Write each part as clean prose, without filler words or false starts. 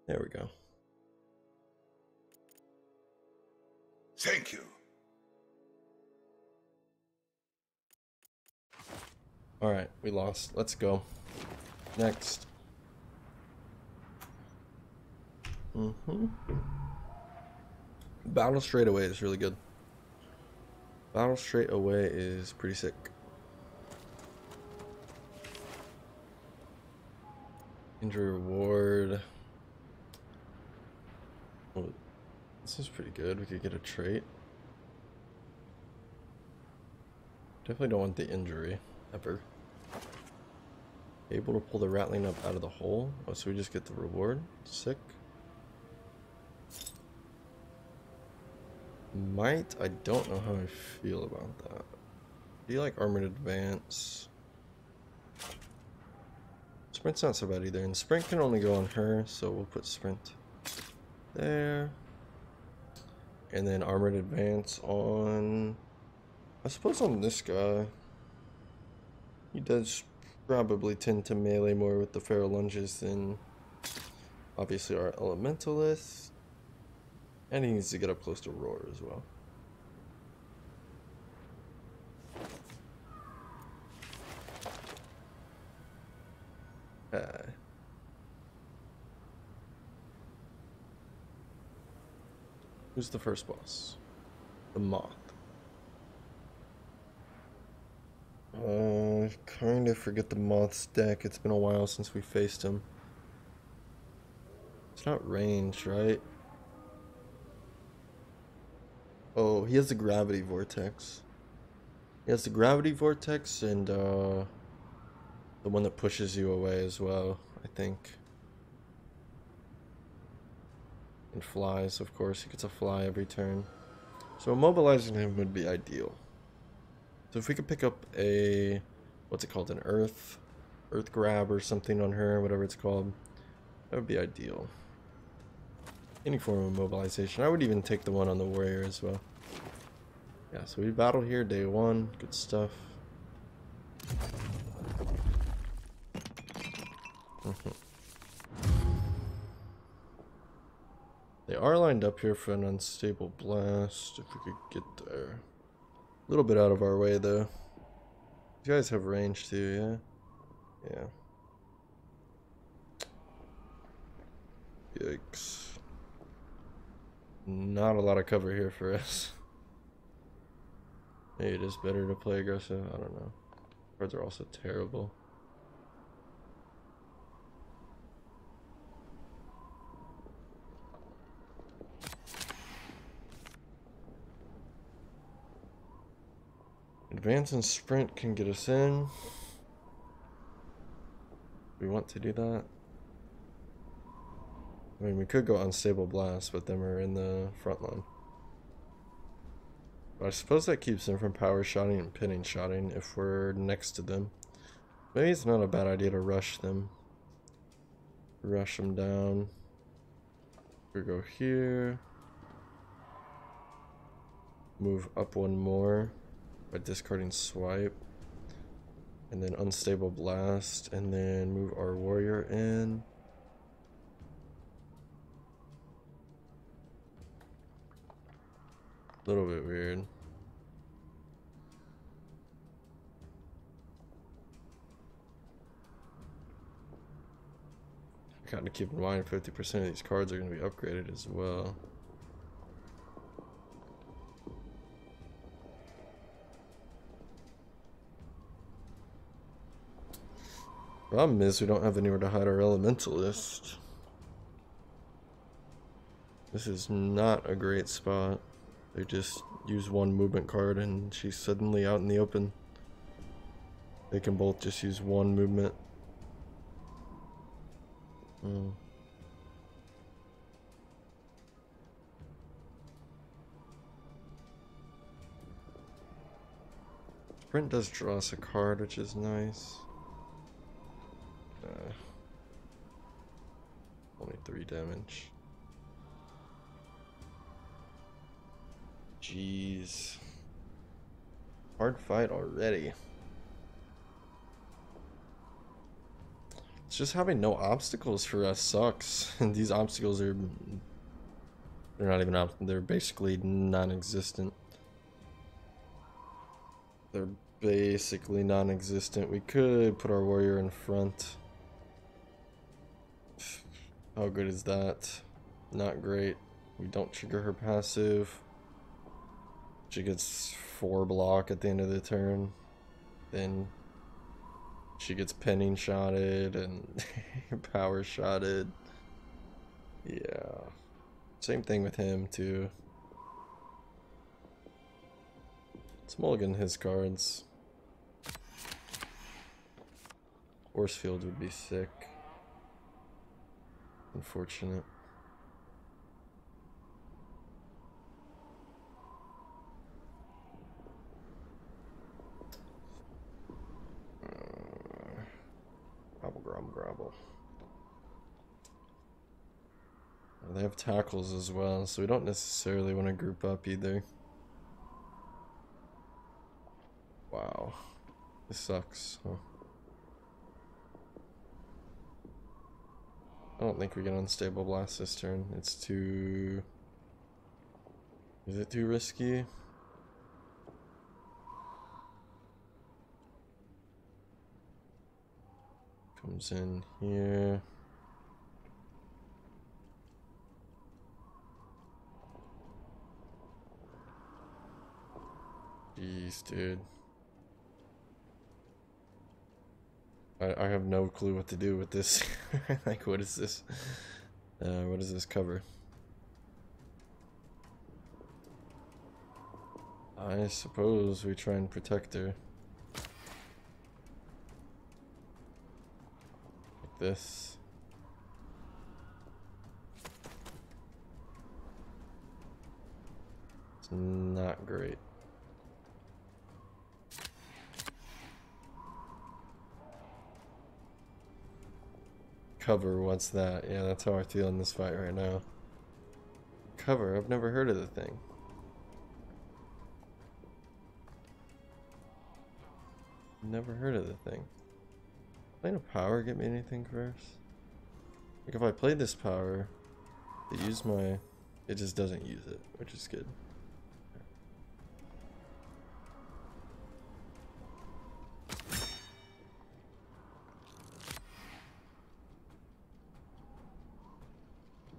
There we go. Thank you. Alright, we lost. Let's go. Next. Battle straight away is really good. Battle straight away is pretty sick. Injury reward. Oh, this is pretty good. We could get a trait. Definitely don't want the injury, ever. Able to pull the Ratling up out of the hole. Oh, so we just get the reward. Sick. Might. I don't know how I feel about that. Do you like Armored Advance? Sprint's not so bad either. And Sprint can only go on her, so we'll put Sprint there. And then Armored Advance on... I suppose on this guy. He does probably tend to melee more with the Feral Lunges than obviously our Elementalist. And he needs to get up close to Roar as well. Who's the first boss? The Moth. I kind of forget the Moth's deck. It's been a while since we faced him. It's not ranged, right? Oh, he has the Gravity Vortex. He has the Gravity Vortex and the one that pushes you away as well, I think. And flies, of course. He gets a fly every turn. So immobilizing him would be ideal. So if we could pick up a, what's it called, an earth grab or something on her, whatever it's called, that would be ideal. Any form of immobilization. I would even take the one on the warrior as well. Yeah, so we battle here, day one. Good stuff. They are lined up here for an unstable blast, if we could get there. A little bit out of our way, though. You guys have range, too, yeah? Yeah. Yikes. Not a lot of cover here for us. Maybe it is better to play aggressive, I don't know. Cards are also terrible. Advance and sprint can get us in. We want to do that. I mean, we could go unstable blast, but then we're in the front line. But I suppose that keeps them from power shotting and pinning shotting if we're next to them. Maybe it's not a bad idea to rush them. Rush them down. We go here. Move up one more by discarding swipe. And then unstable blast. And then move our warrior in. A little bit weird. Got to keep in mind 50% of these cards are going to be upgraded as well. Problem is we don't have anywhere to hide our Elementalist. This is not a great spot. They just use one movement card and she's suddenly out in the open. They can both just use one movement. Sprint does draw us a card, which is nice. Only 3 damage. Jeez. Hard fight already. just having no obstacles for us sucks. And these obstacles are, they're not even they're basically non-existent. They're basically non-existent. We could put our warrior in front. How good is that? Not great. We don't trigger her passive. She gets 4 block at the end of the turn. Then she gets penning shotted and power shotted. Yeah. Same thing with him too. Let's mulligan his cards. Force field would be sick. Unfortunate. Grabble. They have tackles as well, so we don't necessarily want to group up either. Wow. This sucks, huh? I don't think we get unstable blast this turn. It's too... Is it too risky? Comes in here. Jeez, dude. I have no clue what to do with this. Like, what is this? What does this cover? I suppose we try and protect her. Like this. It's not great. Cover, what's that? Yeah, that's how I feel in this fight right now. Cover, I've never heard of the thing. Never heard of the thing. Playing a power get me anything first? Like if I play this power, it use my... It just doesn't use it, which is good.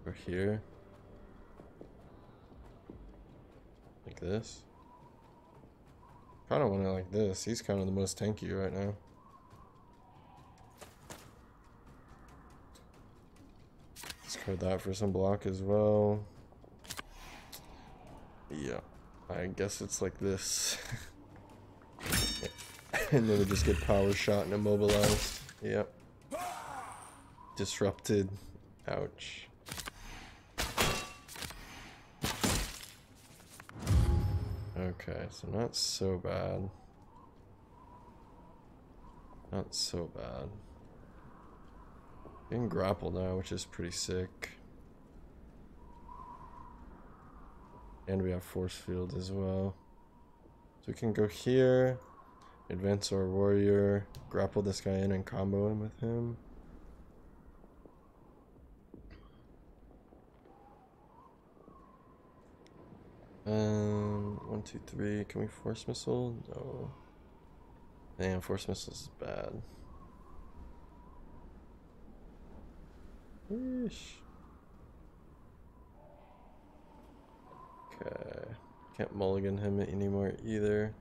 Or here. Like this. Kind of want it like this. He's kind of the most tanky right now. Discard that for some block as well. Yeah. I guess it's like this. And then we just get power shot and immobilized. Yep. Disrupted. Ouch. Okay, so not so bad. Not so bad. Getting grappled now, which is pretty sick. And we have force field as well. So we can go here, advance our warrior, grapple this guy in and combo him with him. One, two, three. Can we force missile? No. Damn, force missile is bad. Yeesh. Okay. Can't mulligan him anymore either.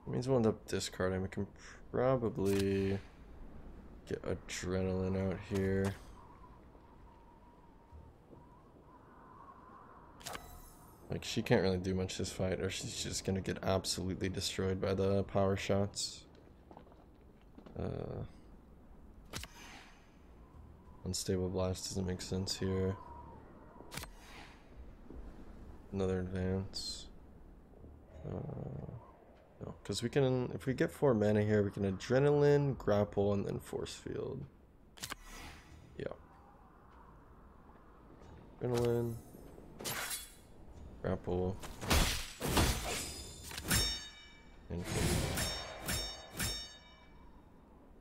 Means we'll end up discarding. We can probably get adrenaline out here. Like, she can't really do much this fight, or she's just gonna get absolutely destroyed by the power shots. Unstable blast doesn't make sense here. Another advance. No, because we can, if we get 4 mana here, we can adrenaline, grapple, and then force field. Yeah. Adrenaline. Grapple.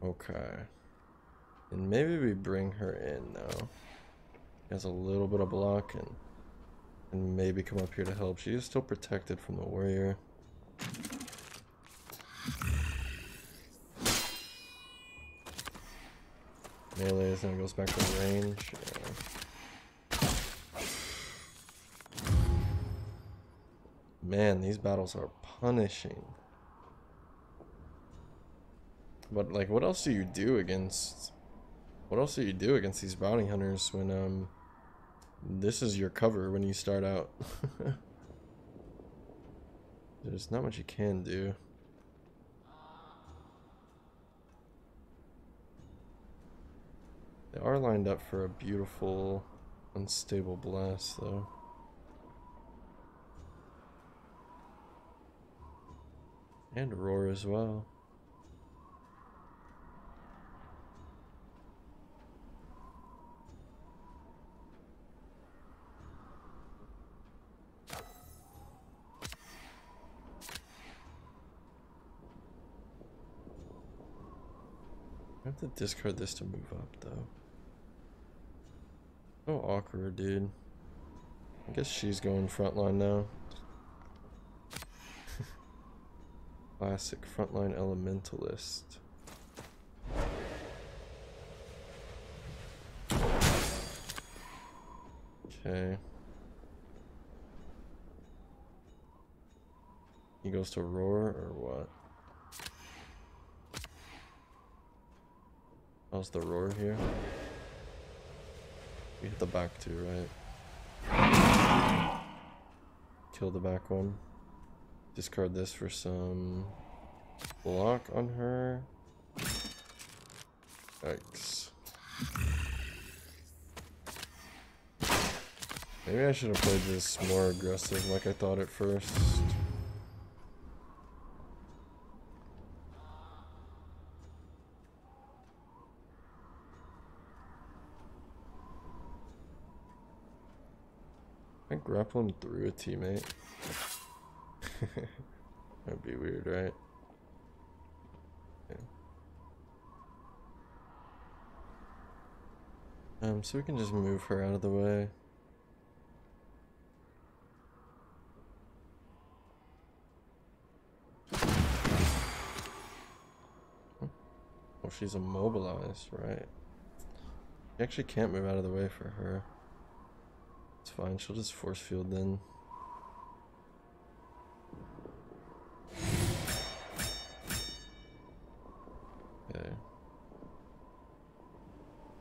Okay. And maybe we bring her in now. She has a little bit of block and maybe come up here to help. She is still protected from the warrior. Melee, then it goes back to range. Yeah. Man, these battles are punishing. But like, what else do you do against these bounty hunters when this is your cover when you start out? There's not much you can do. They are lined up for a beautiful unstable blast though. And roar as well. I have to discard this to move up though. So awkward, dude. I guess she's going frontline now. Classic frontline elementalist. Okay. He goes to roar or what? How's the roar here? We hit the back two, right? Kill the back one. Discard this for some block on her. Yikes. Maybe I should have played this more aggressive like I thought at first. I grapple him through a teammate. That'd be weird, right? Okay. So we can just move her out of the way. Oh, she's immobilized, right? You actually can't move out of the way for her. It's fine, she'll just force field then. Okay.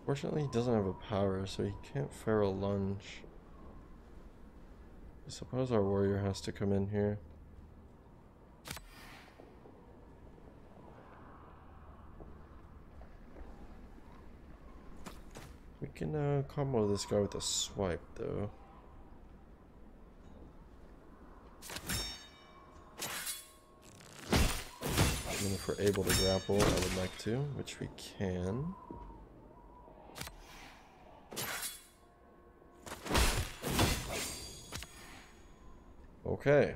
Fortunately, he doesn't have a power, so he can't feral lunge. I suppose our warrior has to come in here. We can combo this guy with a swipe though. And if we're able to grapple, I would like to, which we can. Okay.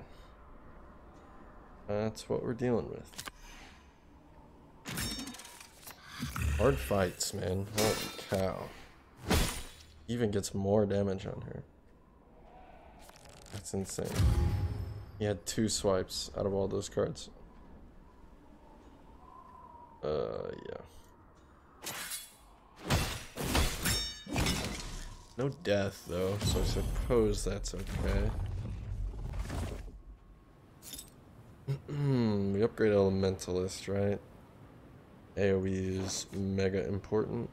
That's what we're dealing with. Hard fights, man. Holy cow. Even gets more damage on her. That's insane. He had 2 swipes out of all those cards. Yeah. No death, though, so I suppose that's okay. We upgrade Elementalist, right? AoE is mega important.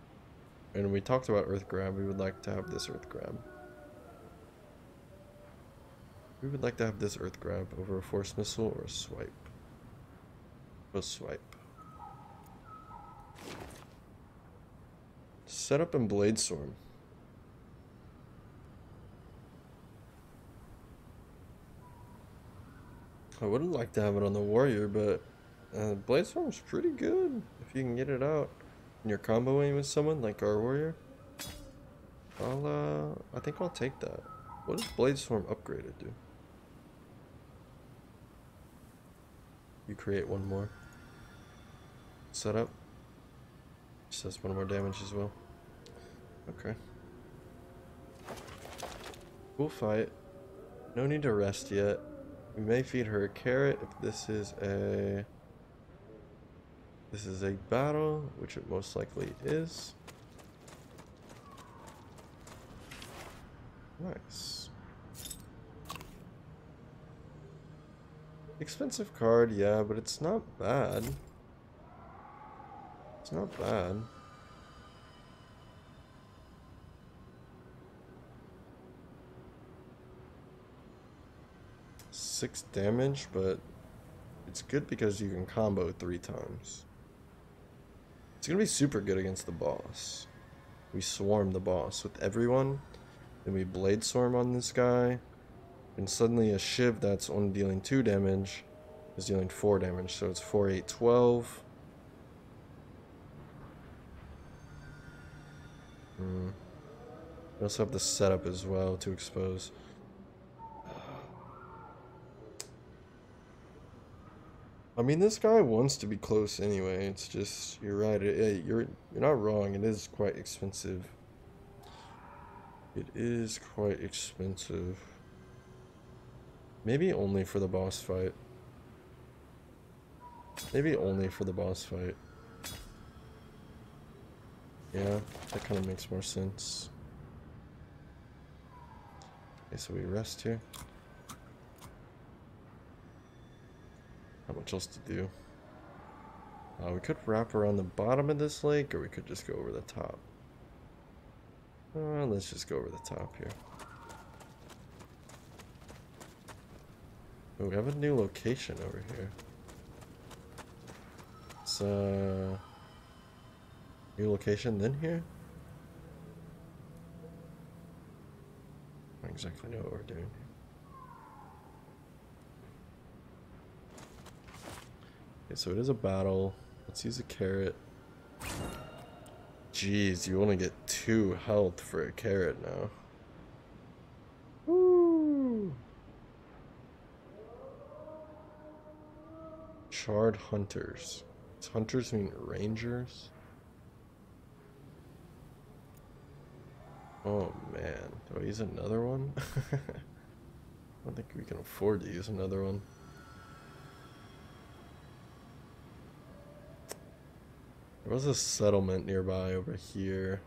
And we talked about Earth Grab. We would like to have this Earth Grab. We would like to have this Earth Grab over a Force Missile or a Swipe. A Swipe. Set up in Bladestorm. I would like to have it on the Warrior, but Bladestorm is pretty good if you can get it out and you're comboing with someone like our Warrior. I think I'll take that. What does Blade Storm upgraded do? You create one more. Setup. Just does one more damage as well. Okay. We'll fight. No need to rest yet. We may feed her a carrot if this is a battle, which it most likely is. Nice. Expensive card, yeah, but it's not bad. It's not bad. Six damage, but it's good because you can combo 3 times. It's gonna be super good against the boss. We swarm the boss with everyone, then we Blade Storm on this guy, and suddenly a Shiv that's only dealing 2 damage is dealing 4 damage, so it's 4, 8, 12. We also have the setup as well to expose. I mean, this guy wants to be close anyway. It's just, you're right. You're not wrong. It is quite expensive. It is quite expensive. Maybe only for the boss fight. Maybe only for the boss fight. Yeah, that kind of makes more sense. Okay, so we rest here. Not much else to do. We could wrap around the bottom of this lake, or we could just go over the top. Let's just go over the top here. Oh, we have a new location over here. It's new location then here? I don't exactly know what we're doing here. Okay, so it is a battle. Let's use a carrot. Jeez, you only get 2 health for a carrot now. Woo! Charred hunters. Does hunters mean rangers? Oh man, do I use another one? I don't think we can afford to use another one. There was a settlement nearby over here.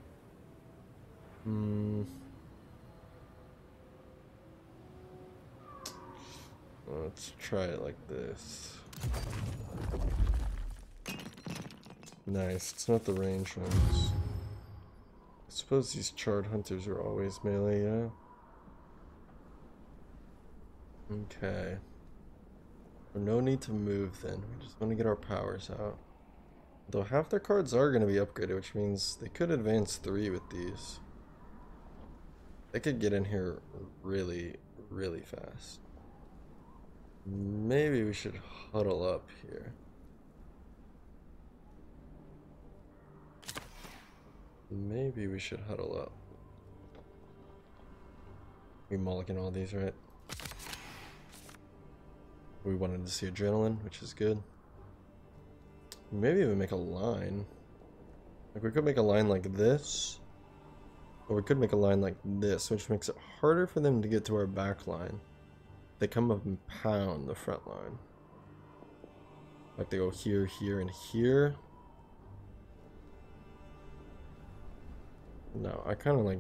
Let's try it like this. Nice, it's not the range ones. I suppose these charred hunters are always melee, yeah? Okay. No need to move then, we just want to get our powers out. Though half their cards are going to be upgraded, which means they could advance 3 with these. They could get in here really, really fast. Maybe we should huddle up here. Maybe we should huddle up. We mulligan all these, right? We wanted to see adrenaline, which is good. Maybe even make a line. Like, we could make a line like this. Or we could make a line like this, which makes it harder for them to get to our back line. They come up and pound the front line. Like, they go here, here, and here. No, I kind of like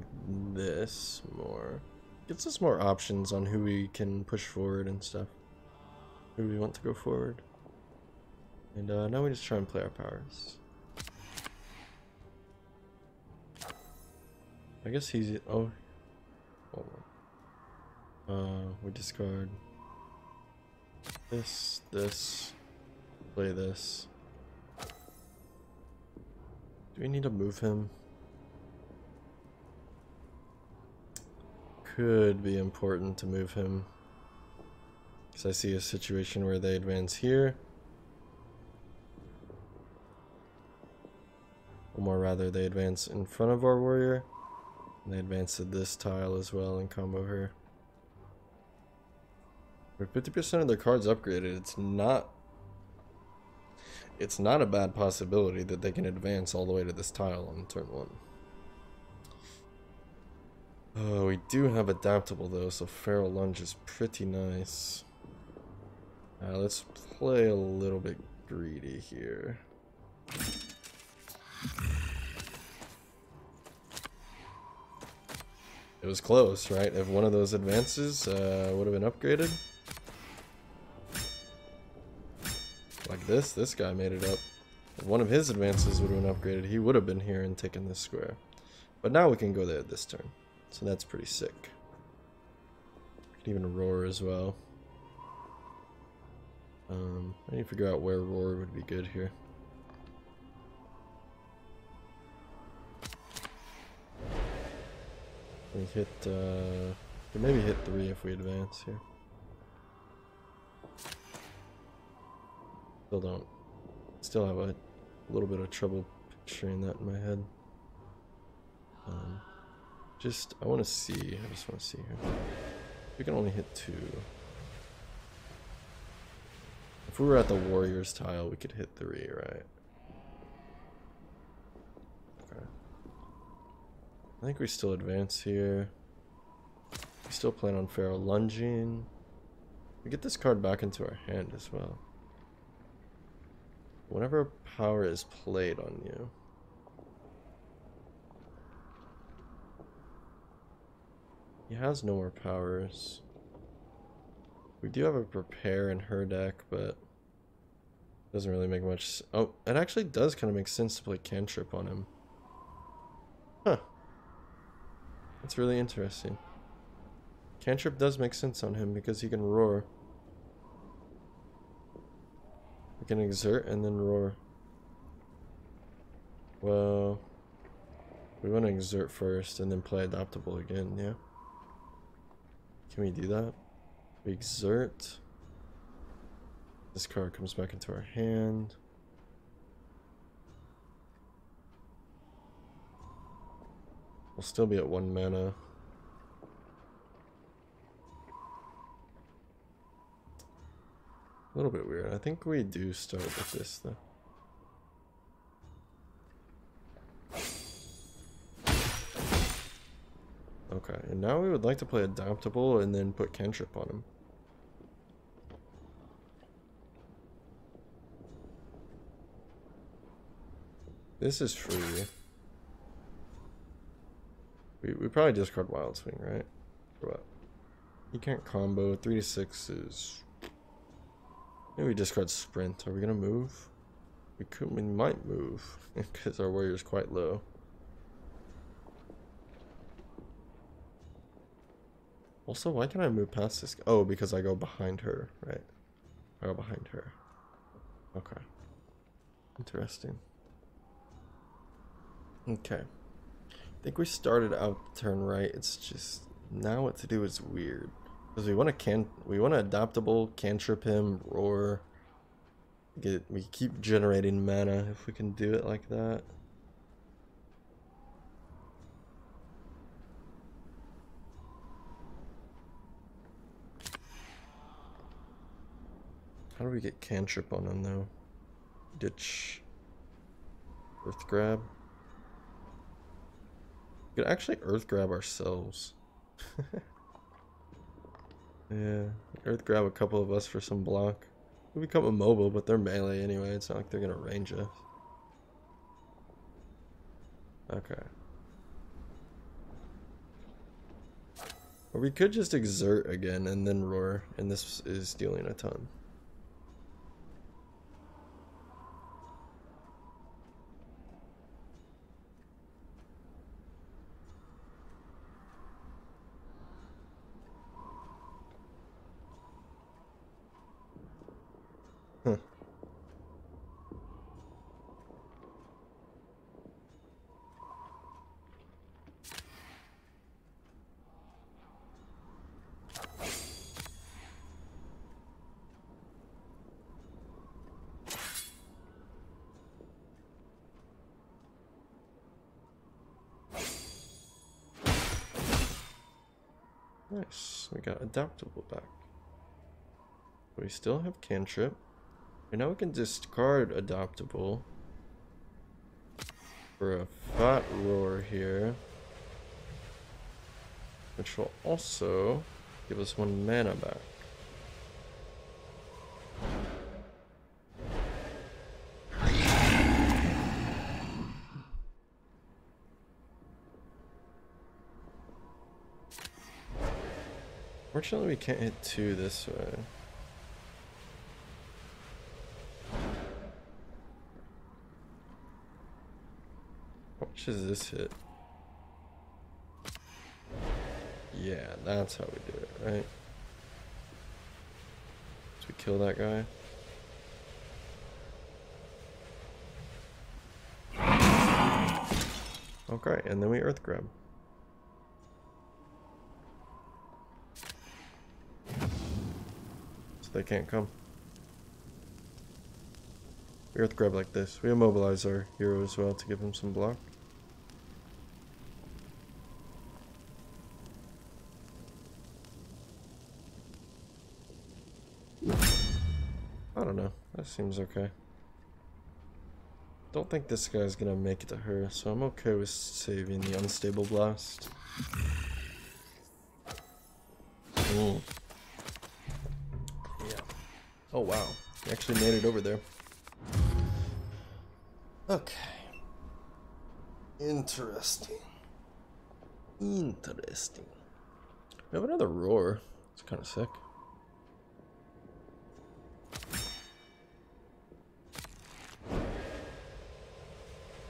this more. Gets us more options on who we can push forward and stuff. Who we want to go forward. And now we just try and play our powers. I guess he's... Oh. Hold on. We discard this, play this. Do we need to move him? Could be important to move him. Because I see a situation where they advance here. Or more rather, they advance in front of our warrior. And they advance to this tile as well and combo her. With 50% of their cards upgraded, it's not a bad possibility that they can advance all the way to this tile on turn 1. Oh, we do have adaptable though, so Feral Lunge is pretty nice. Let's play a little bit greedy here. It was close, right? If one of those advances would have been upgraded. Like this guy made it up. If one of his advances would have been upgraded, he would have been here and taken this square. But now we can go there this turn. So that's pretty sick. We can even roar as well. I need to figure out where roar would be good here. We hit, we maybe hit 3 if we advance here. Still have a little bit of trouble picturing that in my head. I want to see, I just want to see here. We can only hit 2. If we were at the Warriors tile, we could hit 3, right? Okay. I think we still advance here. We still plan on Feral Lunging. We get this card back into our hand as well. Whenever power is played on you. He has no more powers. We do have a prepare in her deck, but doesn't really make much. Oh, it actually does kind of make sense to play cantrip on him. Huh. That's really interesting. Cantrip does make sense on him because he can roar. We can exert and then roar. Well, we want to exert first and then play adaptable again, yeah? Can we do that? We exert. This card comes back into our hand. We'll still be at 1 mana. A little bit weird. I think we do start with this though. Okay, and now we would like to play adaptable and then put cantrip on him. This is free. We probably discard Wild Swing, right? Or what? You can't combo. 3 to 6 is. Maybe we discard Sprint. Are we gonna move? We might move because our warrior's quite low. Also, why can't I move past this? Oh, because I go behind her, right? I go behind her. Okay. Interesting. Okay. I think we started out the turn right. It's just now what to do is weird. Because we want to adaptable, cantrip him, roar. We keep generating mana if we can do it like that. How do we get cantrip on him though? Ditch. Earth grab. We could actually earth grab ourselves. Yeah, earth grab a couple of us for some block. We become immobile, but they're melee anyway. It's not like they're gonna range us. Okay. Or we could just exert again and then roar, and this is dealing a ton. Huh. Nice. We got adaptable back. We still have cantrip. And now we can discard adaptable for a fat roar here, which will also give us 1 mana back. Fortunately, we can't hit 2 this way. How much does this hit? Yeah, that's how we do it, right? So we kill that guy. Okay, and then we earth grab. So they can't come. We earth grab like this. We immobilize our hero as well to give him some block. I don't know. That seems okay. Don't think this guy's gonna make it to her, so I'm okay with saving the unstable blast. Yeah. Oh wow. He actually made it over there. Okay. Interesting. Interesting. We have another roar. It's kind of sick.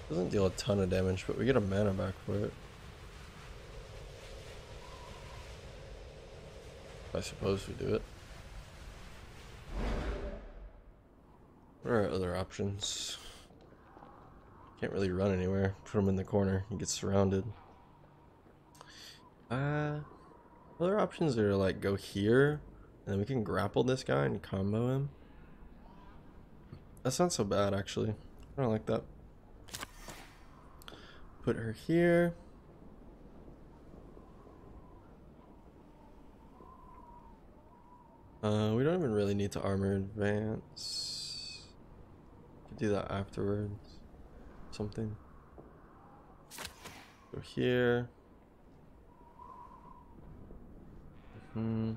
Doesn't deal a ton of damage, but we get a mana back for it. I suppose we do it. What are our other options? Can't really run anywhere. Put him in the corner. He gets surrounded. Other options are like go here, and then we can grapple this guy and combo him. That's not so bad, actually. I don't like that. Put her here. We don't even really need to armor advance. Could do that afterwards. Something. Go here. Now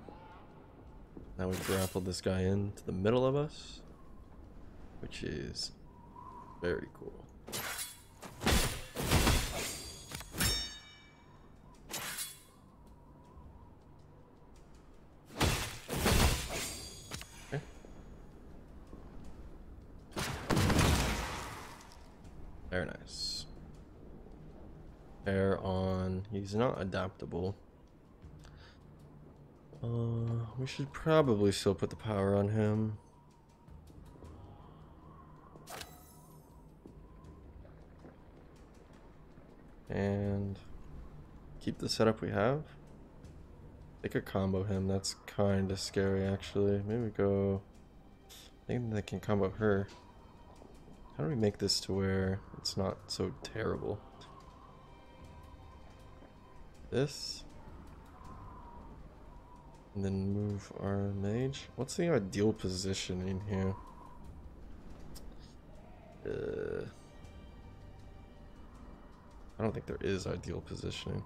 we grapple this guy into the middle of us, which is very cool. Okay. Very nice. Air on. He's not adaptable. We should probably still put the power on him. And keep the setup we have. They could combo him. That's kind of scary, actually. Maybe we go... I think they can combo her. How do we make this to where it's not so terrible? This. And then move our mage. What's the ideal positioning here? I don't think there is ideal positioning.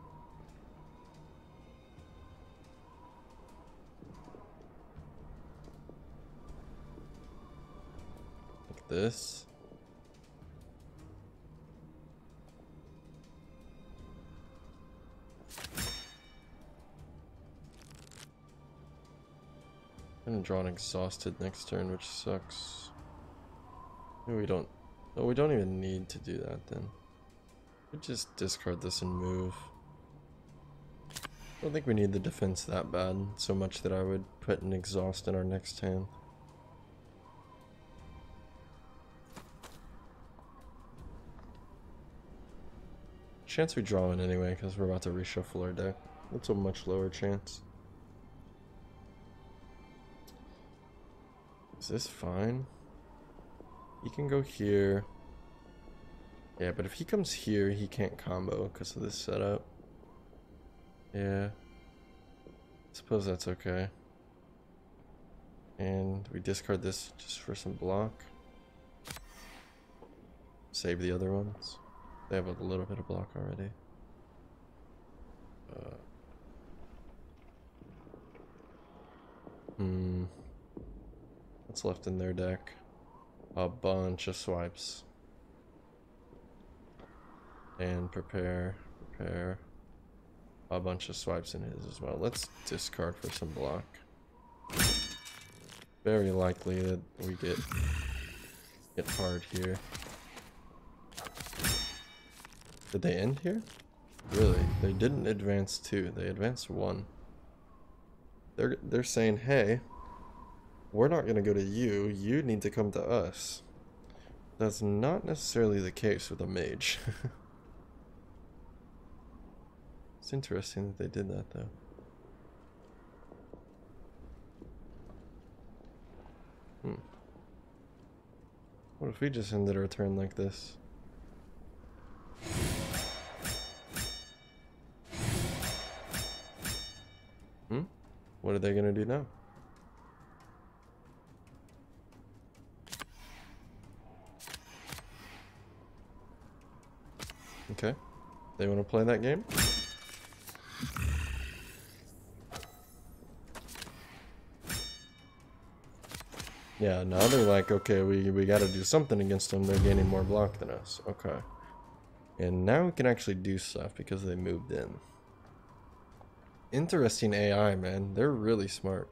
Like this. I'm gonna draw an exhausted next turn, which sucks. Maybe we don't. Oh, we don't even need to do that then. We just discard this and move. I don't think we need the defense that bad, so much that I would put an exhaust in our next hand. Chance we draw in anyway, because we're about to reshuffle our deck. That's a much lower chance. Is this fine? He can go here. Yeah, but if he comes here, he can't combo because of this setup. Yeah. Suppose that's okay. And we discard this just for some block. Save the other ones. They have a little bit of block already. What's left in their deck? A bunch of swipes. And prepare. A bunch of swipes in his as well. Let's discard for some block. Very likely that we get hard here. Did they end here? Really? They didn't advance 2. They advanced 1. They're saying, hey, we're not gonna go to you. You need to come to us. That's not necessarily the case with a mage. It's interesting that they did that though. What if we just ended our turn like this? What are they gonna do now? Okay. They want to play that game? Yeah, now they're like, okay, we gotta do something against them. They're gaining more block than us. Okay. And now we can actually do stuff because they moved in. Interesting AI, man. They're really smart.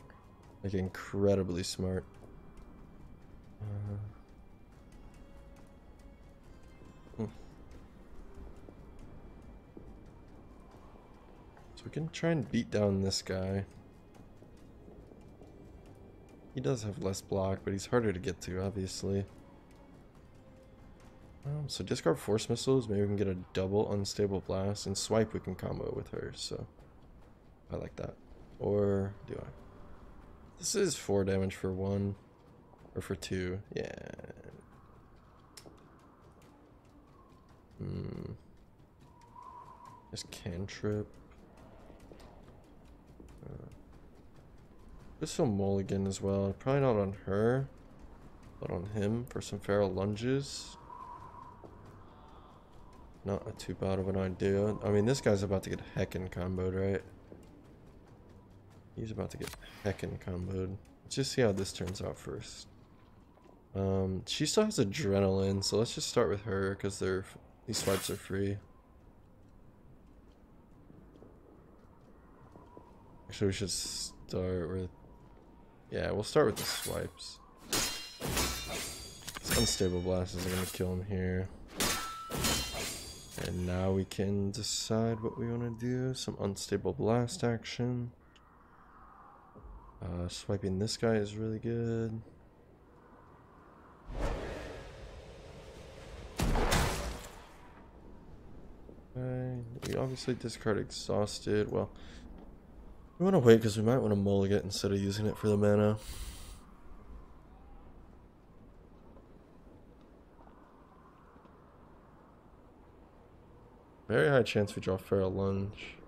Like, incredibly smart. So we can try and beat down this guy. He does have less block, but he's harder to get to, obviously. So discard force missiles. Maybe we can get a double unstable blast, and swipe we can combo with her. So I like that. Or do I? This is 4 damage for 1, or for 2. Yeah. Just cantrip. Just some mulligan as well. Probably not on her, but on him for some feral lunges. Not a too bad of an idea. I mean, this guy's about to get heckin' comboed, right? He's about to get heckin' comboed. Let's just see how this turns out first. She still has adrenaline, so let's just start with her because these swipes are free. Actually, we should start with... Yeah, we'll start with the swipes. This unstable blast is going to kill him here. And now we can decide what we want to do. Some unstable blast action. Swiping this guy is really good. Okay, we obviously discard exhausted. Well, we want to wait because we might want to mulligan it instead of using it for the mana. Very high chance we draw feral lunge.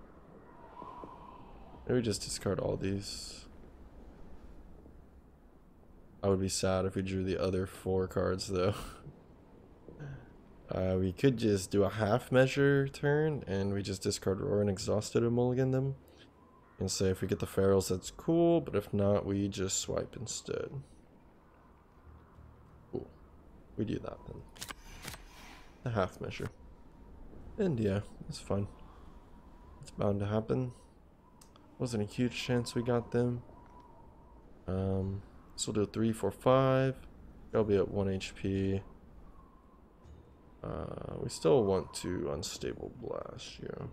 Maybe just discard all these. I would be sad if we drew the other 4 cards though. We could just do a half measure turn and we just discard Roar and Exhausted and mulligan them. And say if we get the ferals, that's cool, but if not, we just swipe instead. Cool. We do that then. The half measure. And yeah, it's fine. It's bound to happen. Wasn't a huge chance we got them. So we'll do 3, 4, 5. They'll be at 1 HP. We still want to unstable blast, yeah.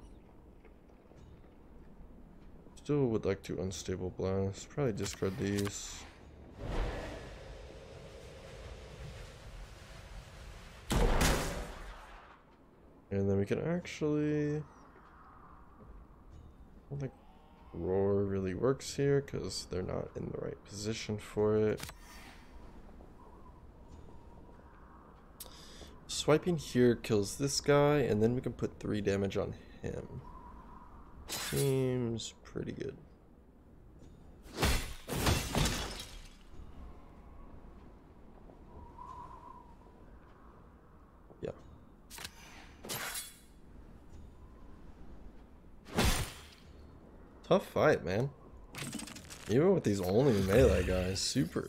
Still would like to unstable blast. Probably discard these. And then we can actually... I don't think Roar really works here because they're not in the right position for it. Swiping here kills this guy, and then we can put 3 damage on him. Seems pretty good. tough fight, man. Even with these only melee guys, super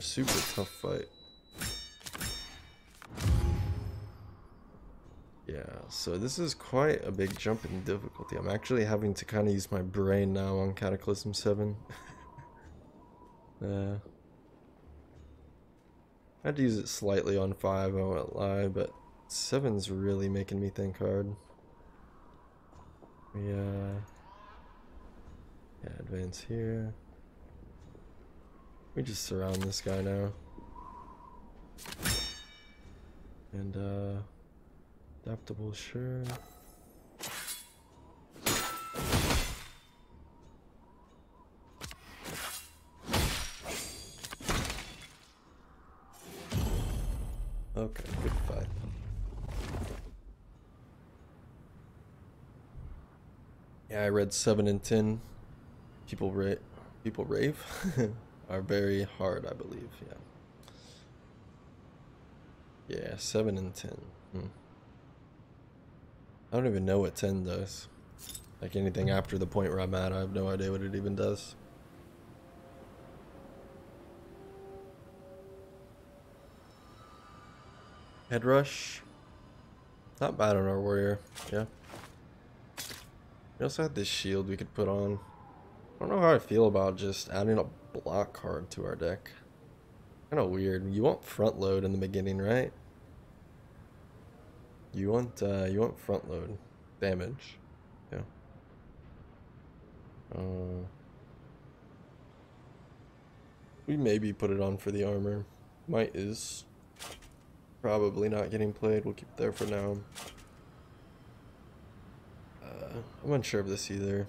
tough fight. Yeah, so this is quite a big jump in difficulty. I'm actually having to kind of use my brain now on Cataclysm 7. I had to use it slightly on 5, I won't lie, but 7's really making me think hard. Yeah, advance here. We just surround this guy now. And, adaptable, sure. Okay, good fight. Yeah, I read 7 and 10. People rave are very hard, I believe. Yeah, 7 and 10. I don't even know what 10 does. Like anything after the point where I'm at, I have no idea what it even does. Head rush. Not bad on our warrior. Yeah. We also had this shield we could put on. I don't know how I feel about just adding a block card to our deck. Kind of weird. You want front load in the beginning, right? You want front load damage. Yeah. We maybe put it on for the armor. Might is probably not getting played. We'll keep it there for now. I'm unsure of this either.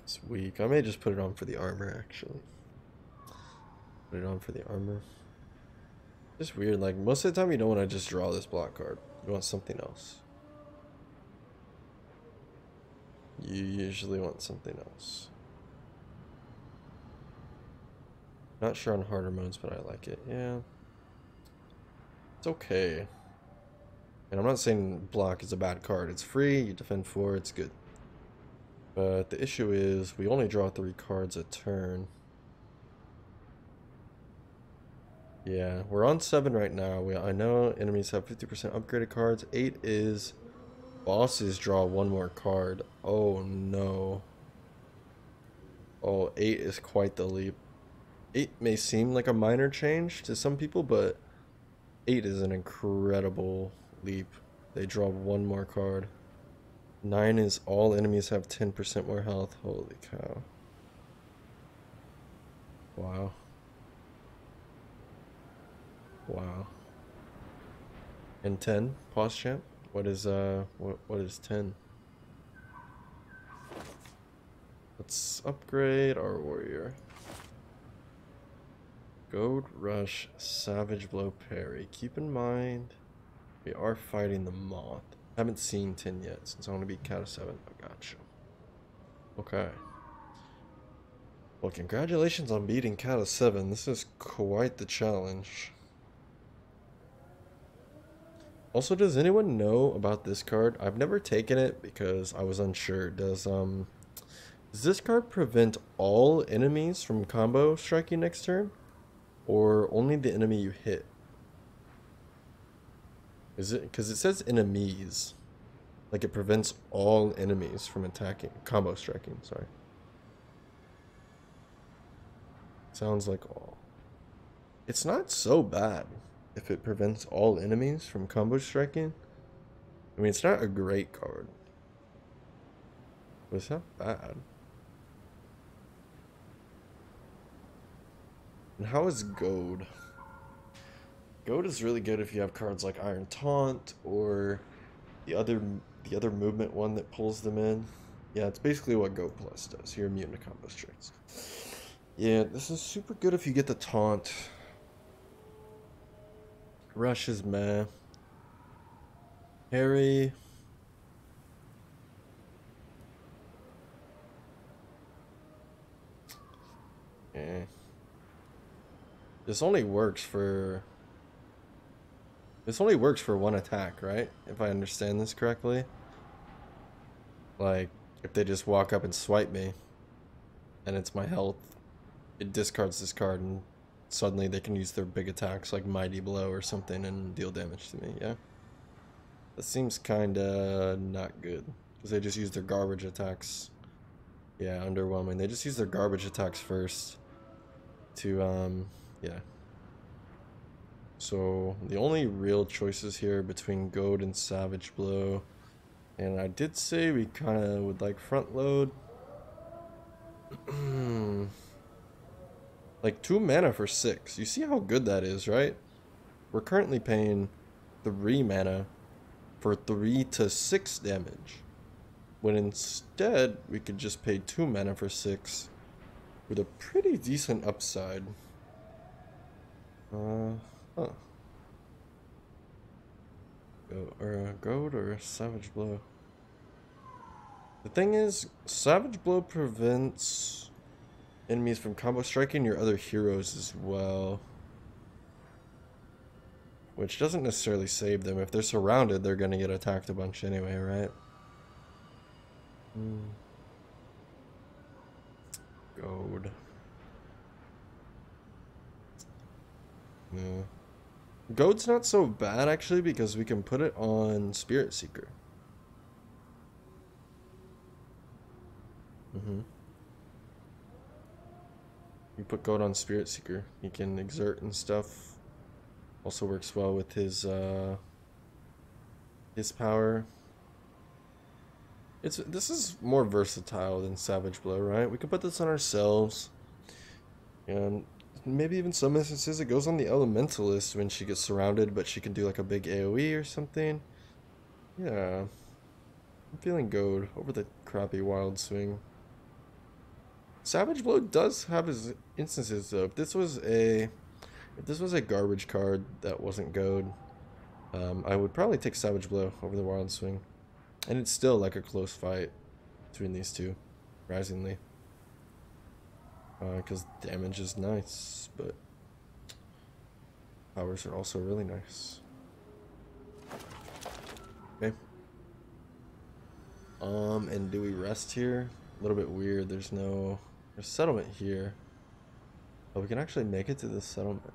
It's weak. I may just put it on for the armor, actually. Put it on for the armor. Just weird, like, most of the time you don't want to just draw this block card. You want something else. You usually want something else. Not sure on harder modes, but I like it. Yeah. It's okay. And I'm not saying block is a bad card. It's free, you defend 4, it's good. But the issue is we only draw 3 cards a turn. Yeah, we're on 7 right now. I know enemies have 50% upgraded cards. 8 is bosses draw 1 more card. Oh no. Oh, 8 is quite the leap. 8 may seem like a minor change to some people, but 8 is an incredible leap. They draw 1 more card. 9 is all enemies have 10% more health. Holy cow. Wow. Wow. And 10, pause champ. What is 10? Let's upgrade our warrior. Gold Rush, Savage Blow, Parry. Keep in mind, we are fighting the Moth. Haven't seen 10 yet, since I want to be Cat of 7. I gotcha. Okay. Well, congratulations on beating Cat of 7. This is quite the challenge. Also, does anyone know about this card? I've never taken it because I was unsure. Does this card prevent all enemies from combo striking next turn? Or only the enemy you hit? Is it because it says enemies? Like it prevents all enemies from attacking, combo striking, sorry. Sounds like all. It's not so bad if it prevents all enemies from combo striking. I mean, it's not a great card, but it's not bad. And how is Goad? Goad is really good if you have cards like Iron Taunt or the other movement one that pulls them in. Yeah, it's basically what Goad Plus does. You're immune to combo strikes. Yeah, this is super good if you get the taunt. Rush is meh. Harry. Eh. This only works for 1 attack, right? If I understand this correctly. Like, if they just walk up and swipe me. and it's my health, it discards this card and suddenly they can use their big attacks like Mighty Blow or something and deal damage to me, yeah? That seems kinda not good. Because they just use their garbage attacks. Yeah, underwhelming. They just use their garbage attacks first to, yeah. So, the only real choices here between Goad and Savage Blow. And I did say we kinda would like front load. Like 2 mana for 6. You see how good that is, right? We're currently paying 3 mana for 3 to 6 damage. When instead, we could just pay 2 mana for 6 with a pretty decent upside. Huh. Goad or Savage Blow. The thing is, Savage Blow prevents enemies from combo striking your other heroes as well. Which doesn't necessarily save them. If they're surrounded, they're gonna get attacked a bunch anyway, right? Goad. No. Goad's not so bad actually because we can put it on Spirit Seeker. You put Goad on Spirit Seeker. He can exert and stuff. Also works well with his power. This is more versatile than Savage Blow, right? We can put this on ourselves. And maybe even some instances it goes on the Elementalist when she gets surrounded, but she can do like a big AoE or something. Yeah. I'm feeling Goad over the crappy Wild Swing. Savage Blow does have his instances though. If this was a garbage card that wasn't Goad, I would probably take Savage Blow over the Wild Swing. And it's still like a close fight between these two, surprisingly. Because damage is nice, but powers are also really nice. Okay. And do we rest here? A little bit weird. There's settlement here. Oh, we can actually make it to the settlement.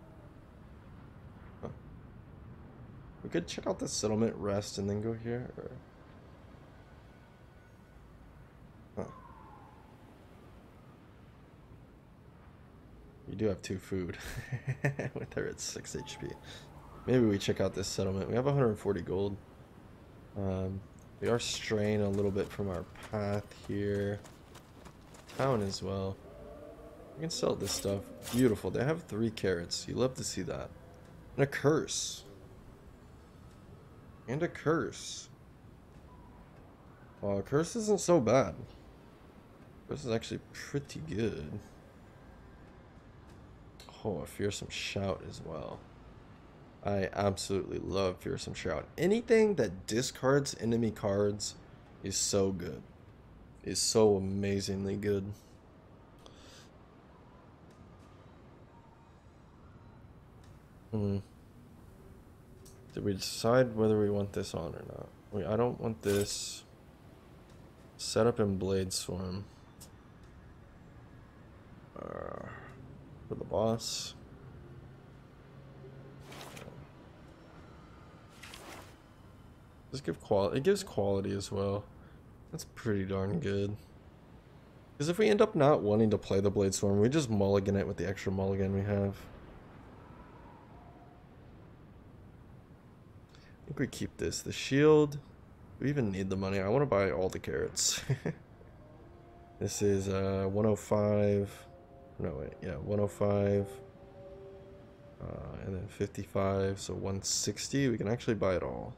Huh. We could check out the settlement, rest, and then go here, or... Huh. You do have 2 food. With her at 6 HP. Maybe we check out this settlement. We have 140 gold. We are straying a little bit from our path here. Town as well. We can sell this stuff. Beautiful. They have 3 carrots. You love to see that. And a curse. And a curse. Oh, a curse isn't so bad. Curse is actually pretty good. Oh, a fearsome shout as well. I absolutely love fearsome shout. Anything that discards enemy cards is so good. Is so amazingly good. Did we decide whether we want this on or not? I don't want this. Set up in Blade Swarm. For the boss. Just give quality. It gives quality as well. That's pretty darn good. Because if we end up not wanting to play the Blade Swarm, we just mulligan it with the extra mulligan we have. I think we keep this. The shield. Do we even need the money? I want to buy all the carrots. This is 105. No, wait. Yeah, 105. And then 55. So 160. We can actually buy it all.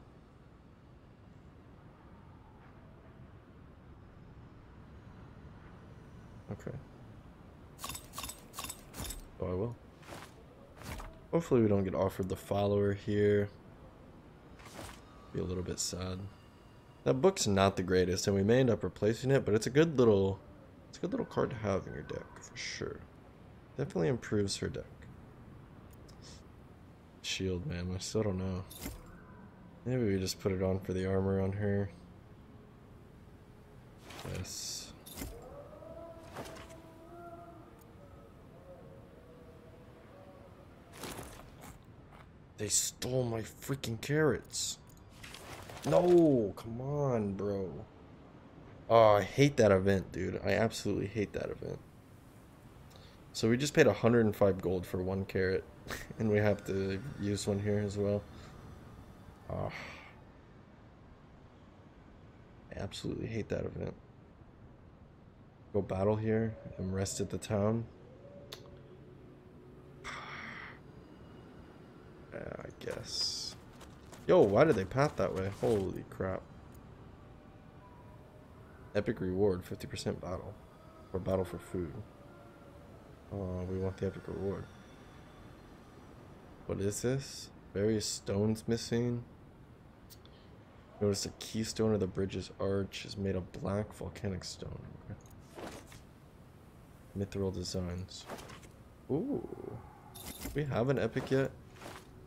Okay. Oh, I will. Hopefully we don't get offered the follower here. Be a little bit sad. That book's not the greatest, and we may end up replacing it, but it's a good little card to have in your deck for sure. Definitely improves her deck. Shield, man, I still don't know. Maybe we just put it on for the armor on her. Yes. They stole my freaking carrots. No, come on, bro. Oh, I hate that event, dude. I absolutely hate that event. So we just paid 105 gold for one carrot. And we have to use one here as well. Oh, I absolutely hate that event. Go battle here and rest at the town. Yeah, I guess. Yo, why did they path that way? Holy crap. Epic reward, 50% battle. Or battle for food. Oh, we want the epic reward. What is this? Various stones missing. Notice the keystone of the bridge's arch is made of black volcanic stone. Okay. Mithril designs. Ooh. Do we have an epic yet?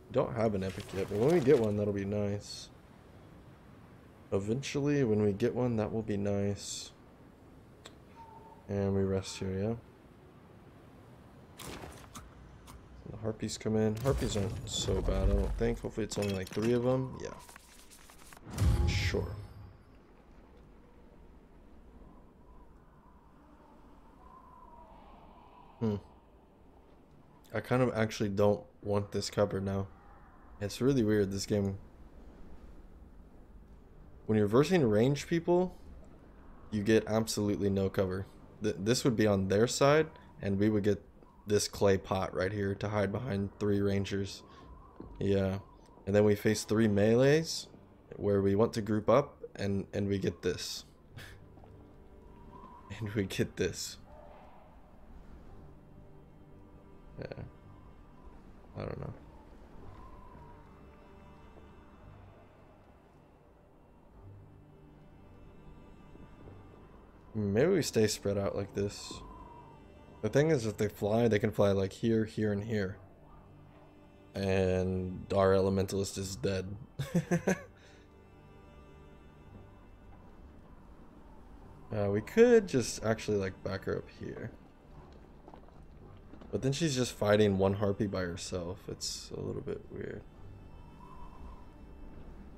We don't have an epic yet, but when we get one, that'll be nice. Eventually, when we get one, that will be nice. And we rest here, yeah? The harpies come in. Harpies aren't so bad, I don't think. Hopefully it's only like 3 of them. Yeah. Sure. I kind of actually don't want this cover now. It's really weird, this game. When you're versing ranged people, you get absolutely no cover. This would be on their side, and we would get this clay pot right here to hide behind 3 rangers. Yeah. And then we face 3 melees, where we want to group up, and we get this. And we get this. Yeah. I don't know. Maybe we stay spread out like this. The thing is, if they fly, they can fly like here, here, and here. And our elementalist is dead. We could just actually like back her up here. But then she's just fighting one harpy by herself. It's a little bit weird.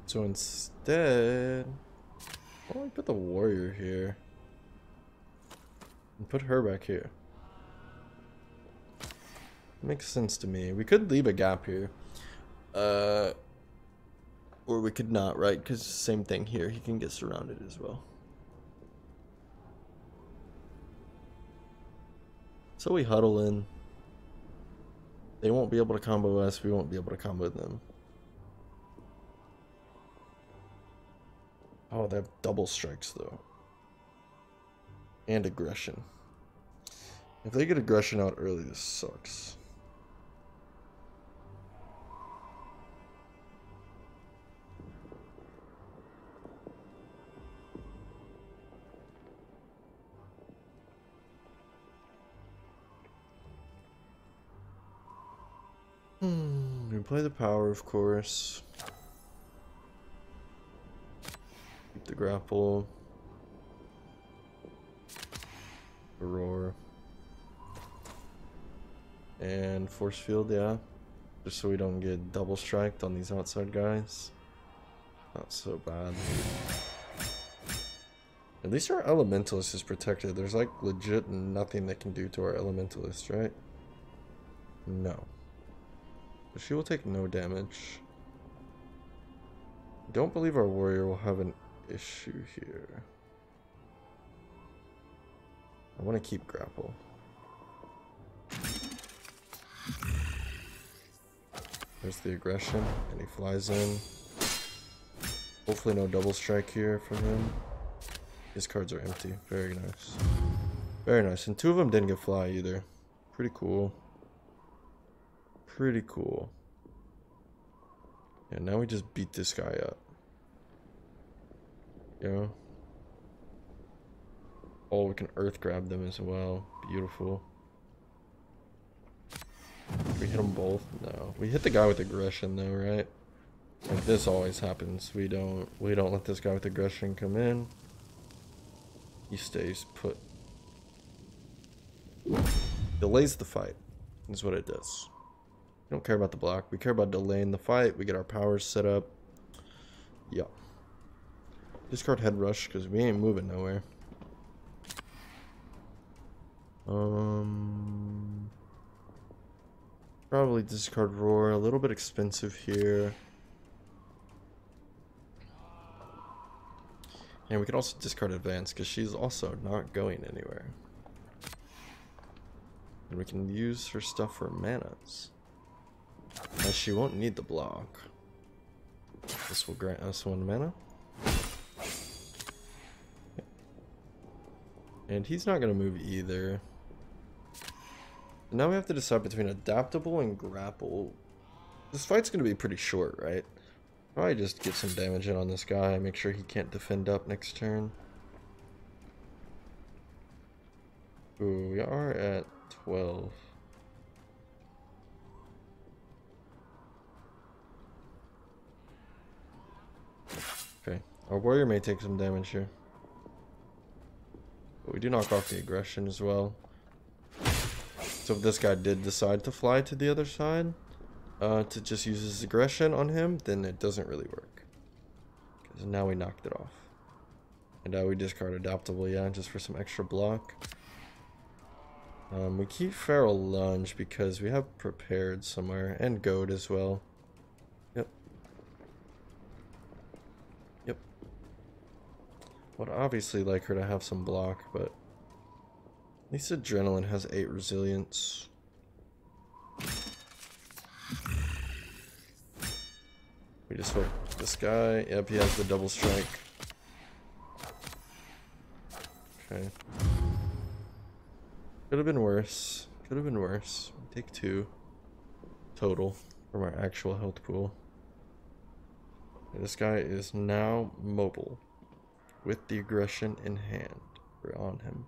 So instead, why don't we put the warrior here? And put her back here. Makes sense to me. We could leave a gap here. Or we could not, right? Because same thing here. He can get surrounded as well. So we huddle in. They won't be able to combo us. We won't be able to combo them. Oh, they have double strikes though. And aggression. If they get aggression out early, this sucks. We play the power, of course. Keep the grapple. The roar. And force field, yeah. Just so we don't get double striked on these outside guys. Not so bad. At least our elementalist is protected. There's like legit nothing they can do to our elementalist, right? No. But she will take no damage. Don't believe our warrior will have an issue here. I want to keep grapple. There's the aggression, and he flies in. Hopefully no double strike here from him. His cards are empty. Very nice. Very nice. And 2 of them didn't get fly either. Pretty cool. Pretty cool. Yeah, now we just beat this guy up. You know? Oh, we can earth grab them as well. Beautiful. Did we hit them both? No. We hit the guy with aggression though, right? Like this always happens. We don't let this guy with aggression come in. He stays put. Delays the fight is what it does. We don't care about the block. We care about delaying the fight. We get our powers set up. Yeah. Discard Head Rush because we ain't moving nowhere. Probably discard Roar. A little bit expensive here. And we could also discard Advance because she's also not going anywhere. And we can use her stuff for manas, as she won't need the block. This will grant us 1 mana. And he's not going to move either. Now we have to decide between Adaptable and Grapple. This fight's going to be pretty short, right? Probably just get some damage in on this guy, make sure he can't defend up next turn. Ooh, we are at 12. Okay, our warrior may take some damage here. But we do knock off the aggression as well. So if this guy did decide to fly to the other side, to just use his aggression on him, then it doesn't really work. Because now we knocked it off. And we discard Adaptable, yeah, just for some extra block. We keep Feral Lunge because we have Prepared somewhere, and Goad as well. Yep. Yep. Would obviously like her to have some block, but at least Adrenaline has 8 resilience. We just hope this guy, yep, he has the double strike. Okay. Could have been worse. Could have been worse. Take 2 total from our actual health pool. And this guy is now mobile with the aggression in hand. We're on him.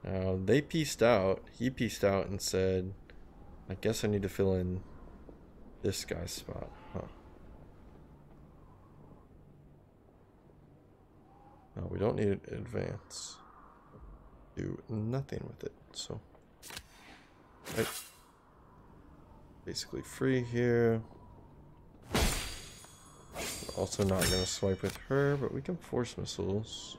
Now they pieced out. He pieced out and said, I guess I need to fill in this guy's spot. No, we don't need advance. Do nothing with it, so right. Basically free here. We're also not gonna swipe with her, but we can force missiles.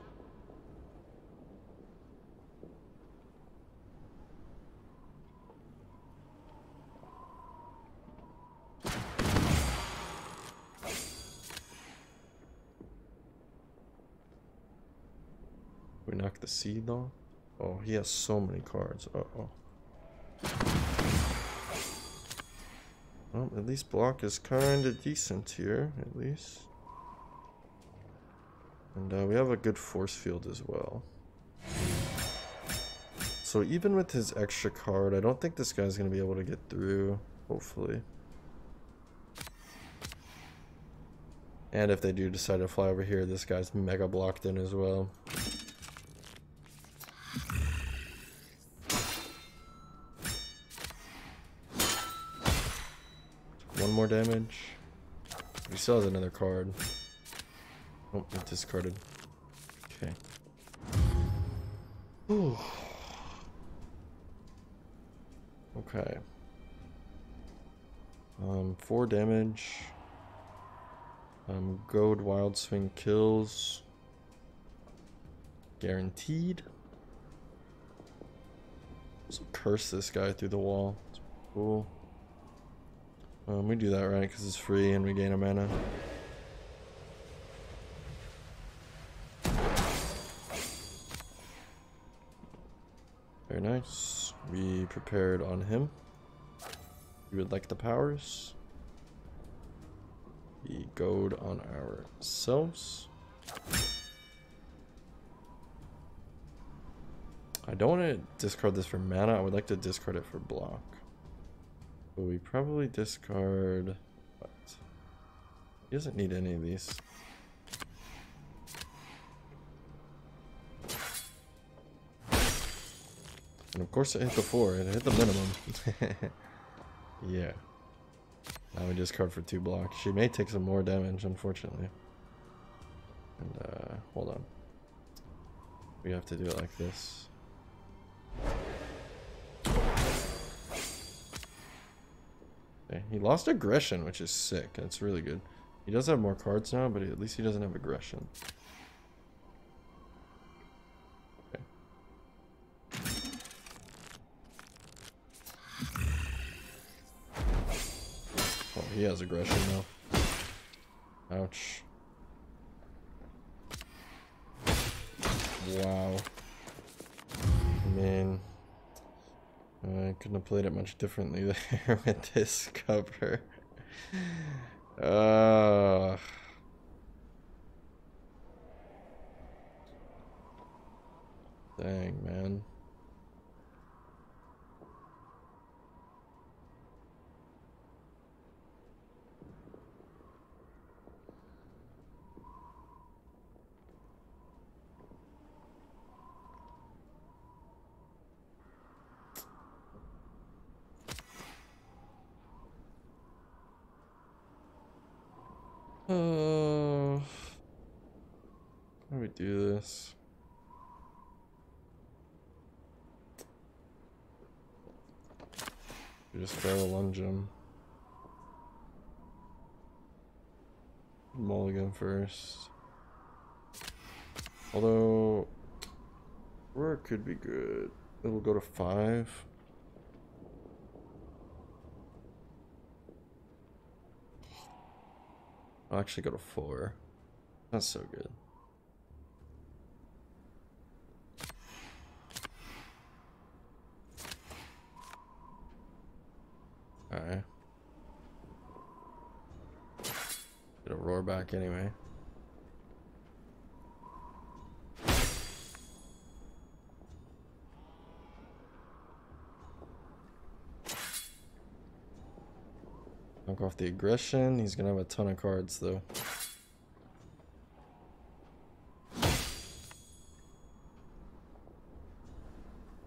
We knock the seed off. Oh, he has so many cards. Uh-oh. Well, at least block is kind of decent here, at least. And we have a good force field as well. So even with his extra card, I don't think this guy's going to be able to get through, hopefully. And if they do decide to fly over here, this guy's mega blocked in as well. One more damage. He still has another card. Oh, it discarded. Okay. Ooh. Okay. 4 damage. Goad Wild Swing kills. Guaranteed. So curse this guy through the wall. It's cool. We do that right because it's free and we gain a mana. Very nice. We prepared on him. We would like the powers. We goad on ourselves. I don't want to discard this for mana. I would like to discard it for block. But we probably discard what? He doesn't need any of these. And of course it hit the 4. It hit the minimum. Yeah. Now we discard for 2 blocks. She may take some more damage, unfortunately. And hold on. We have to do it like this. He lost aggression, which is sick. That's really good. He does have more cards now, but at least he doesn't have aggression. Okay. Oh, he has aggression now. Ouch. Wow. Man. I couldn't have played it much differently there with this cover. Dang, man. How do we do this? We just barrel lunge him. Mulligan first. Although, where it could be good. It'll go to 5. I'll actually go to 4. That's so good. Alright. Get a roar back anyway. Knock off the aggression. He's gonna have a ton of cards though.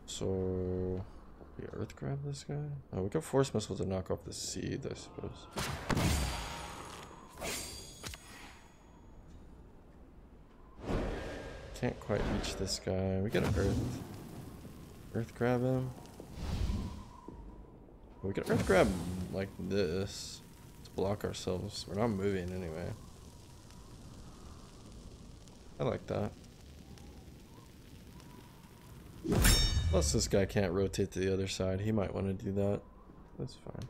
So, we earth grab this guy? Oh, we got force missile to knock off the seed, I suppose. Can't quite reach this guy. We get an earth grab him. We can earth grab like this to block ourselves. We're not moving anyway. I like that. Plus this guy can't rotate to the other side. He might want to do that. That's fine.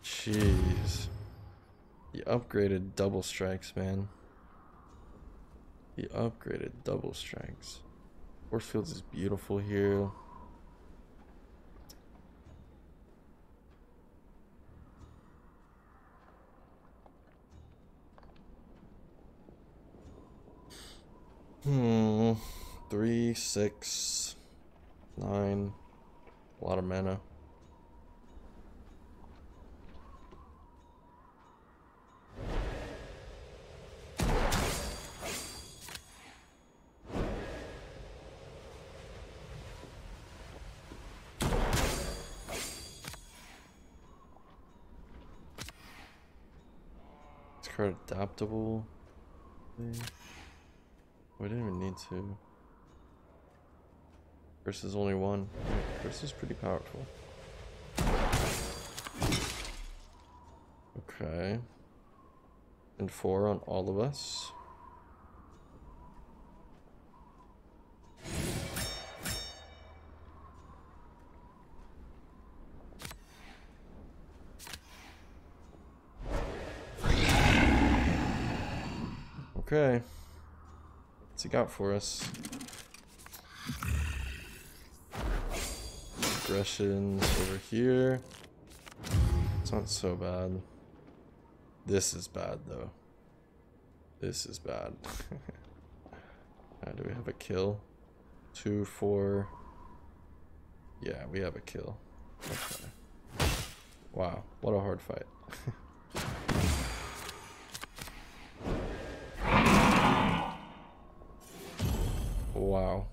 Jeez. He upgraded double strikes, man. He upgraded double strikes. Force fields is beautiful here. Hmm. 3, 6, 9. A lot of mana. Card adaptable. We didn't even need to. Versus only 1. Versus pretty powerful. Okay. And 4 on all of us. Okay. What's he got for us? Aggressions over here. It's not so bad. This is bad though. This is bad. Do we have a kill? 2, 4. Yeah, we have a kill. Okay. Wow, what a hard fight. Wow.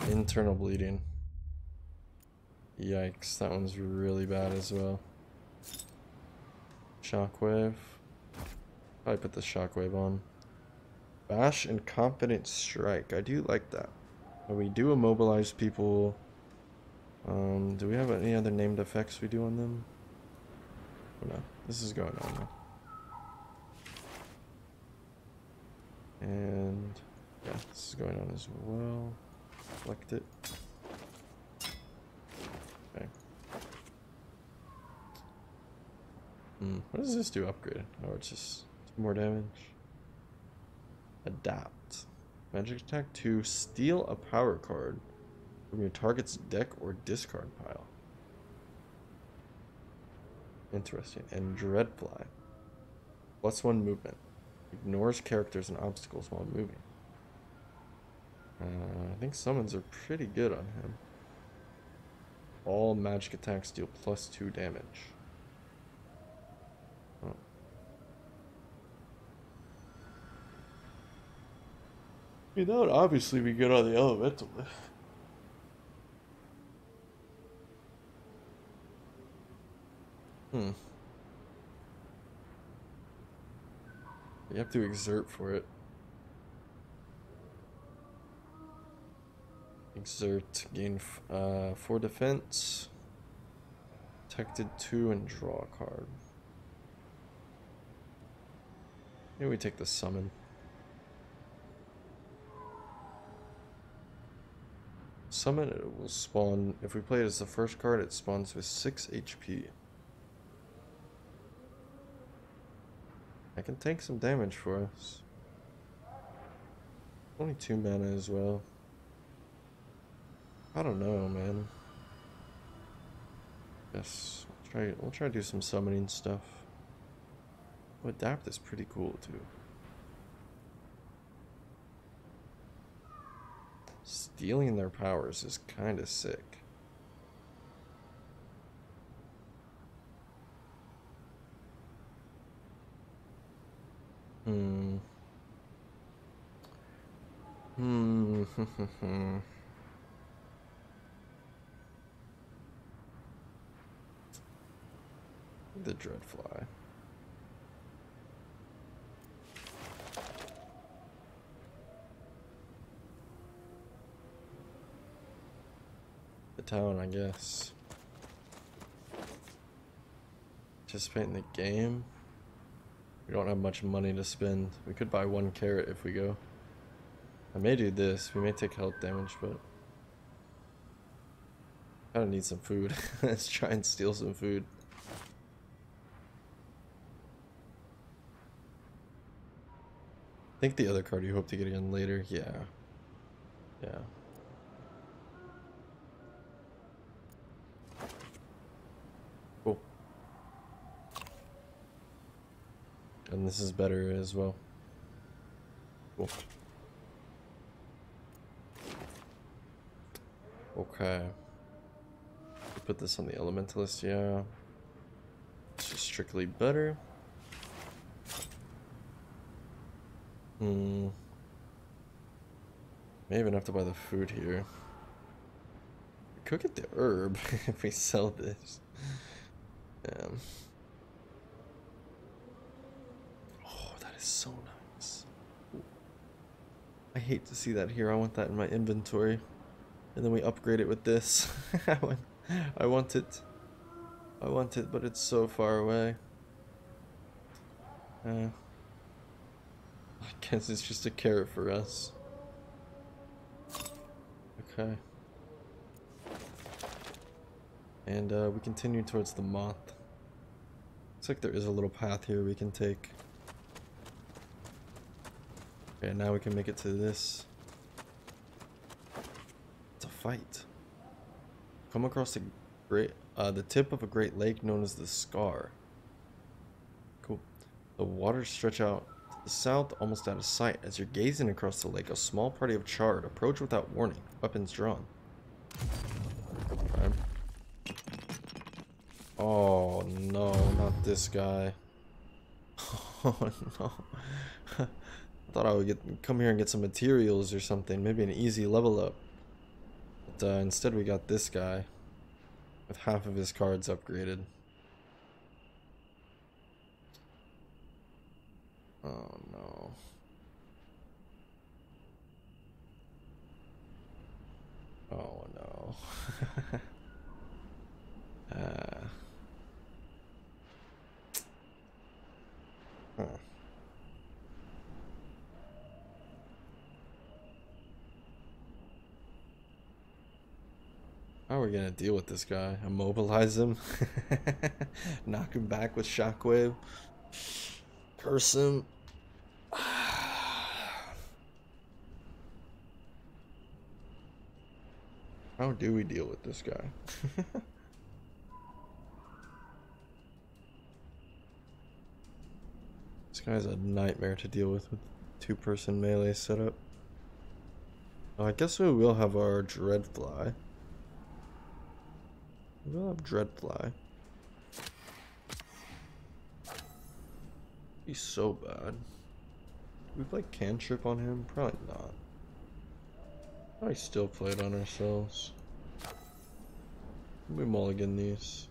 Internal bleeding. Yikes, that one's really bad as well. Shockwave. Probably put the shockwave on. Bash and Confident Strike. I do like that. When we do immobilize people. Do we have any other named effects we do on them? Oh no, this is going on now. And yeah, this is going on as well. Select it. Okay. What does this do upgrade? Oh, it's just more damage. Adapt. Magic attack 2. Steal a power card from your target's deck or discard pile. Interesting. And Dreadfly. +1 movement. Ignores characters and obstacles while moving. I think summons are pretty good on him. All magic attacks deal +2 damage. Oh. I mean, that would obviously be good on the elemental lift. You have to exert for it. Exert, gain 4 defense. Protected 2 and draw a card. Maybe we take the summon. Summon, it will spawn. If we play it as the first card, it spawns with 6 HP. I can take some damage for us. Only 2 mana as well. I don't know, man. Yes, we'll try to do some summoning stuff. Oh, Adapt is pretty cool too. Stealing their powers is kind of sick. The Dreadfly. The town, I guess. Participate in the game. We don't have much money to spend. We could buy 1 carrot if we go. I may do this. We may take health damage, but I kind of need some food. Let's try and steal some food. I think the other card you hope to get again later. Yeah. Yeah. Cool. And this is better as well. Cool. Okay. Put this on the Elementalist, yeah. It's just strictly better. May even have to buy the food here. We could get the herb if we sell this. Oh, that is so nice. I hate to see that here. I want that in my inventory. And then we upgrade it with this. I want it. I want it, but it's so far away. I guess it's just a carrot for us. Okay. And we continue towards the moth. Looks like there is a little path here we can take. Okay, now we can make it to this. It's a fight. Come across the tip of a great lake known as the Scar. Cool. The waters stretch out to the south, almost out of sight. As you're gazing across the lake, a small party of Chard approach without warning, weapons drawn. Okay. Oh no, not this guy. Oh no. I thought I would come here and get some materials or something, maybe an easy level up. But instead we got this guy with half of his cards upgraded. we gonna deal with this guy? Immobilize him? Knock him back with shockwave? Curse him? How do we deal with this guy? This guy's a nightmare to deal with two-person melee setup. Oh, I guess we will have our Dreadfly. We'll have Dreadfly. He's so bad. We play cantrip on him? Probably not. Probably still play it on ourselves. We mulligan these.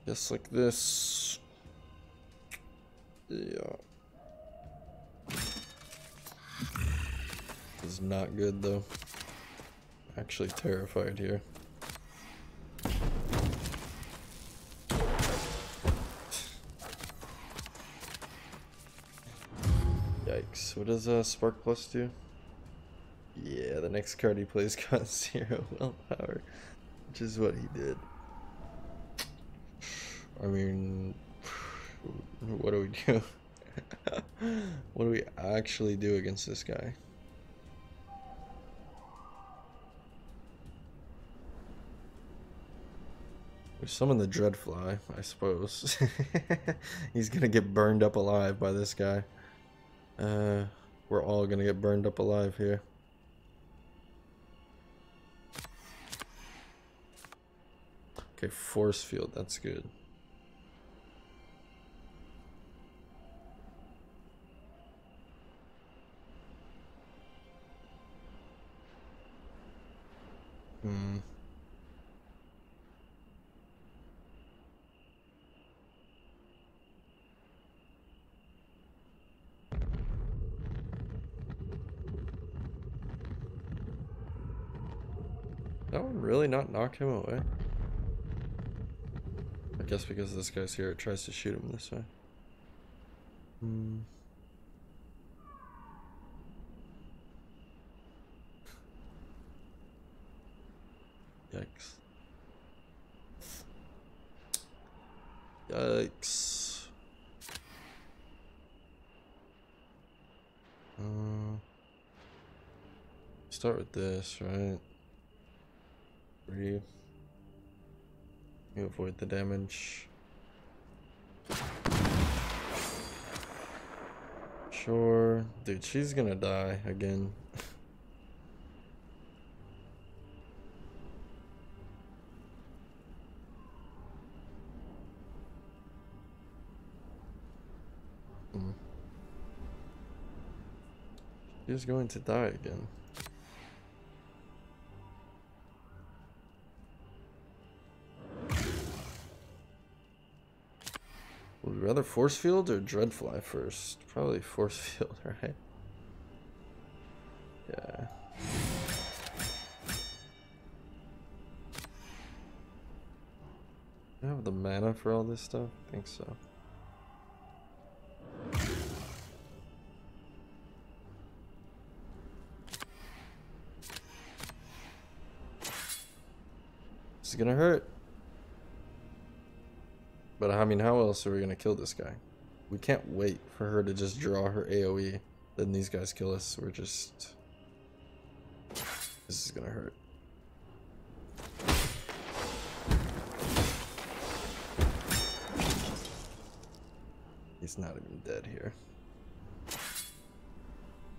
Just like this. Yeah. This is not good though. Actually terrified here. Yikes. What does Spark Plus do? Yeah, the next card he plays got 0 willpower, which is what he did. I mean, what do we do? What do we actually do against this guy? We summon the Dreadfly, I suppose. He's gonna get burned up alive by this guy. We're all gonna get burned up alive here. Okay, Force Field, that's good. That would really not knock him away. I guess because this guy's here, it tries to shoot him this way. Yikes. Yikes. Start with this, right? Breathe. You avoid the damage. Sure. Dude, she's gonna die again. She's going to die again. Would we rather Force Field or Dreadfly first? Probably Force Field, right? Yeah. Do I have the mana for all this stuff? I think so. This is gonna hurt. But I mean, how else are we gonna kill this guy? We can't wait for her to just draw her AoE. Then these guys kill us. We're just... This is gonna hurt. He's not even dead here.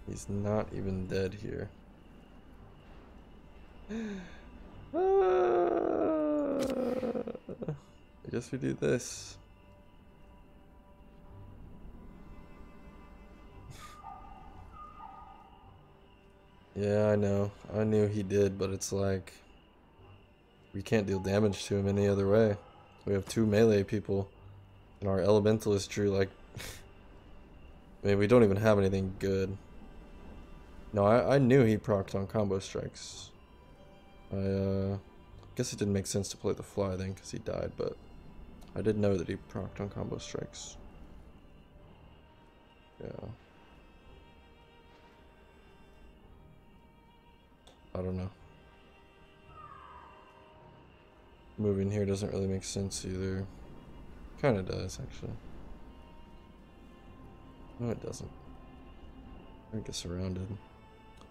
He's not even dead here. I guess we do this. Yeah, I know. I knew he did, but it's like... We can't deal damage to him any other way. We have 2 melee people, and our elementalist drew like... I mean, we don't even have anything good. No, I knew he procced on combo strikes. I guess it didn't make sense to play the fly then because he died, but I did know that he procced on combo strikes. Yeah. I don't know. Moving here doesn't really make sense either. Kinda does, actually. No, it doesn't. We're gonna get surrounded.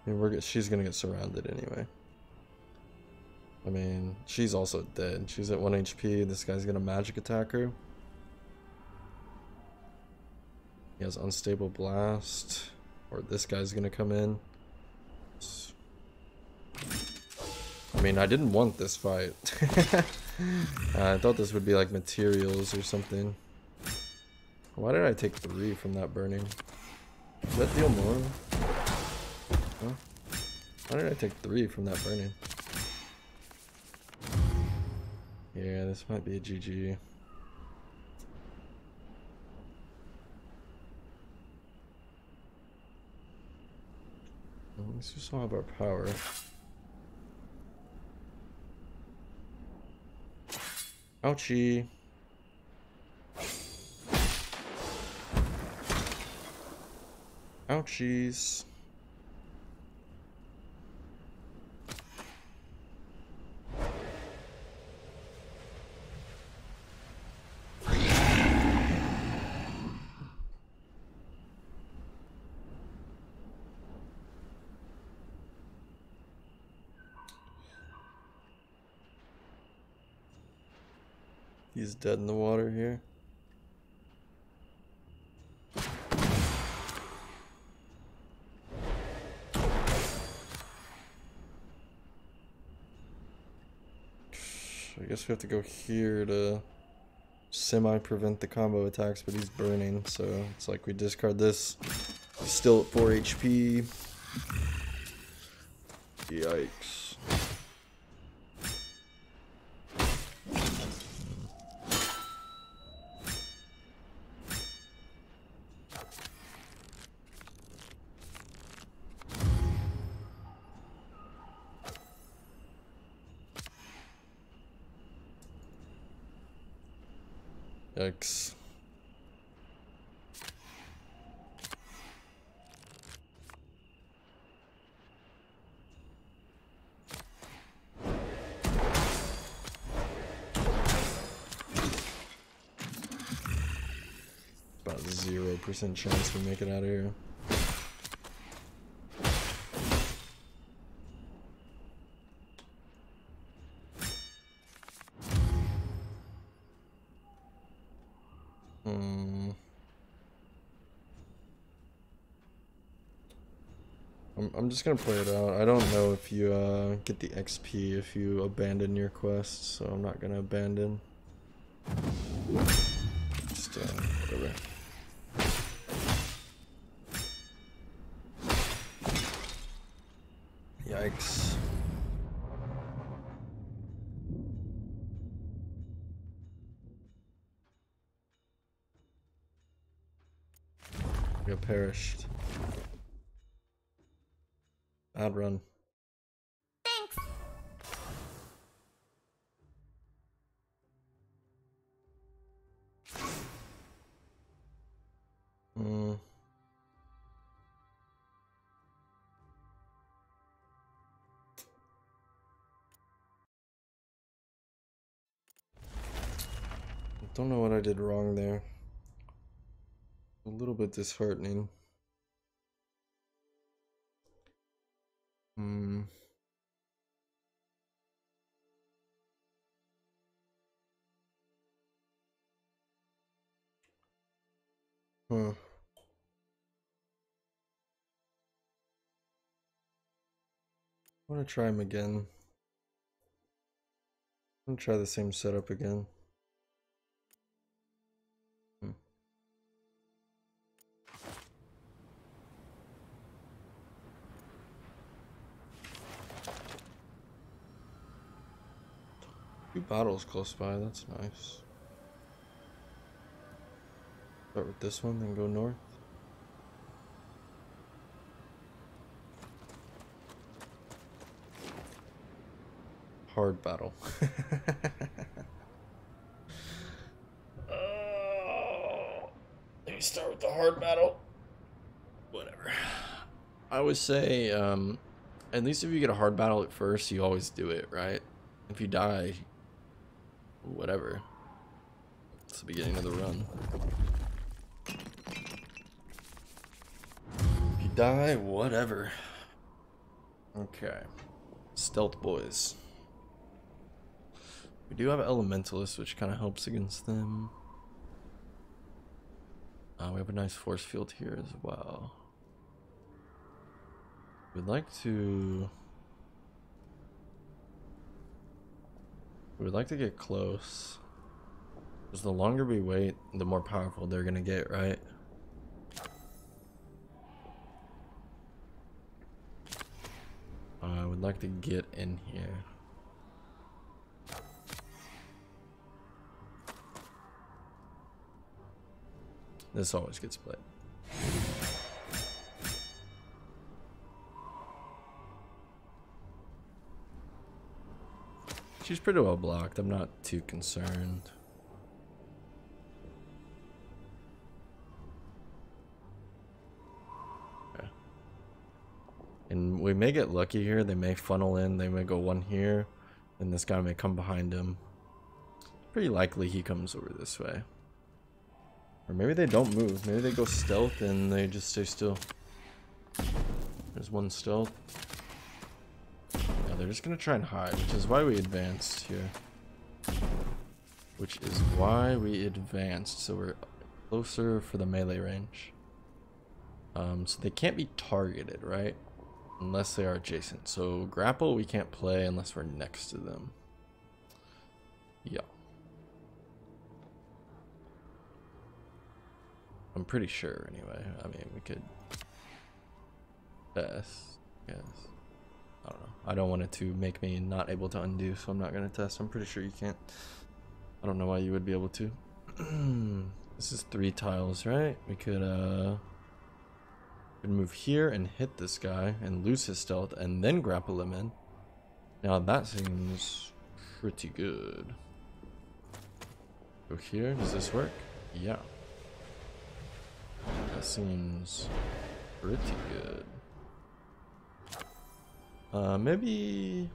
I mean, she's gonna get surrounded anyway. I mean, she's also dead. She's at 1 HP. This guy's gonna magic attack her. He has unstable blast. Or this guy's gonna come in. I mean, I didn't want this fight. I thought this would be like materials or something. Why did I take 3 from that burning? Does that deal more? Huh? Why did I take 3 from that burning? Yeah, this might be a GG. Let's just have our power. Ouchie. Ouchies. He's dead in the water here. I guess we have to go here to semi-prevent the combo attacks, but he's burning, so it's like we discard this. He's still at 4 HP. Yikes. Yikes. About 0% chance we make it out of here. I'm just gonna play it out. I don't know if you get the XP if you abandon your quest, so I'm not gonna abandon. Just whatever. Yikes. You perished. Bad run. Thanks. Don't know what I did wrong there. A little bit disheartening. Huh. I want to try him again. I'm gonna try the same setup again. 2 battles close by, that's nice. Start with this one, then go north. Hard battle. Let me start with the hard battle. Whatever. I would say, at least if you get a hard battle at first, you always do it, right? If you die, whatever. It's the beginning of the run. If you die, whatever. Okay. Stealth boys. We do have Elementalist, which kind of helps against them. We have a nice force field here as well. We'd like to get close. Because the longer we wait, the more powerful they're gonna get, right? I would like to get in here. This always gets played. She's pretty well blocked. I'm not too concerned. Okay. And we may get lucky here. They may funnel in. They may go one here. And this guy may come behind him. Pretty likely he comes over this way. Or maybe they don't move. Maybe they go stealth and they just stay still. There's one stealth. Yeah, they're just gonna try and hide, which is why we advanced here. So we're closer for the melee range. So they can't be targeted, right? Unless they are adjacent. So grapple we can't play unless we're next to them. Yeah. I'm pretty sure, anyway. I mean, we could test, yes. I don't know. I don't want it to make me not able to undo, so I'm not going to test. I'm pretty sure you can't. I don't know why you would be able to. This is 3 tiles, right? We could move here and hit this guy and lose his stealth and then grapple him in. Now that seems pretty good. Go here. Does this work? Yeah. That seems pretty good. Maybe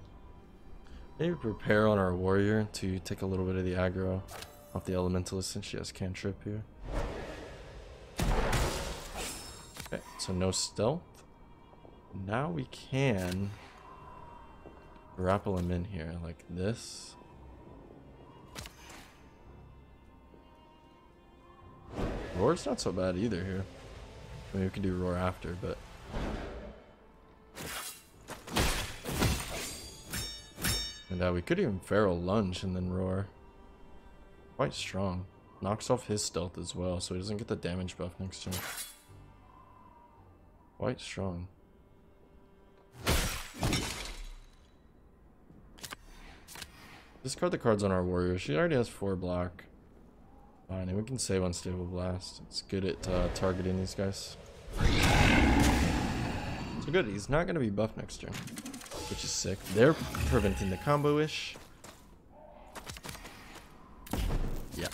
prepare on our warrior to take a little bit of the aggro off the elementalist since she has cantrip here. Okay, so no stealth. Now we can grapple him in here like this. Roar's not so bad either here. I mean, we can do roar after, but and we could even feral lunge and then roar. Quite strong. Knocks off his stealth as well, so he doesn't get the damage buff next turn. Quite strong. Discard the cards on our warrior. She already has 4 block. Fine, and we can save Unstable Blast. It's good at targeting these guys. So good, he's not going to be buffed next turn, which is sick. They're preventing the combo-ish. Yeah,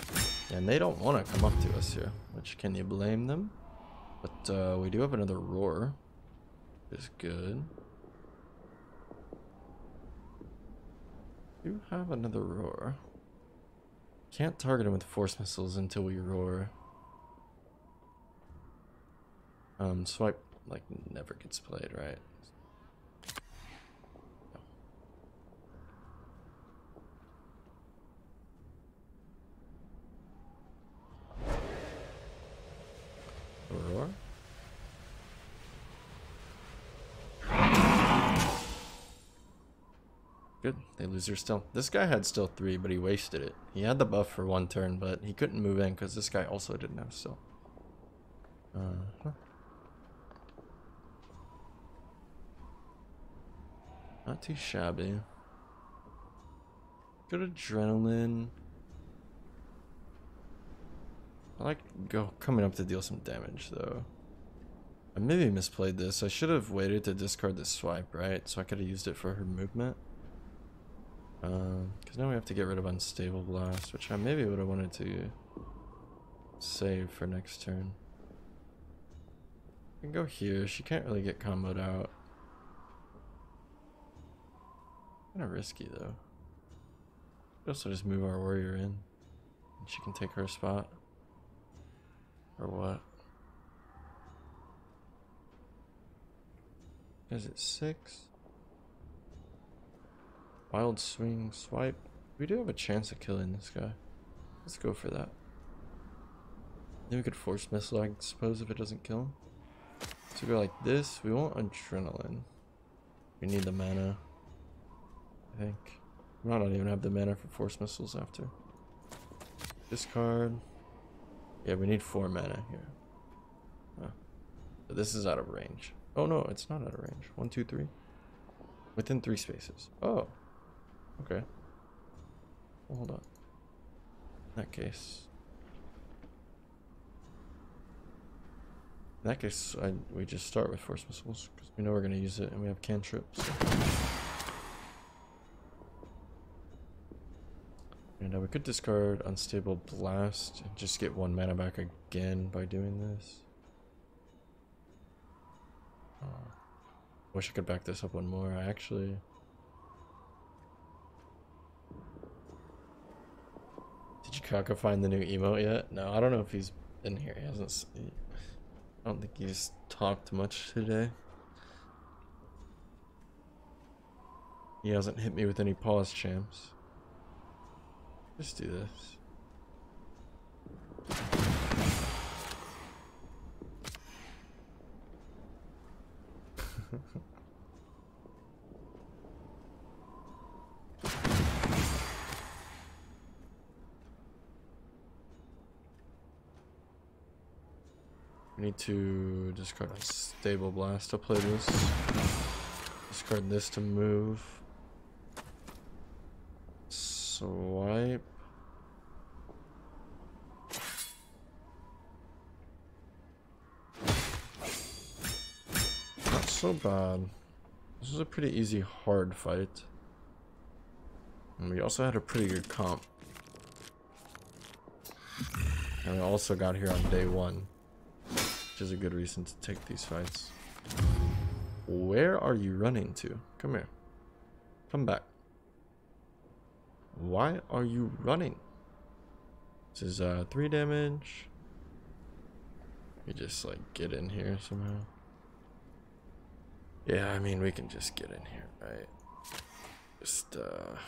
and they don't want to come up to us here, which can you blame them? But we do have another roar, which is good. We do have another roar. Can't target him with force missiles until we roar. Swipe like never gets played, right? Roar. Good. They lose their stealth. This guy had stealth 3, but he wasted it. He had the buff for 1 turn, but he couldn't move in because this guy also didn't have stealth. Not too shabby. Good adrenaline. I like coming up to deal some damage though. I maybe misplayed this. I should have waited to discard this swipe, right? So I could have used it for her movement. Because now we have to get rid of Unstable Blast, which I maybe would have wanted to save for next turn. We can go here. She can't really get comboed out. Kind of risky though. We also just move our warrior in, and she can take her spot. Or what? Is it 6? Wild swing swipe. We do have a chance of killing this guy. Let's go for that. Then we could force missile, I suppose, if it doesn't kill him. So we go like this. We want adrenaline. We need the mana, I think. We might not even have the mana for force missiles after. Discard. Yeah, we need 4 mana here. Oh. So this is out of range. Oh no, it's not out of range. 1, 2, 3. Within 3 spaces. Oh. Okay. Well, hold on. In that case. We just start with force missiles because we know we're going to use it and we have cantrips. So. And we could discard Unstable Blast and just get 1 mana back again by doing this. Wish I could back this up 1 more. I actually... Did Chukaka find the new emote yet? No, I don't know if he's in here. He hasn't... I don't think he's talked much today. He hasn't hit me with any pause champs. Just do this. We need to discard Unstable Blast to play this. Discard this to move. Swipe. Not so bad. This was a pretty easy hard fight. And we also had a pretty good comp. And we also got here on day 1. Which is a good reason to take these fights. Where are you running to? Come here. Come back. Why are you running? This is 3 damage. We just like get in here somehow. Yeah, I mean we can just get in here, right? Just I don't know.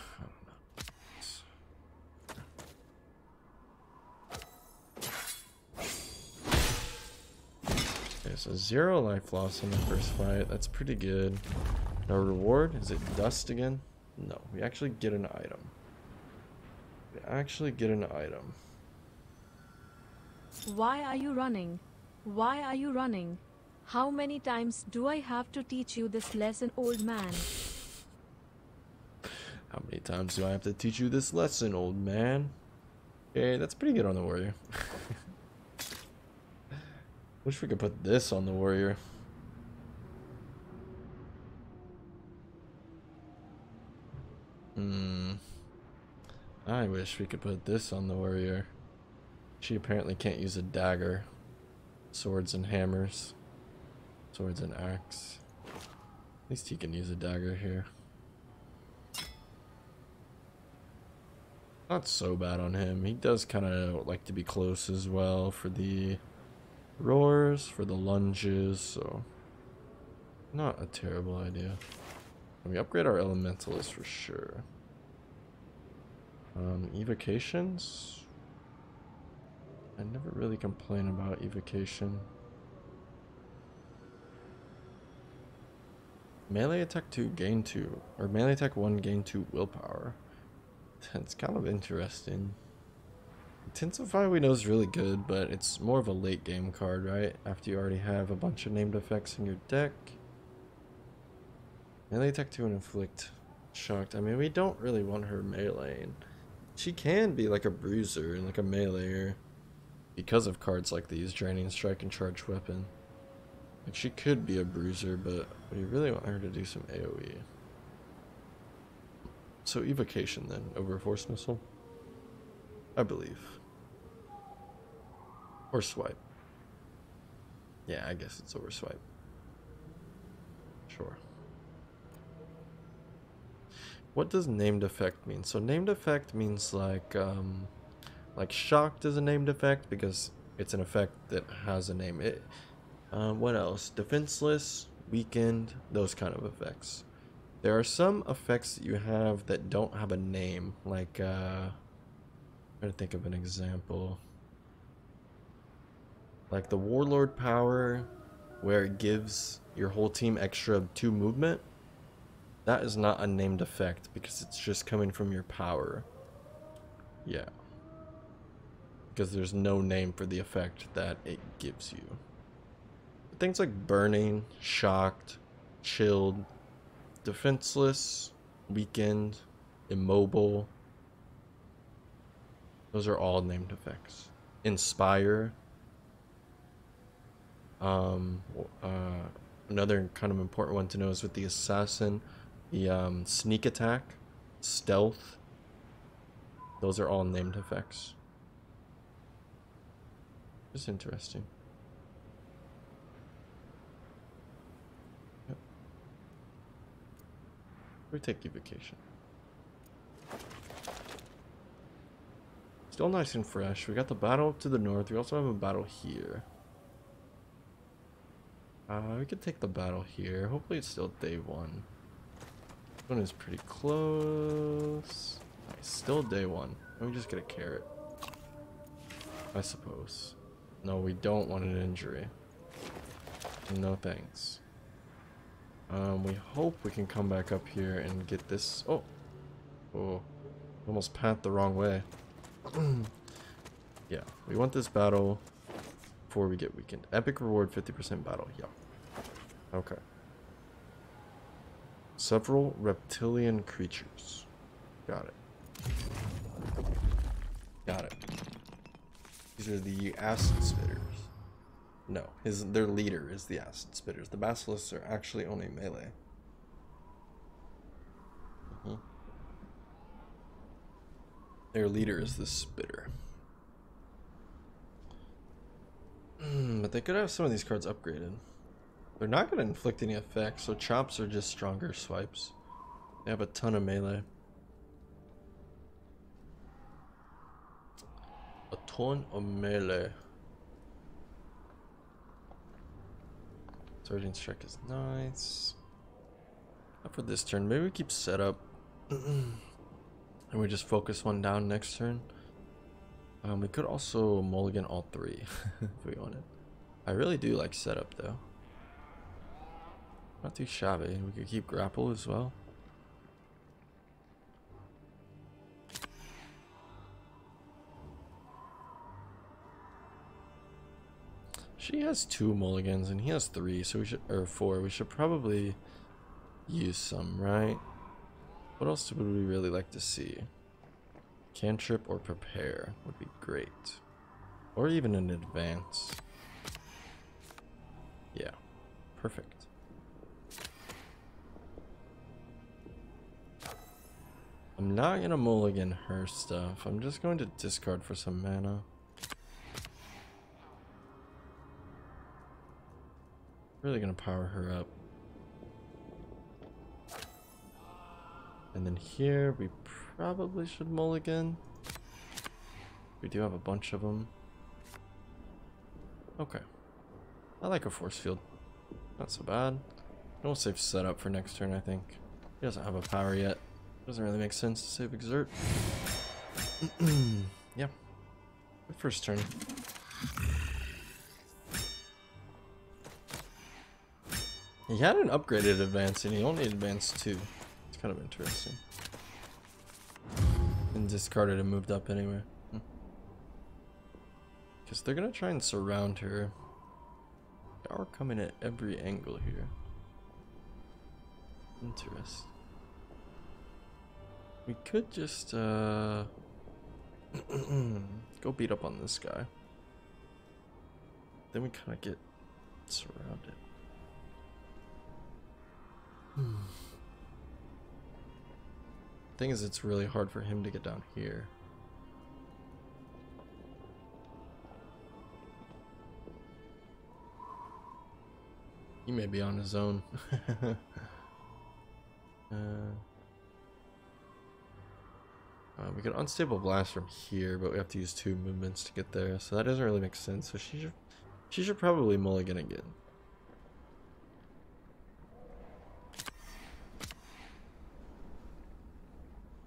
Okay, so 0 life loss in the first fight. That's pretty good. Our reward, is it dust again? No, we actually get an item. We actually get an item. Why are you running? Why are you running? How many times do I have to teach you this lesson, old man? How many times do I have to teach you this lesson, old man? Okay, that's pretty good on the warrior. Wish we could put this on the warrior. I wish we could put this on the warrior. She apparently can't use a dagger. Swords and hammers. Swords and axe. At least he can use a dagger here. Not so bad on him. He does kind of like to be close as well for the roars, for the lunges, so not a terrible idea. And we upgrade our elementalist for sure. Evocations? I never really complain about evocation. Melee attack 2 gain 2, or melee attack 1 gain 2 willpower. That's kind of interesting. Intensify we know is really good, but it's more of a late game card, right? After you already have a bunch of named effects in your deck. Melee attack 2 and inflict Shocked. I mean, we don't really want her meleeing. She can be like a bruiser and like a meleeer because of cards like these, Draining Strike and Charge Weapon. Like, she could be a bruiser, but we really want her to do some AoE. So Evocation then, over Force Missile? I believe. Or Swipe. Yeah, I guess it's over Swipe. Sure. What does named effect mean? So named effect means like shocked is a named effect because it's an effect that has a name. What else? Defenseless, weakened, those kind of effects. There are some effects that you have that don't have a name, like I'm trying to think of an example. Like the Warlord power, where it gives your whole team extra 2 movement. That is not a named effect because it's just coming from your power. Yeah. Because there's no name for the effect that it gives you. Things like burning, shocked, chilled, defenseless, weakened, immobile. Those are all named effects. Inspire. Another kind of important one to know is with the assassin, the sneak attack, stealth. Those are all named effects. Just interesting. Yep. We take evocation. Still nice and fresh. We got the battle up to the north. We also have a battle here. We could take the battle here. Hopefully it's still day 1. This one is pretty close. Nice. Still day 1. Let me just get a carrot. I suppose. No, we don't want an injury. No thanks. We hope we can come back up here and get this. Oh. Oh. Almost pat the wrong way. Yeah. We want this battle before we get weakened. Epic reward 50% battle. Yeah. Okay. Several reptilian creatures. Got it. Got it. These are the acid spitters. No, their leader is the acid spitters. The basilisks are actually only melee. Their leader is the spitter. But they could have some of these cards upgraded. They're not going to inflict any effects, so chops are just stronger swipes. They have a ton of melee. A ton of melee. Surging Strike is nice. Not for this turn. Maybe we keep setup. And we just focus one down next turn. We could also mulligan all 3 if we wanted. I really do like setup though. Not too shabby. We could keep grapple as well. She has 2 mulligans and he has 3, so we should, or 4. We should probably use some, right? What else would we really like to see? Cantrip or prepare would be great. Or even an advance. Yeah, perfect. I'm not gonna mulligan her stuff. I'm just going to discard for some mana. Really gonna power her up. And then here we probably should mulligan. We do have a bunch of them. Okay. I like a force field. Not so bad. We'll save setup for next turn, I think. He doesn't have a power yet. Doesn't really make sense to save exert. Yeah. The first turn. He had an upgraded advance and he only advanced 2. It's kind of interesting. And discarded and moved up anyway. Because they're gonna try and surround her. They are coming at every angle here. Interesting. We could just go beat up on this guy. Then we kind of get surrounded. Thing is, it's really hard for him to get down here. He may be on his own. We can unstable blast from here, but we have to use 2 movements to get there, so that doesn't really make sense. So she should probably mulligan again.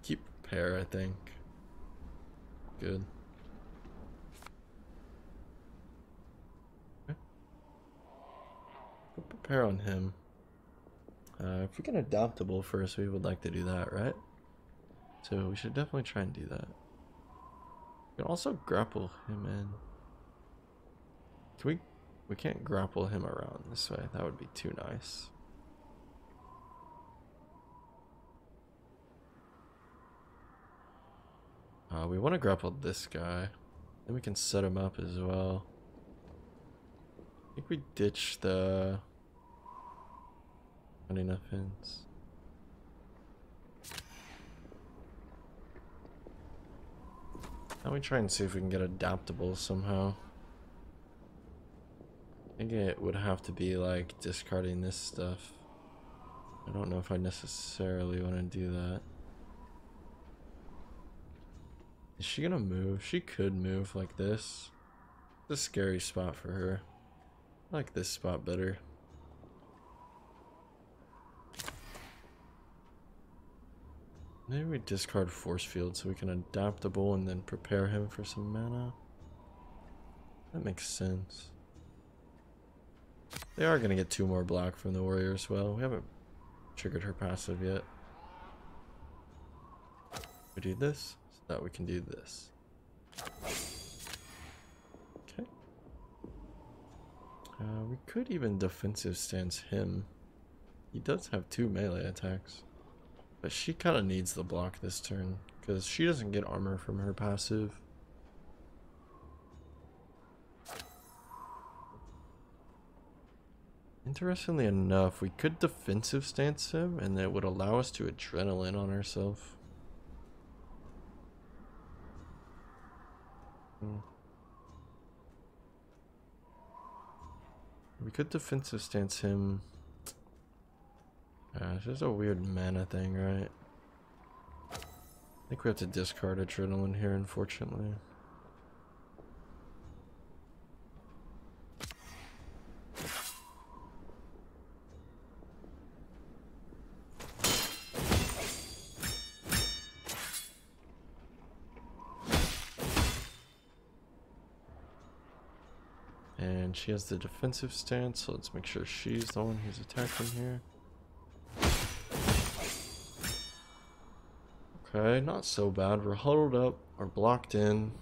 Keep prepare, I think. Good. Okay. Put prepare on him. If we can adaptable first, we would like to do that, right? So we should definitely try and do that. We can also grapple him in. Can we can't grapple him around this way. That would be too nice. We want to grapple this guy. Then we can set him up as well. I think we ditch the not enough ends. Now we try and see if we can get adaptable somehow. I think it would have to be like discarding this stuff. I don't know if I necessarily want to do that. Is she gonna move? She could move like this. It's a scary spot for her. I like this spot better. Maybe we discard force field so we can adaptable and then prepare him for some mana. That makes sense. They are gonna get 2 more black from the warrior as well. We haven't triggered her passive yet. We do this so that we can do this. Okay. We could even defensive stance him. He does have 2 melee attacks. But she kind of needs the block this turn, because she doesn't get armor from her passive. Interestingly enough, we could defensive stance him, and that would allow us to adrenaline on ourselves. We could defensive stance him. It's just a weird mana thing, right? I think we have to discard adrenaline here, unfortunately. And she has the defensive stance, so let's make sure she's the one who's attacking here. Okay, not so bad. We're huddled up, or blocked in.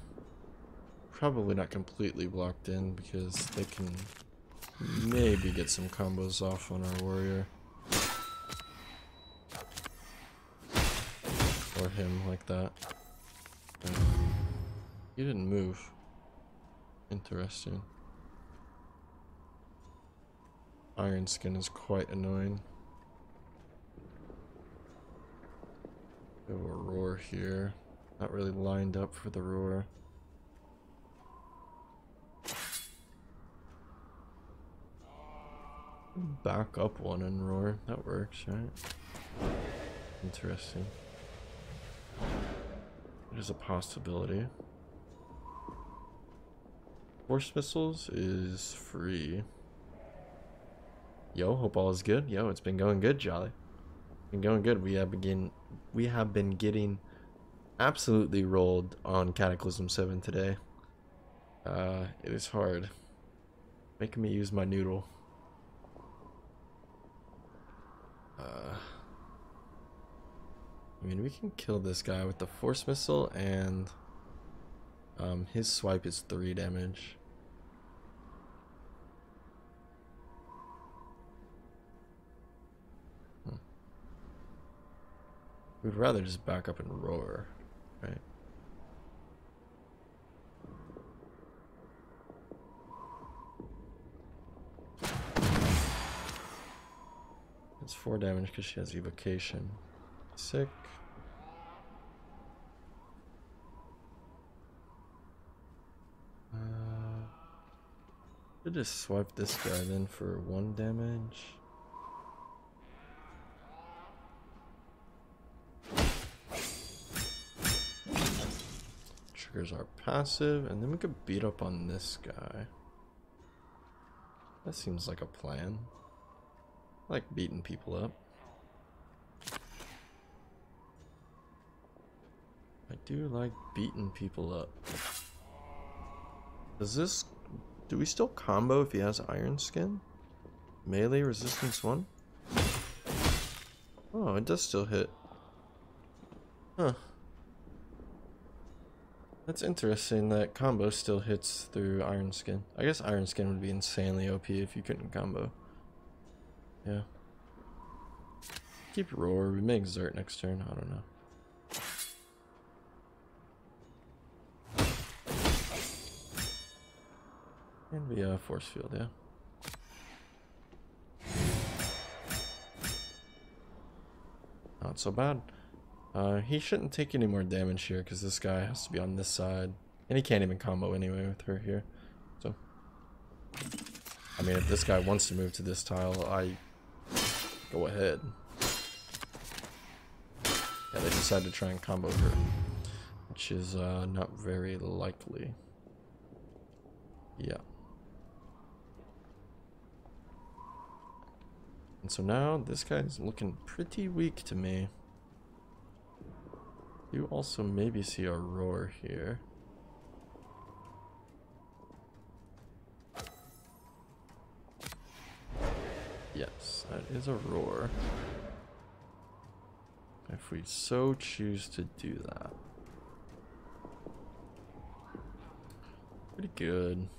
Probably not completely blocked in because they can maybe get some combos off on our warrior. Or him like that. He didn't move. Interesting. Iron Skin is quite annoying. A roar here. Not really lined up for the roar. Back up one and roar. That works, right? Interesting. There's a possibility. Force missiles is free. Yo, hope all is good. Yo, it's been going good, Jolly. Been going good. We have been getting absolutely rolled on Cataclysm 7 today. It is hard. Making me use my noodle. I mean, we can kill this guy with the force missile, and his swipe is 3 damage. We'd rather just back up and roar, right? It's 4 damage because she has evocation. Sick. Should just swipe this guy then for 1 damage. Triggers our passive, and then we could beat up on this guy. That seems like a plan. I like beating people up. I do like beating people up. Do we still combo if he has Iron Skin? Melee resistance 1? Oh, it does still hit. Huh. That's interesting that combo still hits through Iron Skin. I guess Iron Skin would be insanely OP if you couldn't combo. Yeah. Keep Roar. We may exert next turn. I don't know. And we Force Field, yeah. Not so bad. He shouldn't take any more damage here because this guy has to be on this side. And he can't even combo anyway with her here. So, I mean, if this guy wants to move to this tile, I go ahead. Yeah, they decided to try and combo her, which is not very likely. Yeah. And so now this guy's looking pretty weak to me. You also maybe see a roar here. Yes, that is a roar. If we so choose to do that. Pretty good.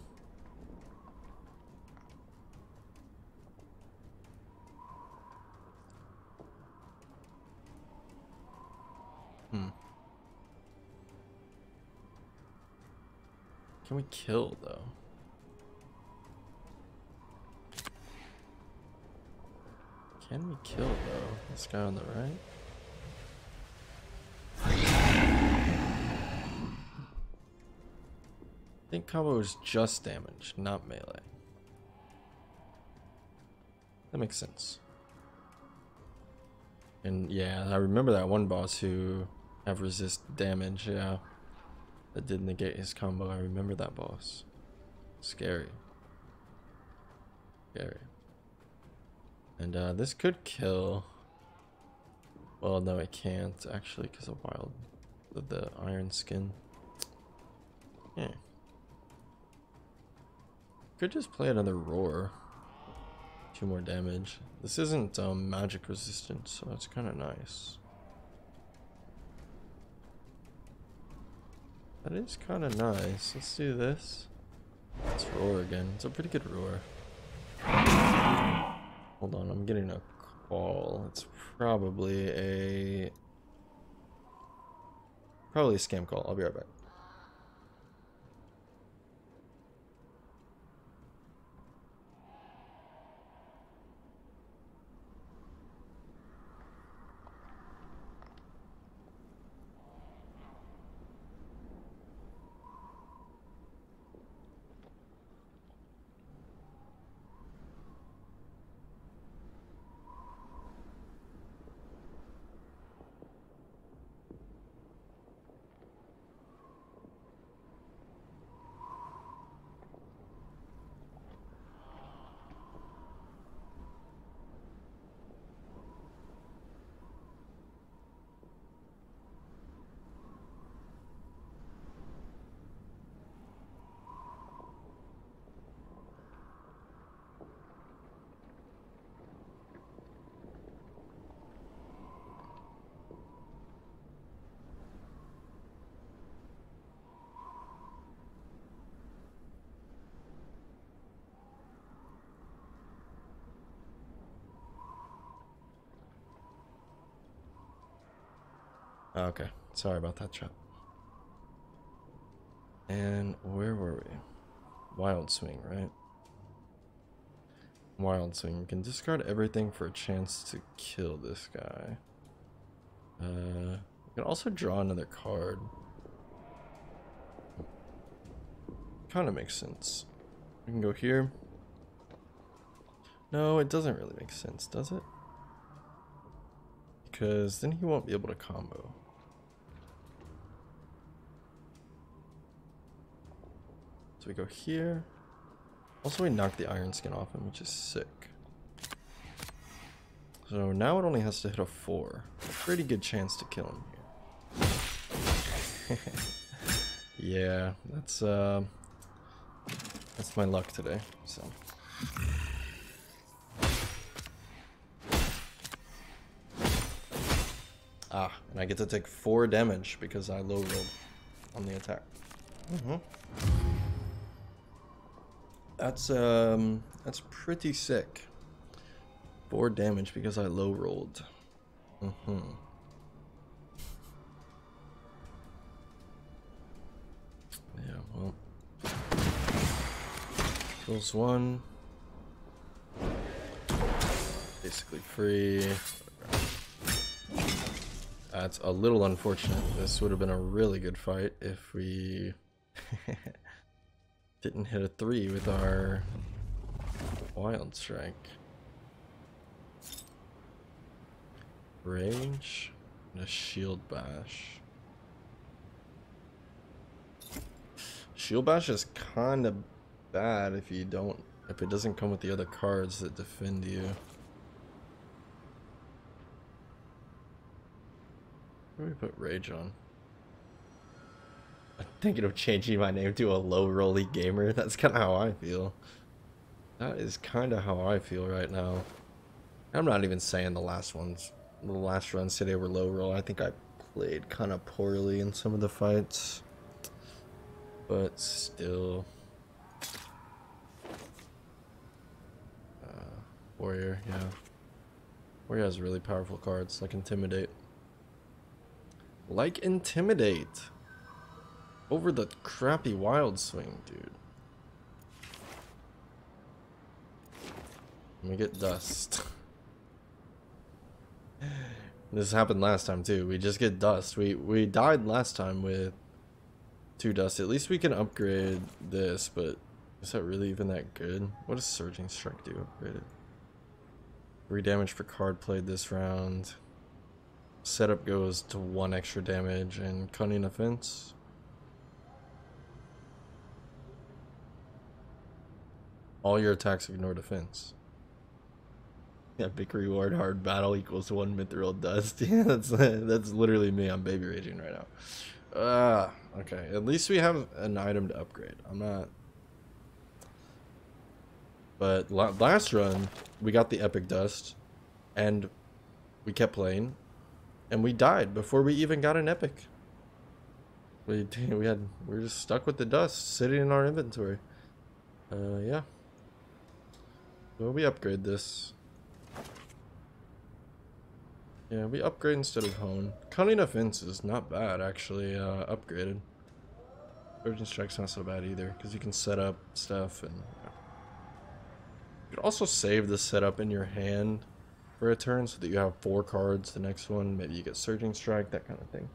Can we kill though? Can we kill though? This guy on the right? I think combo is just damage, not melee. That makes sense. And yeah, I remember that one boss who have resist damage, yeah. That did negate his combo. I remember that boss. Scary. Scary. And this could kill. Well, no, it can't actually because of the Iron Skin. Yeah. Could just play another roar. 2 more damage. This isn't magic resistant, so that's kind of nice. That is kind of nice. Let's do this. Let's roar again. It's a pretty good roar. Hold on, I'm getting a call. It's probably a scam call. I'll be right back. Okay, sorry about that, chat. And where were we? Wild Swing, right? Wild Swing. You can discard everything for a chance to kill this guy. You can also draw another card. Kind of makes sense. We can go here. No, it doesn't really make sense, does it? Because then he won't be able to combo. So we go here. Also, we knock the Iron Skin off him, which is sick. So now it only has to hit a 4. A pretty good chance to kill him here. Yeah, that's my luck today. So. Ah, and I get to take 4 damage because I low rolled on the attack. That's pretty sick. 4 damage because I low rolled. Yeah, well. Kills 1. Basically free. That's a little unfortunate. This would have been a really good fight if we didn't hit a 3 with our Wild Strike. Range and a Shield Bash. Shield Bash is kind of bad if it doesn't come with the other cards that defend you. What do we put Rage on? I'm thinking of changing my name to a low rolly gamer. That's kind of how I feel. That is kind of how I feel right now. I'm not even saying the last runs today were low roll. I think I played kind of poorly in some of the fights. But still. Warrior, yeah. Warrior has really powerful cards like Intimidate. Like Intimidate! Over the crappy Wild Swing, dude. Let me get Dust. This happened last time too. We just get Dust. We died last time with 2 Dust. At least we can upgrade this, but is that really even that good? What does Surging Strike do upgraded? 3 damage for card played this round. Setup goes to 1 extra damage, and Cunning Offense. All your attacks ignore defense. Yeah, big reward, hard battle equals 1 Mithril Dust. Yeah, that's literally me. I'm baby raging right now. Okay. At least we have an item to upgrade. I'm not. But last run, we got the Epic Dust, and we kept playing, and we died before we even got an Epic. We're just stuck with the Dust sitting in our inventory. Yeah. So we upgrade this. Yeah, we upgrade instead of Hone. Cunning Offense is not bad, actually, upgraded. Surging Strike's not so bad either, because you can set up stuff, and you could also save the setup in your hand for a turn, so that you have 4 cards the next one. Maybe you get Surging Strike, that kind of thing.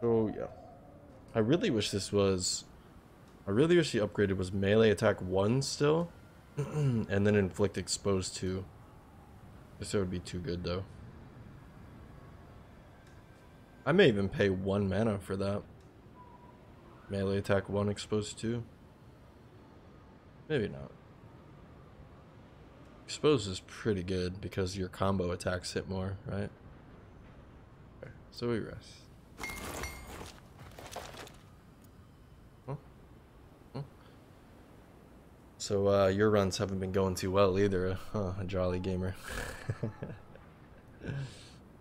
So, yeah. I really wish the upgraded was Melee Attack 1 still, and then Inflict Expose 2. Guess that would be too good, though. I may even pay 1 mana for that. Melee Attack 1, Expose 2. Maybe not. Expose is pretty good because your combo attacks hit more, right? Okay, so we rest. So your runs haven't been going too well either, huh, a jolly gamer.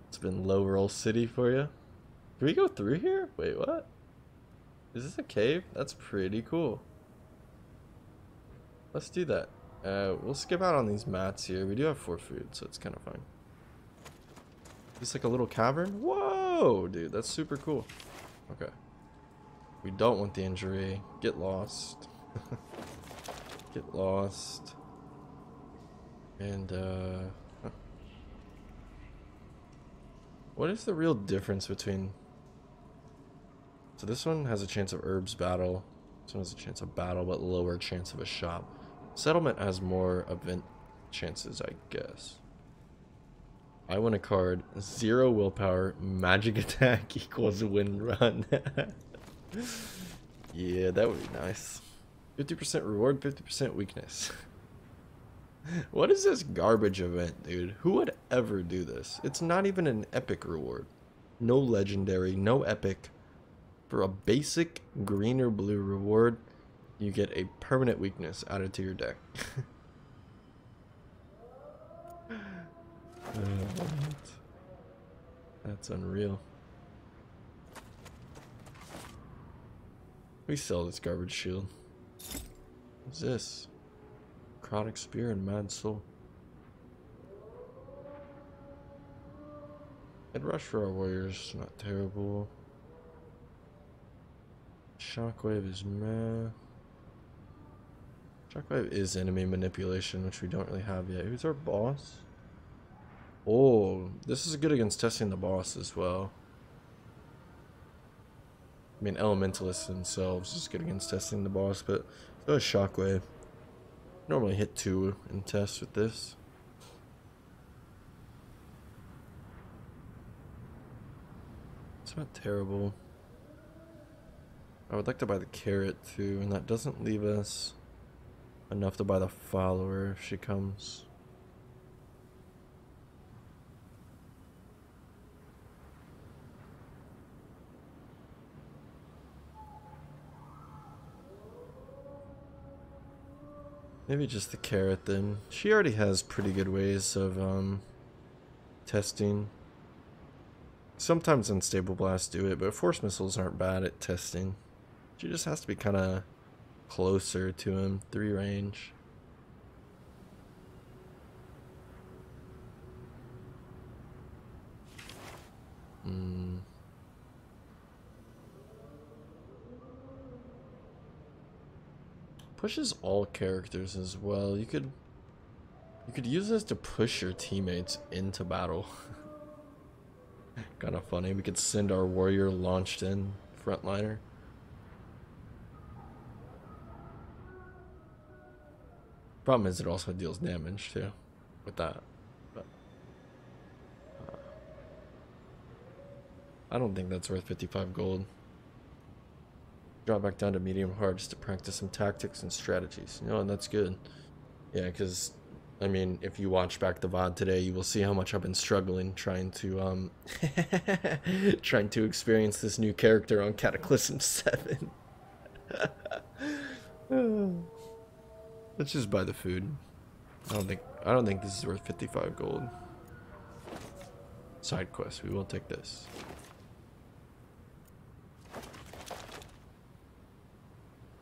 It's been low roll city for you. Can we go through here? Wait, what? Is this a cave? That's pretty cool. Let's do that. We'll skip out on these mats here. We do have 4 food, so it's kind of fine. It's like a little cavern. Whoa, dude, that's super cool. Okay. We don't want the injury. Get lost. Get lost. And, huh. What is the real difference between... So this one has a chance of herbs battle. This one has a chance of battle, but lower chance of a shop. Settlement has more event chances, I guess. I want a card. 0 willpower, magic attack equals win run. Yeah, that would be nice. 50% reward, 50% weakness. What is this garbage event, dude? Who would ever do this? It's not even an epic reward. No legendary, no epic. For a basic green or blue reward, you get a permanent weakness added to your deck. That's unreal. We sell this garbage shield. What's this? Necrotic Spear and Mad Soul. Head rush for our warriors, not terrible. Shockwave is meh. Shockwave is enemy manipulation, which we don't really have yet. Who's our boss? Oh, this is good against testing the boss as well. I mean, elementalists themselves is good against testing the boss, but so is Shockwave. Normally hit 2 in tests with this. It's not terrible. I would like to buy the carrot too, and that doesn't leave us enough to buy the follower if she comes. Maybe just the carrot then. She already has pretty good ways of testing. Sometimes unstable blasts do it, but force missiles aren't bad at testing. She just has to be kind of closer to him. 3 range. Pushes all characters as well. You could use this to push your teammates into battle. Kind of funny. We could send our warrior launched in frontliner. Problem is it also deals damage too with that. But I don't think that's worth 55 gold. Drop back down to medium hard just to practice some tactics and strategies. You know, and that's good. Yeah, because I mean, if you watch back the VOD today, you will see how much I've been struggling trying to trying to experience this new character on Cataclysm 7. Let's just buy the food. I don't think this is worth 55 gold. Side quest, we will take this.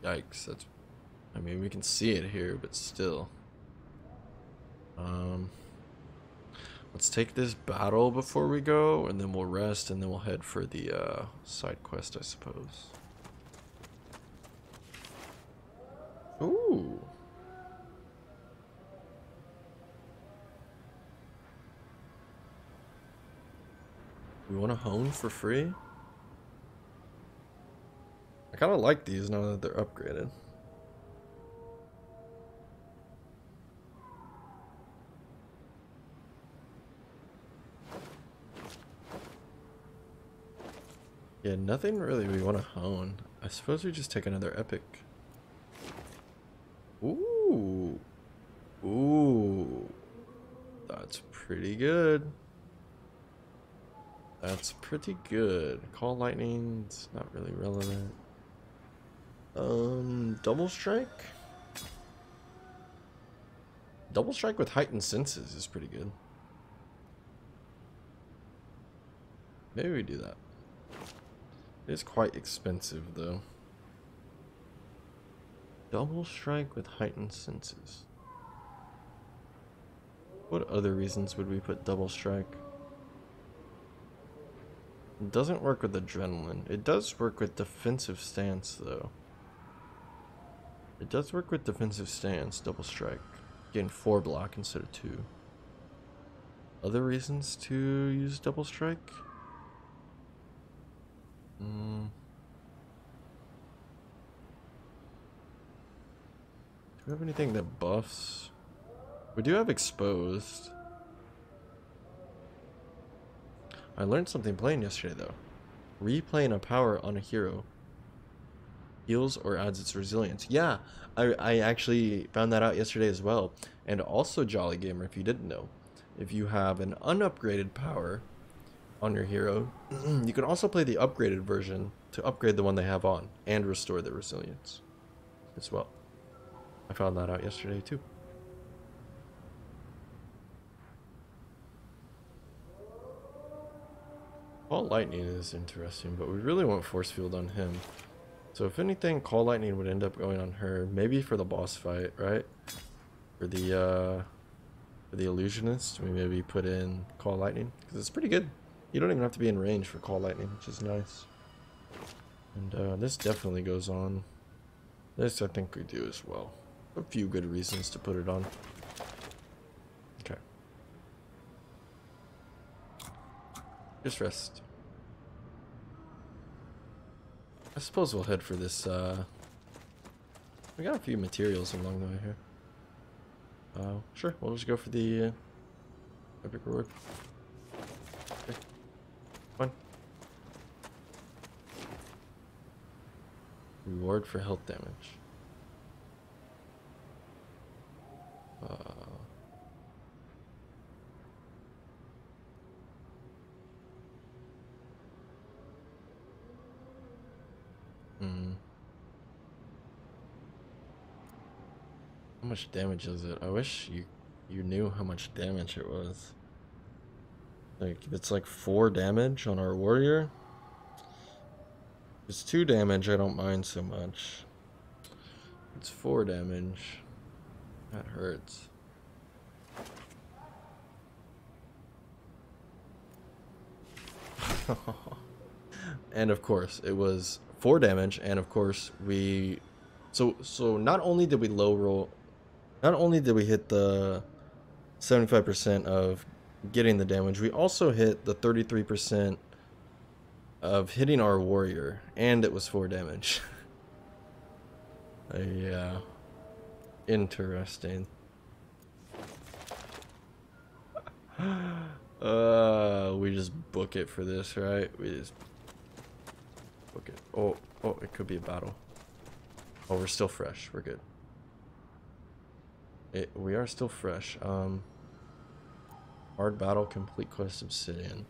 Yikes, that's, I mean, we can see it here, but still. Let's take this battle before we go, and then we'll rest, and then we'll head for the side quest, I suppose. Ooh. We want to hone for free? I kind of like these now that they're upgraded. Yeah, nothing really we want to hone. I suppose we just take another epic. Ooh. Ooh. That's pretty good. That's pretty good. Call lightning, it's not really relevant. Double strike? Double strike with heightened senses is pretty good. Maybe we do that. It is quite expensive though. Double strike with heightened senses. What other reasons would we put double strike? It doesn't work with adrenaline. It does work with defensive stance, though. It does work with defensive stance, double strike. Getting 4 block instead of 2. Other reasons to use double strike? Do we have anything that buffs? We do have exposed. I learned something playing yesterday though. Replaying a power on a hero heals or adds its resilience. Yeah, I actually found that out yesterday as well. And also, Jolly Gamer, if you didn't know, if you have an unupgraded power on your hero, you can also play the upgraded version to upgrade the one they have on and restore their resilience as well. I found that out yesterday too. Call Lightning is interesting, but we really want Force Field on him. So if anything, Call Lightning would end up going on her, maybe for the boss fight, right? For the Illusionist, we maybe put in Call Lightning, because it's pretty good. You don't even have to be in range for Call Lightning, which is nice. And this definitely goes on. This I think we do as well. A few good reasons to put it on. Okay. Just rest. I suppose we'll head for this, we got a few materials along the way here. Sure, we'll just go for the, epic reward. Okay. Fine. Reward for health damage. How much damage is it? I wish you knew how much damage it was. Like, if it's like 4 damage on our warrior. If it's 2 damage, I don't mind so much. It's 4 damage. That hurts. And of course, it was 4 damage, and of course we so not only did we low roll, not only did we hit the 75% of getting the damage, we also hit the 33% of hitting our warrior, and it was 4 damage. Yeah. Interesting. We just book it for this, right? We just book it. Oh, it could be a battle. Oh, we're still fresh. We're good. We are still fresh. Hard battle, complete quest, obsidian.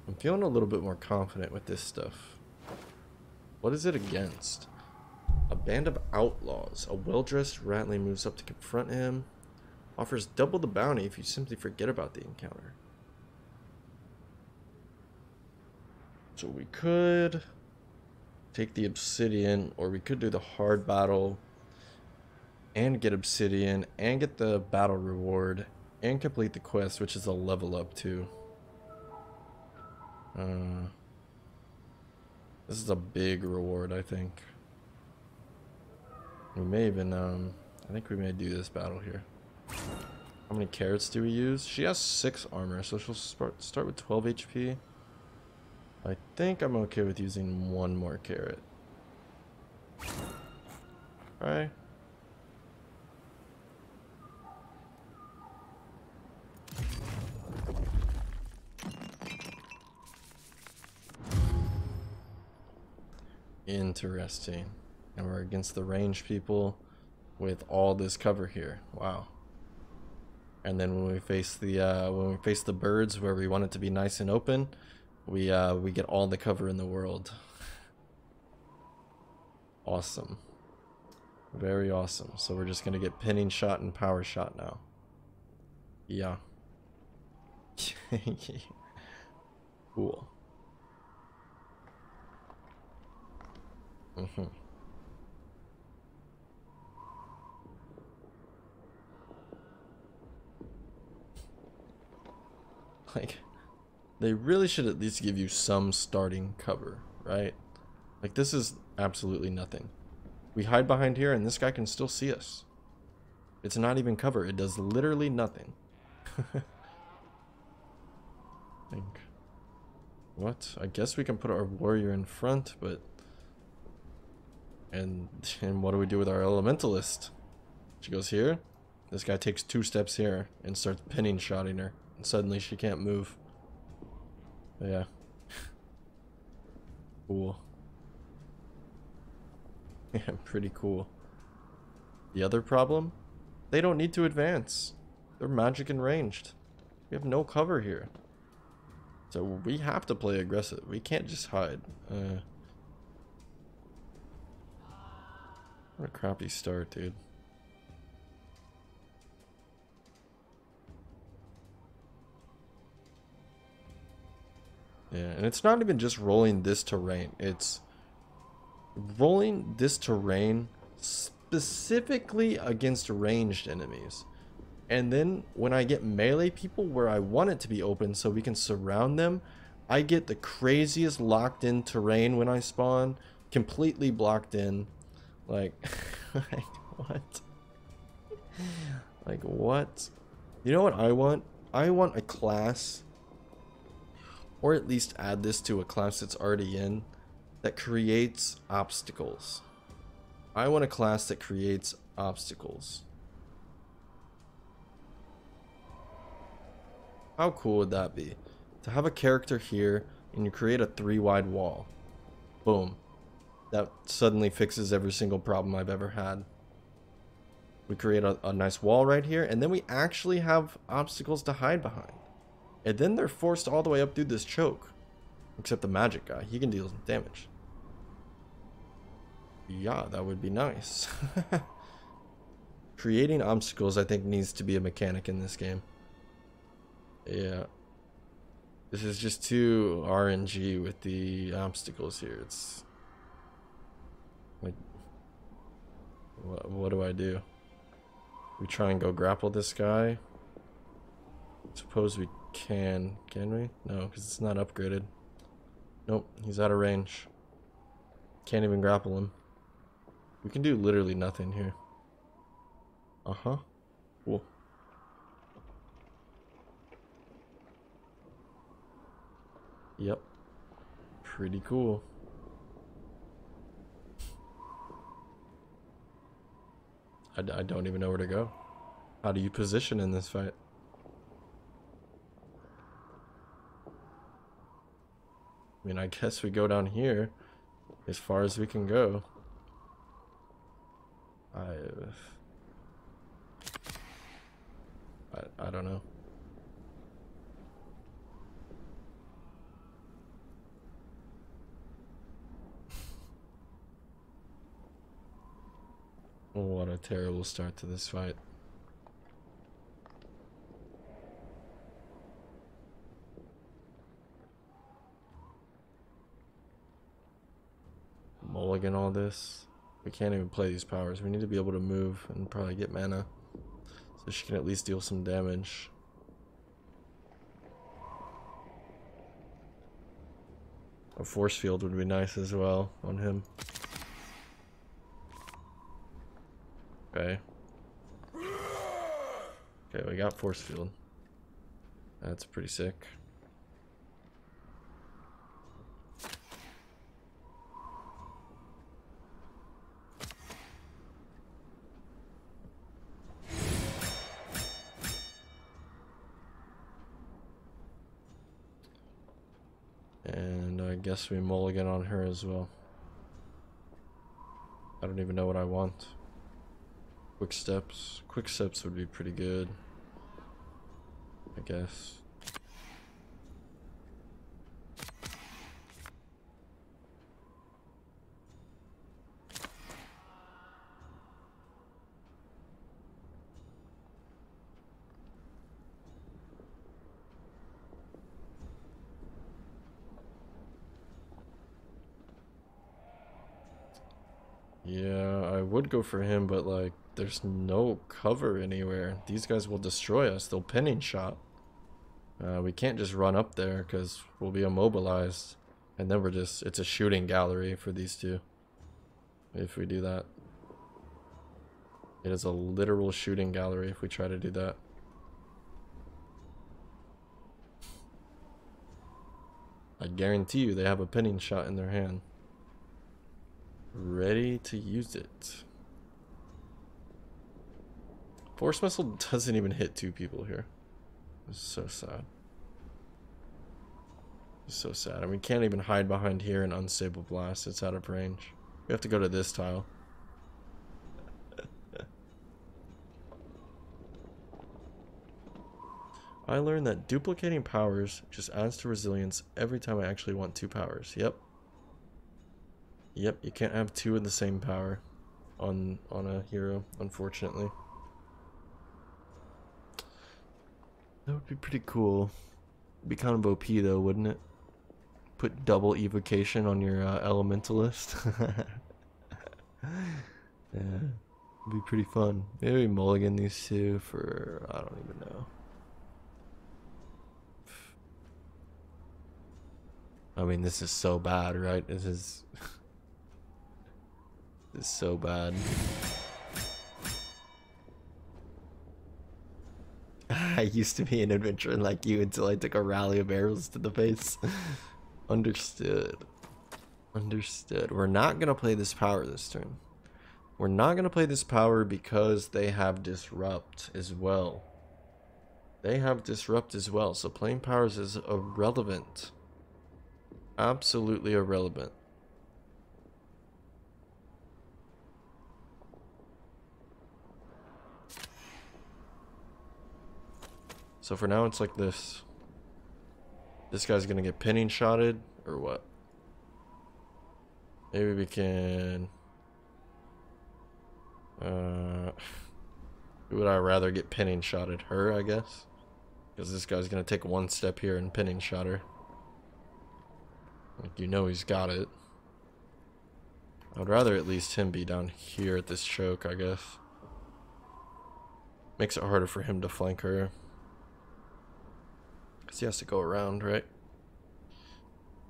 I'm feeling a little bit more confident with this stuff. What is it against? A band of outlaws. A well-dressed Ratling moves up to confront him. Offers double the bounty if you simply forget about the encounter. So we could take the obsidian, or we could do the hard battle and get obsidian and get the battle reward and complete the quest, which is a level up too. This is a big reward, I think. We may even, I think we may do this battle here. How many carrots do we use? She has 6 armor, so she'll start with 12 HP. I think I'm okay with using 1 more carrot. Alright. Interesting. And we're against the range people with all this cover here. Wow. And then when we face the birds where we want it to be nice and open, we get all the cover in the world. Awesome. Very awesome. So we're just gonna get pinning shot and power shot now. Yeah. Cool. Like, They really should at least give you some starting cover, right? Like, this is absolutely nothing. We hide behind here and this guy can still see us. It's not even cover. It does literally nothing. Think. What? I guess we can put our warrior in front, but... And what do we do with our elementalist? She goes here. This guy takes 2 steps here and starts pinning shotting her. And suddenly she can't move. But yeah. Cool. Yeah, pretty cool. The other problem? They don't need to advance. They're magic and ranged. We have no cover here. So we have to play aggressive. We can't just hide. What a crappy start, dude. Yeah, and it's not even just rolling this terrain. It's rolling this terrain specifically against ranged enemies. And then when I get melee people where I want it to be open so we can surround them, I get the craziest locked in terrain when I spawn, completely blocked in. Like, like what? Like what? You know what I want? I want a class, or at least add this to a class that's already in, that creates obstacles. I want a class that creates obstacles. How cool would that be? To have a character here and you create a 3-wide wall. Boom. That suddenly fixes every single problem I've ever had. We create a nice wall right here, and then we actually have obstacles to hide behind. And then they're forced all the way up through this choke. Except the magic guy, he can deal some damage. Yeah, that would be nice. Creating obstacles, I think, needs to be a mechanic in this game. Yeah. This is just too RNG with the obstacles here. It's like, what do I do? We try and go grapple this guy. Suppose we can we? No, because it's not upgraded. Nope, he's out of range. Can't even grapple him. We can do literally nothing here. Uh-huh. Cool. Yep. Pretty cool. I don't even know where to go. How do you position in this fight? I mean, I guess we go down here as far as we can go. I don't know. What a terrible start to this fight. Mulligan all this. We can't even play these powers. We need to be able to move and probably get mana, so she can at least deal some damage. A force field would be nice as well on him. Okay. Okay, we got force field. That's pretty sick. And I guess we mulligan on her as well. I don't even know what I want. Quick steps. Quick steps would be pretty good, I guess. Yeah, I would go for him, but like, there's no cover anywhere. These guys will destroy us. They'll pinning shot. We can't just run up there because we'll be immobilized. And then it's a shooting gallery for these two. If we do that. It is a literal shooting gallery if we try to do that. I guarantee you they have a pinning shot in their hand. Ready to use it. Force missile doesn't even hit 2 people here. It's so sad. It's so sad. And we can't even hide behind here in unstable blast. It's out of range. We have to go to this tile. I learned that duplicating powers just adds to resilience every time I actually want 2 powers. Yep. Yep, you can't have 2 in the same power on a hero, unfortunately. That would be pretty cool. It'd be kind of OP though, wouldn't it? Put double evocation on your elementalist. Yeah, it'd be pretty fun. Maybe mulligan these 2 for, I don't even know. I mean, this is so bad, right? This is so bad. I used to be an adventurer like you until I took a rally of arrows to the face. Understood. Understood. We're not going to play this power this turn. We're not going to play this power because they have disrupt as well. They have disrupt as well. So playing powers is irrelevant. Absolutely irrelevant. So for now it's like this. This guy's gonna get pinning shotted or what? Maybe we can who would I rather get pinning shotted? Her, I guess. Because this guy's gonna take 1 step here and pinning shot her. Like, you know he's got it. I'd rather at least him be down here at this choke, I guess. Makes it harder for him to flank her. Because he has to go around, right?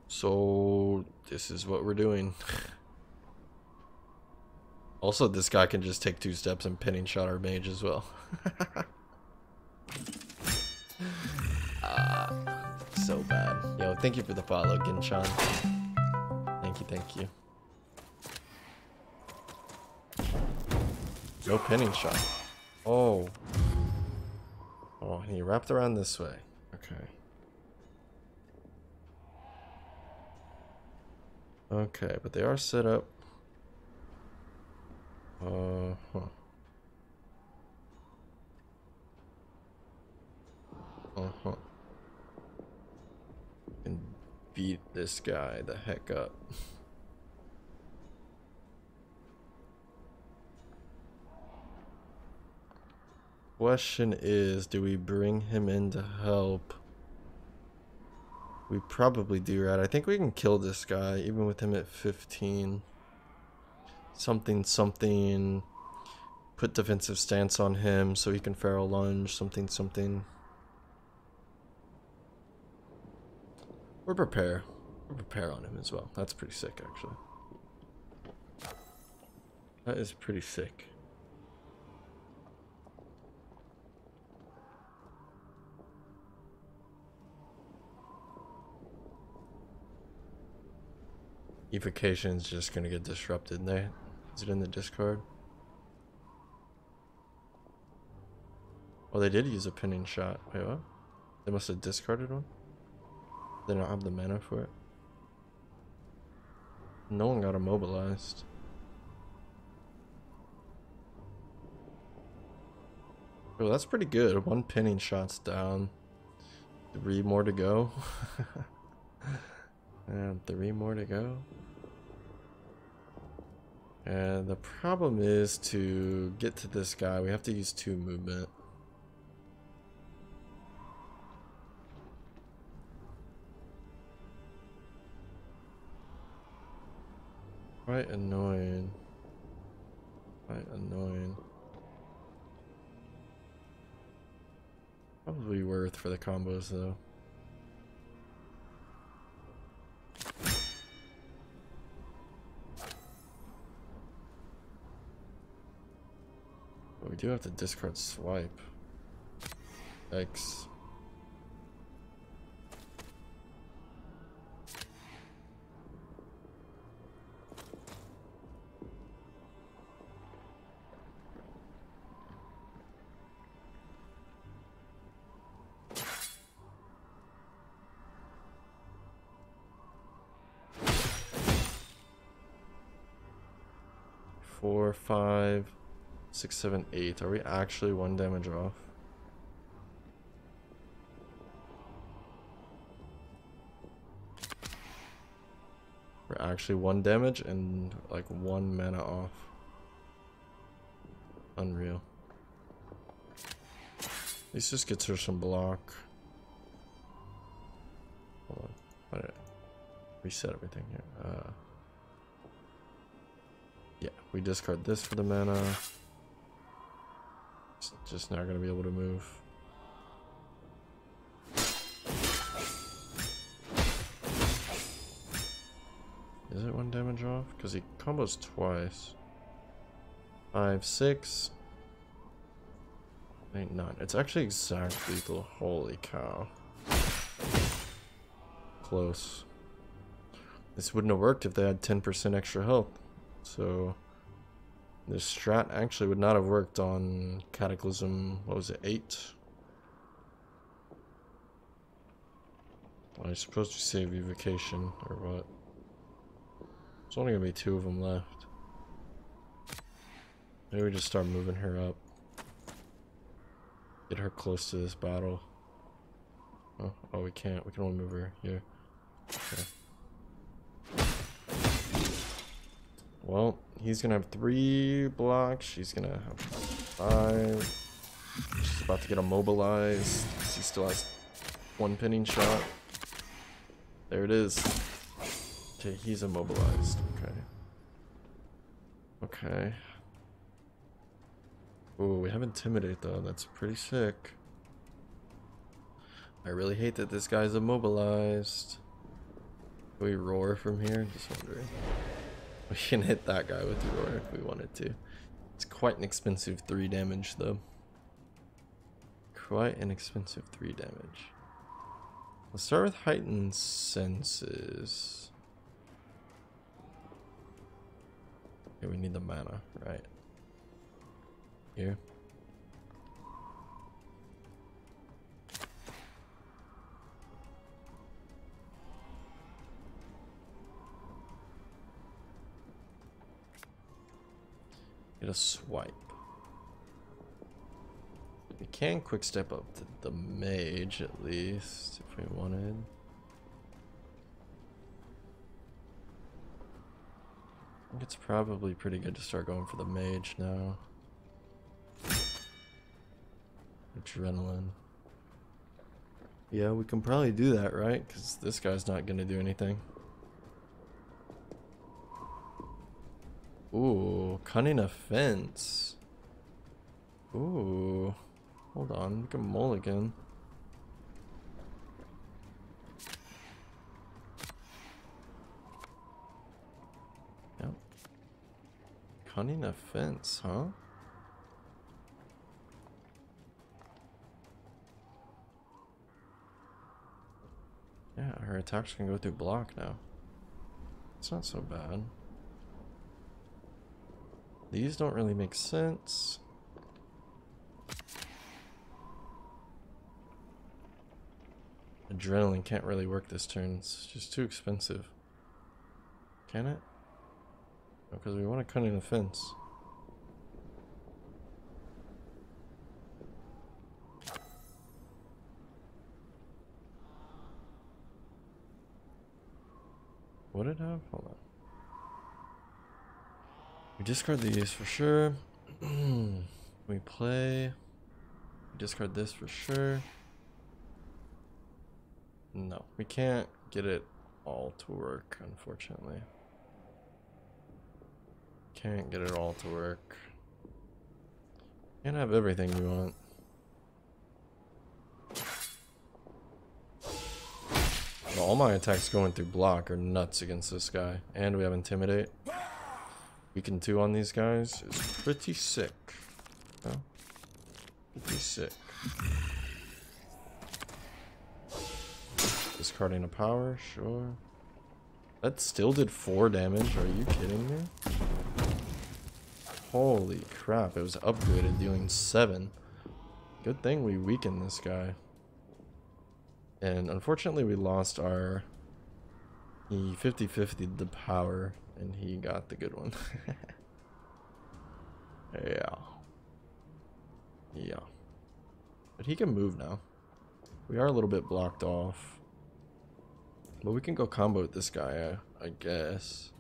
So, this is what we're doing. Also, this guy can just take 2 steps and pinning shot our mage as well. So bad. Yo, thank you for the follow, Ginchan. Thank you, thank you. No pinning shot. Oh. Oh, and he wrapped around this way. Okay. Okay, but they are set up. Huh. Uh-huh. And beat this guy the heck up. Question is, do we bring him in to help? We probably do, right? I think we can kill this guy even with him at 15. Something. Put defensive stance on him so he can feral lunge. Something. Or prepare. Or prepare on him as well. That's pretty sick, actually. That is pretty sick. Evocation's just gonna get disrupted there. Is it in the discard? Oh, they did use a pinning shot. Wait, what? They must have discarded one? They don't have the mana for it. No one got immobilized. Oh, that's pretty good. 1 pinning shot's down. 3 more to go. And 3 more to go. And the problem is to get to this guy, we have to use 2 movement. Quite annoying. Quite annoying. Probably worth for the combos though. But we do have to discard swipe. X. Four, 5, 6, 7, 8. Are we actually 1 damage off? We're actually 1 damage and like 1 mana off. Unreal. This just gets her some block. Hold on. Why did I reset everything here? Yeah, we discard this for the mana. It's just not gonna be able to move. Is it 1 damage off? Because he combos twice. 5, 6, 8, 9. It's actually exact lethal. Holy cow. Close. This wouldn't have worked if they had 10% extra health. So this strat actually would not have worked on Cataclysm. What was it, 8? Well, I suppose to save evocation or what? There's only gonna be 2 of them left. Maybe we just start moving her up. Get her close to this battle. Oh, we can't. We can only move her here. Okay. Well, he's gonna have 3 blocks. She's gonna have 5. She's about to get immobilized. She still has 1 pinning shot. There it is. Okay, he's immobilized. Okay. Ooh, we have Intimidate though. That's pretty sick. I really hate that this guy's immobilized. Can we roar from here? Just wondering. We can hit that guy with the roar if we wanted to. It's quite an expensive 3 damage though. Quite an expensive 3 damage. Let's start with Heightened Senses. Okay, we need the mana, right? Here. Get a swipe. We can quick step up to the mage at least if we wanted. I think it's probably pretty good to start going for the mage now. Adrenaline. Yeah, we can probably do that, right? Because this guy's not going to do anything. Ooh, Cunning Offense. Ooh. Hold on, we can mulligan. Yep. Cunning Offense, huh? Yeah, her attacks can go through block now. It's not so bad. These don't really make sense. Adrenaline can't really work this turn. It's just too expensive. Can it? No, because we want a Cunning Offense. What did it have? Hold on. We discard these for sure. We play. We discard this for sure. No, we can't get it all to work, unfortunately. Can't get it all to work. Can't have everything you want. all my attacks going through block are nuts against this guy. And we have Intimidate. Weaken 2 on these guys is pretty sick. Oh, pretty sick. Discarding a power, sure. That still did 4 damage, are you kidding me? Holy crap, it was upgraded dealing 7. Good thing we weakened this guy. And unfortunately we lost our... He 50-50'd the power, and he got the good one. Yeah. Yeah. But he can move now. We are a little bit blocked off. But we can go combo with this guy, I guess.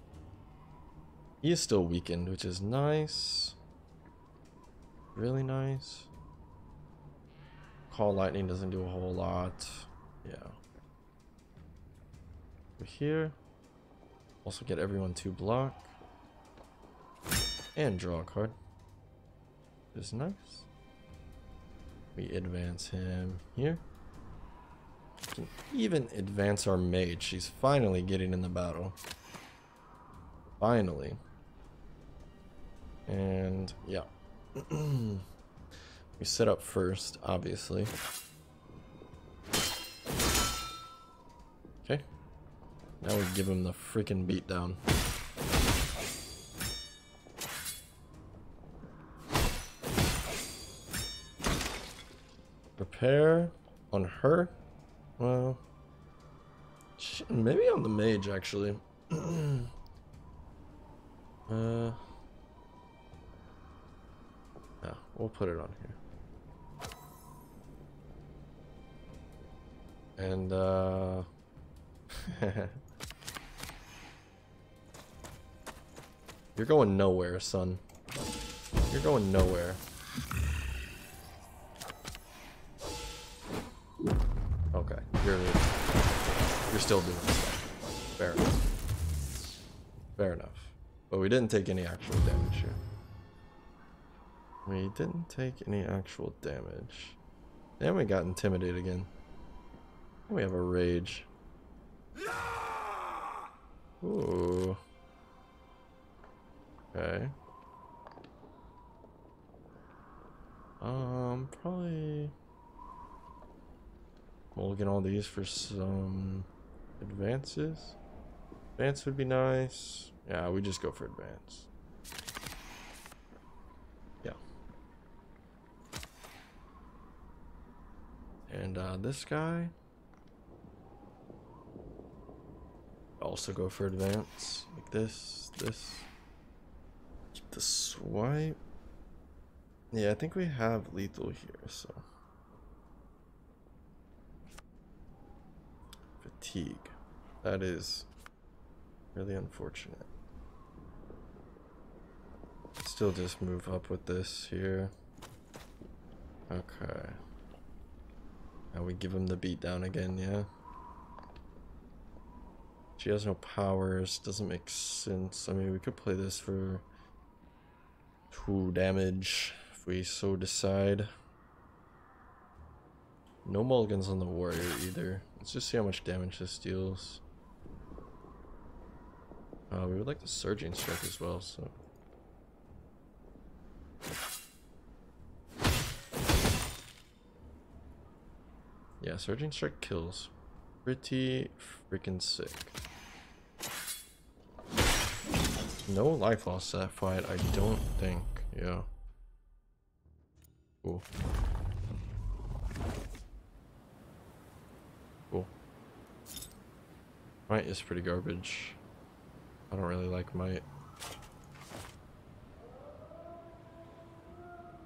He is still weakened, which is nice. Really nice. Call Lightning doesn't do a whole lot. Yeah. We're here. Also get everyone to block. And draw a card. Which is nice. We advance him here. We can even advance our mage. She's finally getting in the battle. Finally. And yeah. We set up first, obviously. Okay. Now we give him the freaking beatdown. Prepare on her. Well, maybe on the mage actually. Yeah, we'll put it on here. And you're going nowhere, son. You're going nowhere. Okay, you're still doing stuff. Fair enough. Fair enough. But we didn't take any actual damage here. We didn't take any actual damage. And we got Intimidate again. And we have a Rage. Ooh. Okay. Probably mulligan all these for some advances. Advance would be nice. Yeah, we just go for advance. Yeah. And this guy also go for advance. Like this. Keep the swipe. Yeah, I think we have lethal here, so. Fatigue. That is really unfortunate. Still just move up with this here. Okay. Now we give him the beatdown again, yeah? She has no powers, doesn't make sense. I mean, we could play this for 2 damage if we so decide. No mulligans on the warrior either. Let's just see how much damage this deals. We would like the Surging Strike as well, so. Yeah, Surging Strike kills. Pretty freaking sick. No life loss that fight, I don't think. Yeah. Cool. Cool. Might is pretty garbage. I don't really like Might.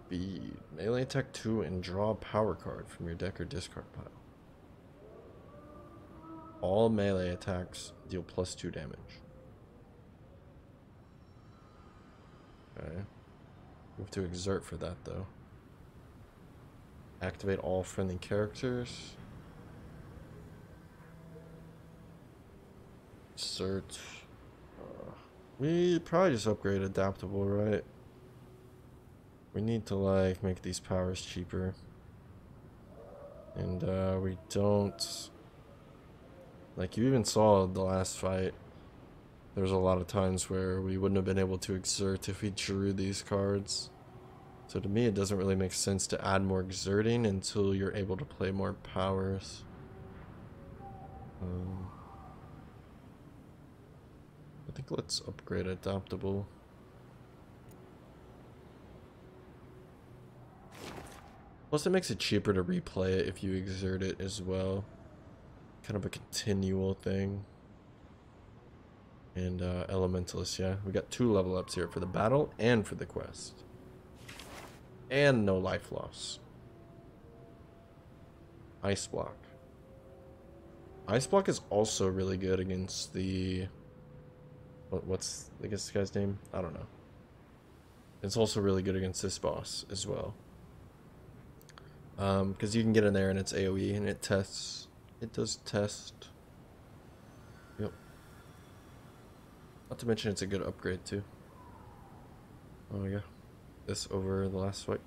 Speed. Melee attack 2 and draw a power card from your deck or discard pile. All melee attacks deal +2 damage. Okay. We have to exert for that though. Activate all friendly characters. Insert. We probably just upgrade adaptable, right? We need to like make these powers cheaper. And we don't. Like, you even saw the last fight. There was a lot of times where we wouldn't have been able to exert if we drew these cards. So to me, it doesn't really make sense to add more exerting until you're able to play more powers. I think let's upgrade adaptable. Plus, it makes it cheaper to replay it if you exert it as well. Kind of a continual thing. And Elementalist, yeah. We got 2 level ups here for the battle and for the quest. And no life loss. Ice Block. Ice Block is also really good against the... What's this guy's name? I don't know. It's also really good against this boss as well. Because you can get in there and it's AoE and it tests. It does test. Yep. Not to mention it's a good upgrade too. Oh yeah. This over the last fight.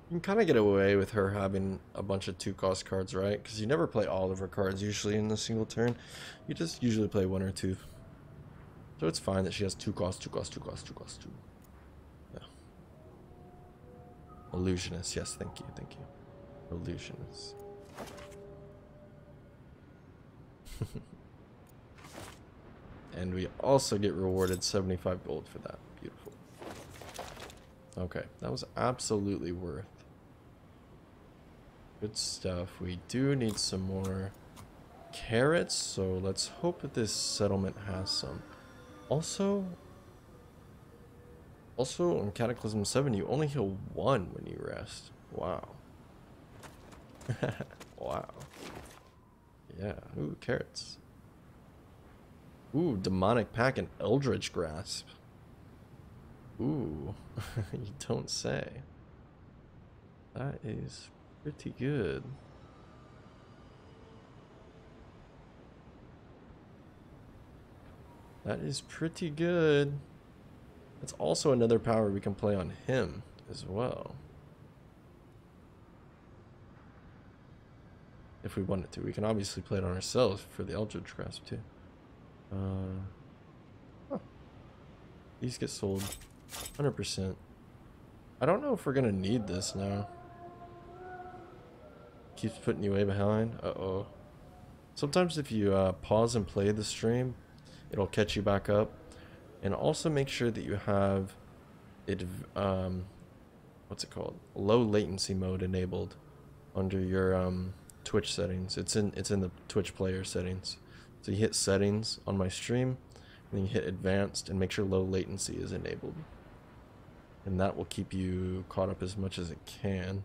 You can kind of get away with her having a bunch of 2-cost cards, right? Because you never play all of her cards usually in a single turn. You just usually play 1 or 2. So it's fine that she has 2-cost, 2-cost, 2-cost, 2-cost, 2. Yeah. Illusionist, yes, thank you, thank you. Illusionist. And we also get rewarded 75 gold for that. Beautiful. Okay, that was absolutely worth. Good stuff. We do need some more carrots, so let's hope that this settlement has some. Also on Cataclysm 7, you only heal 1 when you rest. Wow. Wow. Yeah. Ooh, carrots. Ooh, Demonic Pack and Eldritch Grasp. Ooh, you don't say. That is pretty good. That is pretty good. That's also another power we can play on him as well. If we wanted to. We can obviously play it on ourselves for the Eldritch Grasp too. Huh. These get sold 100%. I don't know if we're gonna need this now. Keeps putting you way behind. Uh-oh. Sometimes if you pause and play the stream, it'll catch you back up. And also make sure that you have it, what's it called? Low latency mode enabled under your Twitch settings. It's in the Twitch player settings. So you hit settings on my stream, and then you hit advanced and make sure low latency is enabled. And that will keep you caught up as much as it can.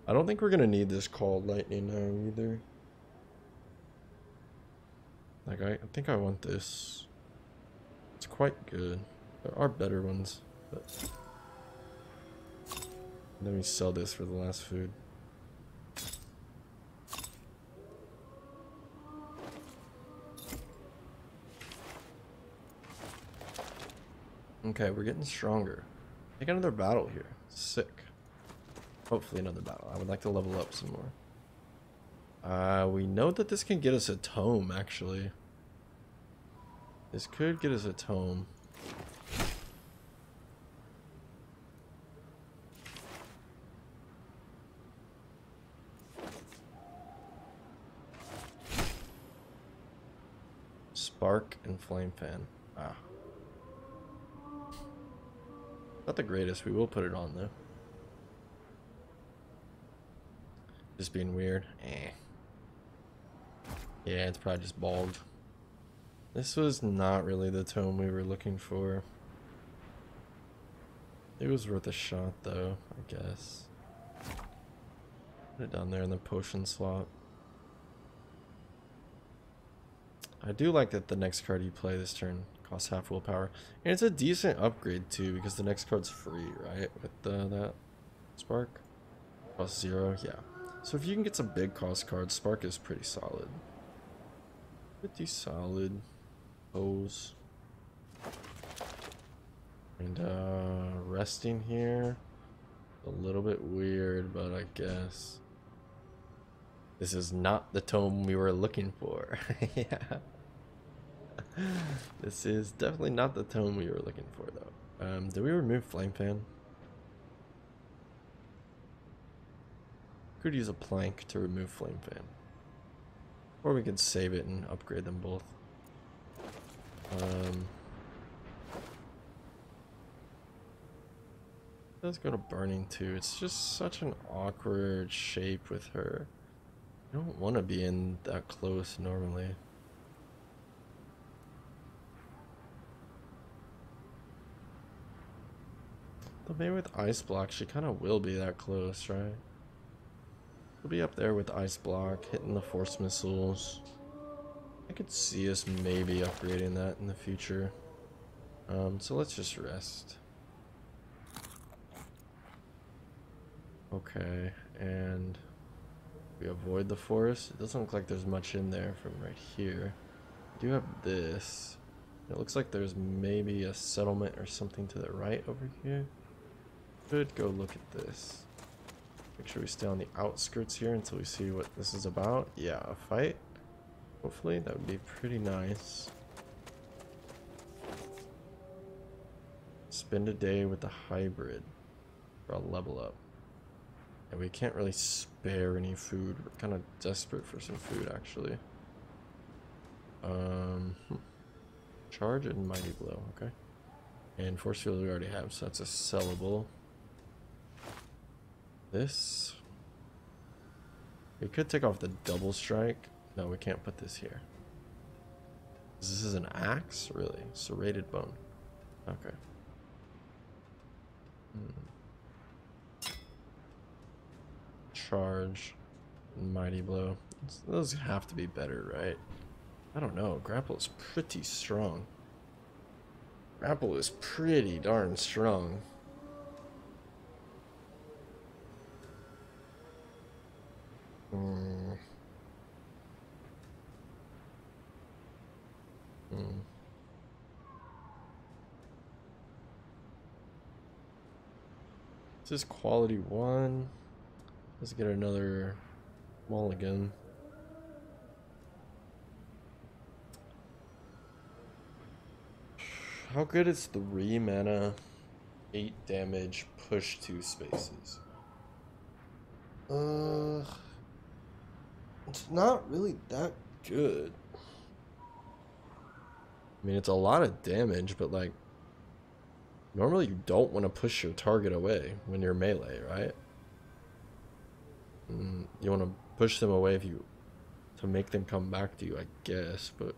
I don't think we're gonna need this called lightning now either. Like I think I want this. It's quite good. There are better ones, but let me sell this for the last food. Okay, we're getting stronger. Take another battle here. Sick. Hopefully another battle. I would like to level up some more. We know that this can get us a tome, actually. This could get us a tome. Spark and Flame Fan. Ah. Not the greatest. We will put it on, though. Just being weird. Eh. Yeah, it's probably just bald. This was not really the tome we were looking for. It was worth a shot, though, I guess. Put it down there in the potion slot. I do like that the next card you play this turn costs half willpower. And it's a decent upgrade, too, because the next card's free, right? With that Spark. Costs 0, yeah. So if you can get some big cost cards, Spark is pretty solid. Pretty solid. Hose. And resting here. A little bit weird, but I guess This is not the tome we were looking for. Yeah. This is definitely not the tome we were looking for, though. Did we remove Flame Fan? Could use a plank to remove Flame Fan. Or we could save it and upgrade them both. Let's go to Burning too. It's just such an awkward shape with her. I don't want to be in that close normally. But maybe with Ice Block, she kind of will be that close, right? We'll be up there with Ice Block, hitting the Force Missiles. I could see us maybe upgrading that in the future. So let's just rest. Okay, and we avoid the forest. It doesn't look like there's much in there from right here. We do have this. It looks like there's maybe a settlement or something to the right over here. Could go look at this. Make sure we stay on the outskirts here until we see what this is about. Yeah, a fight. Hopefully, that would be pretty nice. Spend a day with the hybrid for a level up. And we can't really spare any food. We're kind of desperate for some food, actually. Charge and Mighty Blow, okay. And Force Field we already have, so that's a sellable. This. We could take off the Double Strike. No, we can't put this here. This is an axe? Really? Serrated bone. Okay. Charge. Mighty Blow. Those have to be better, right? I don't know. Grapple is pretty strong. Grapple is pretty darn strong. This is quality 1. Let's get another mulligan. How good is 3 mana, 8 damage, push 2 spaces? It's not really that good. I mean, it's a lot of damage, but like, normally you don't want to push your target away when you're melee, right? You want to push them away to make them come back to you, I guess, but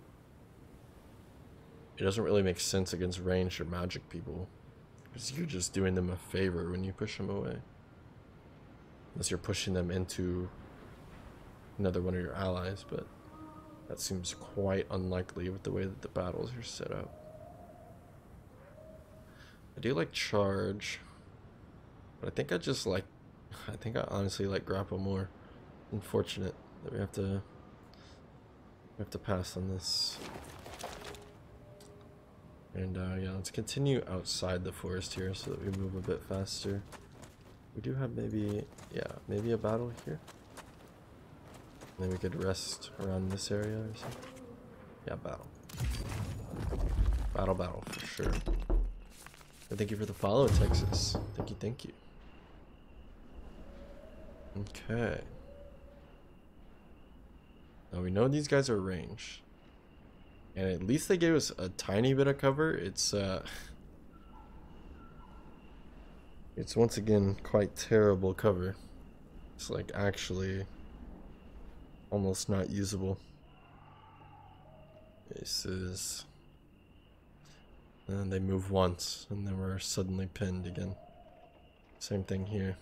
it doesn't really make sense against ranged or magic people, because you're just doing them a favor when you push them away. Unless you're pushing them into another one of your allies, but that seems quite unlikely with the way that the battles are set up. I do like Charge, but I think I honestly like Grapple more. Unfortunate that we have to pass on this. And yeah, let's continue outside the forest here so that we move a bit faster. We do have maybe a battle here. And then we could rest around this area or something. Yeah, battle. Battle for sure. And thank you for the follow, Texas. Thank you. Okay. Now we know these guys are ranged. And at least they gave us a tiny bit of cover. It's once again quite terrible cover. It's like actually almost not usable. This is... And they move once, and then we're suddenly pinned again. Same thing here.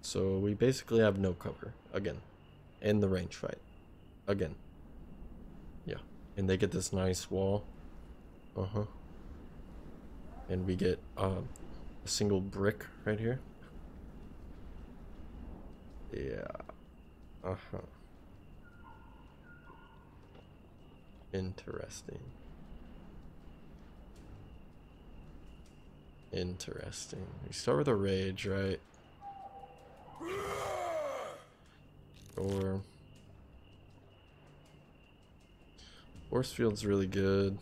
So we basically have no cover, again. In the range fight. Again. Yeah. And they get this nice wall. And we get a single brick right here. Yeah. Interesting. We start with a rage, right? Or Force field's really good.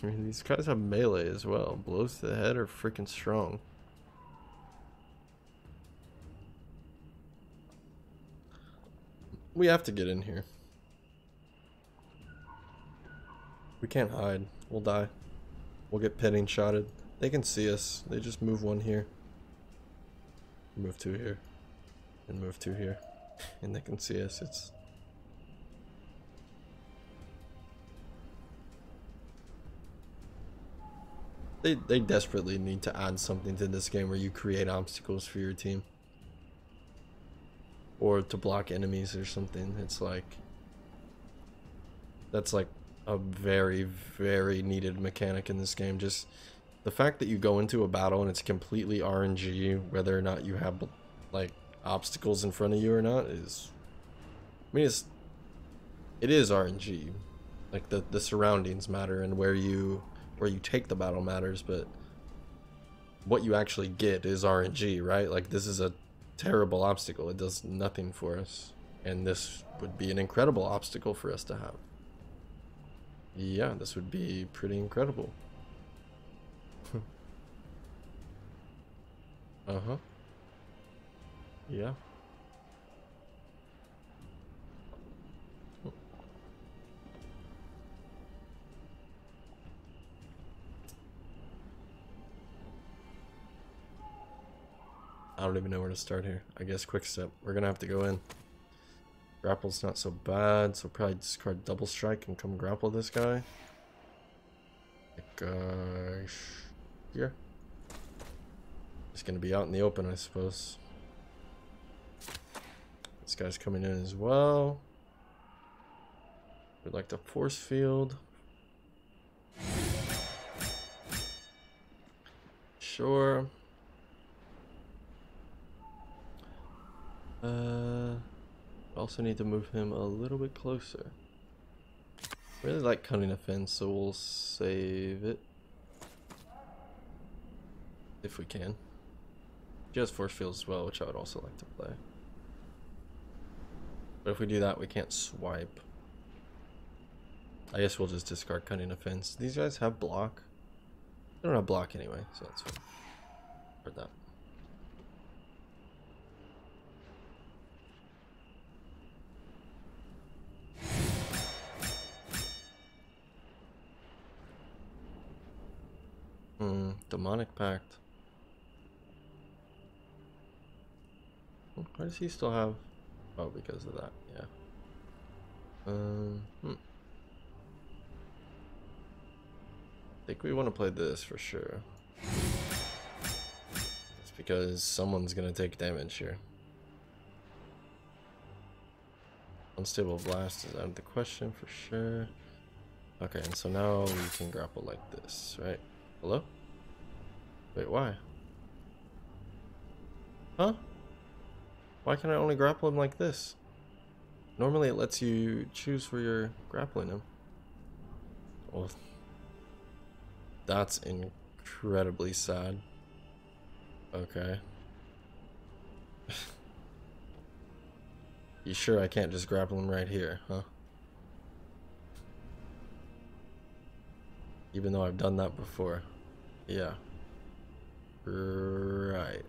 I mean, these guys have melee as well. Blows to the head are freaking strong. We have to get in here. We can't hide. We'll die. We'll get pitting shotted. They can see us. They just move one here. Move two here. And move two here. And they can see us. It's... They desperately need to add something to this game where you create obstacles for your team. Or to block enemies or something. It's like... That's like a very, very needed mechanic in this game. Just the fact that you go into a battle and it's completely RNG, whether or not you have like obstacles in front of you or not, is... I mean, it is RNG. Like the surroundings matter and where you take the battle matters, but what you actually get is RNG, right? Like, this is a terrible obstacle. It does nothing for us, and this would be an incredible obstacle for us to have. Yeah, this would be pretty incredible. Uh-huh. Yeah. I don't even know where to start here. I guess quick step. We're gonna have to go in. Grapple's not so bad, so probably discard double strike and come grapple this guy. Like, here. It's gonna be out in the open, I suppose. This guy's coming in as well. We'd like to force field. Sure. Also need to move him a little bit closer. Really like cutting a fence, so we'll save it if we can. He has force field as well, which I would also like to play. But if we do that, we can't swipe. I guess we'll just discard cutting a fence. These guys have block. They don't have block anyway, so that's fine. Heard that. Demonic Pact. Why does he still have... Oh, because of that, yeah. I think we want to play this for sure. It's because someone's gonna take damage here. Unstable Blast is out of the question for sure. Okay, and so now we can grapple like this, right? Hello? Wait, why? Huh? Why can I only grapple him like this? Normally it lets you choose where you're grappling him. Well, that's incredibly sad. Okay. You sure I can't just grapple him right here, huh? Even though I've done that before. Yeah. Right.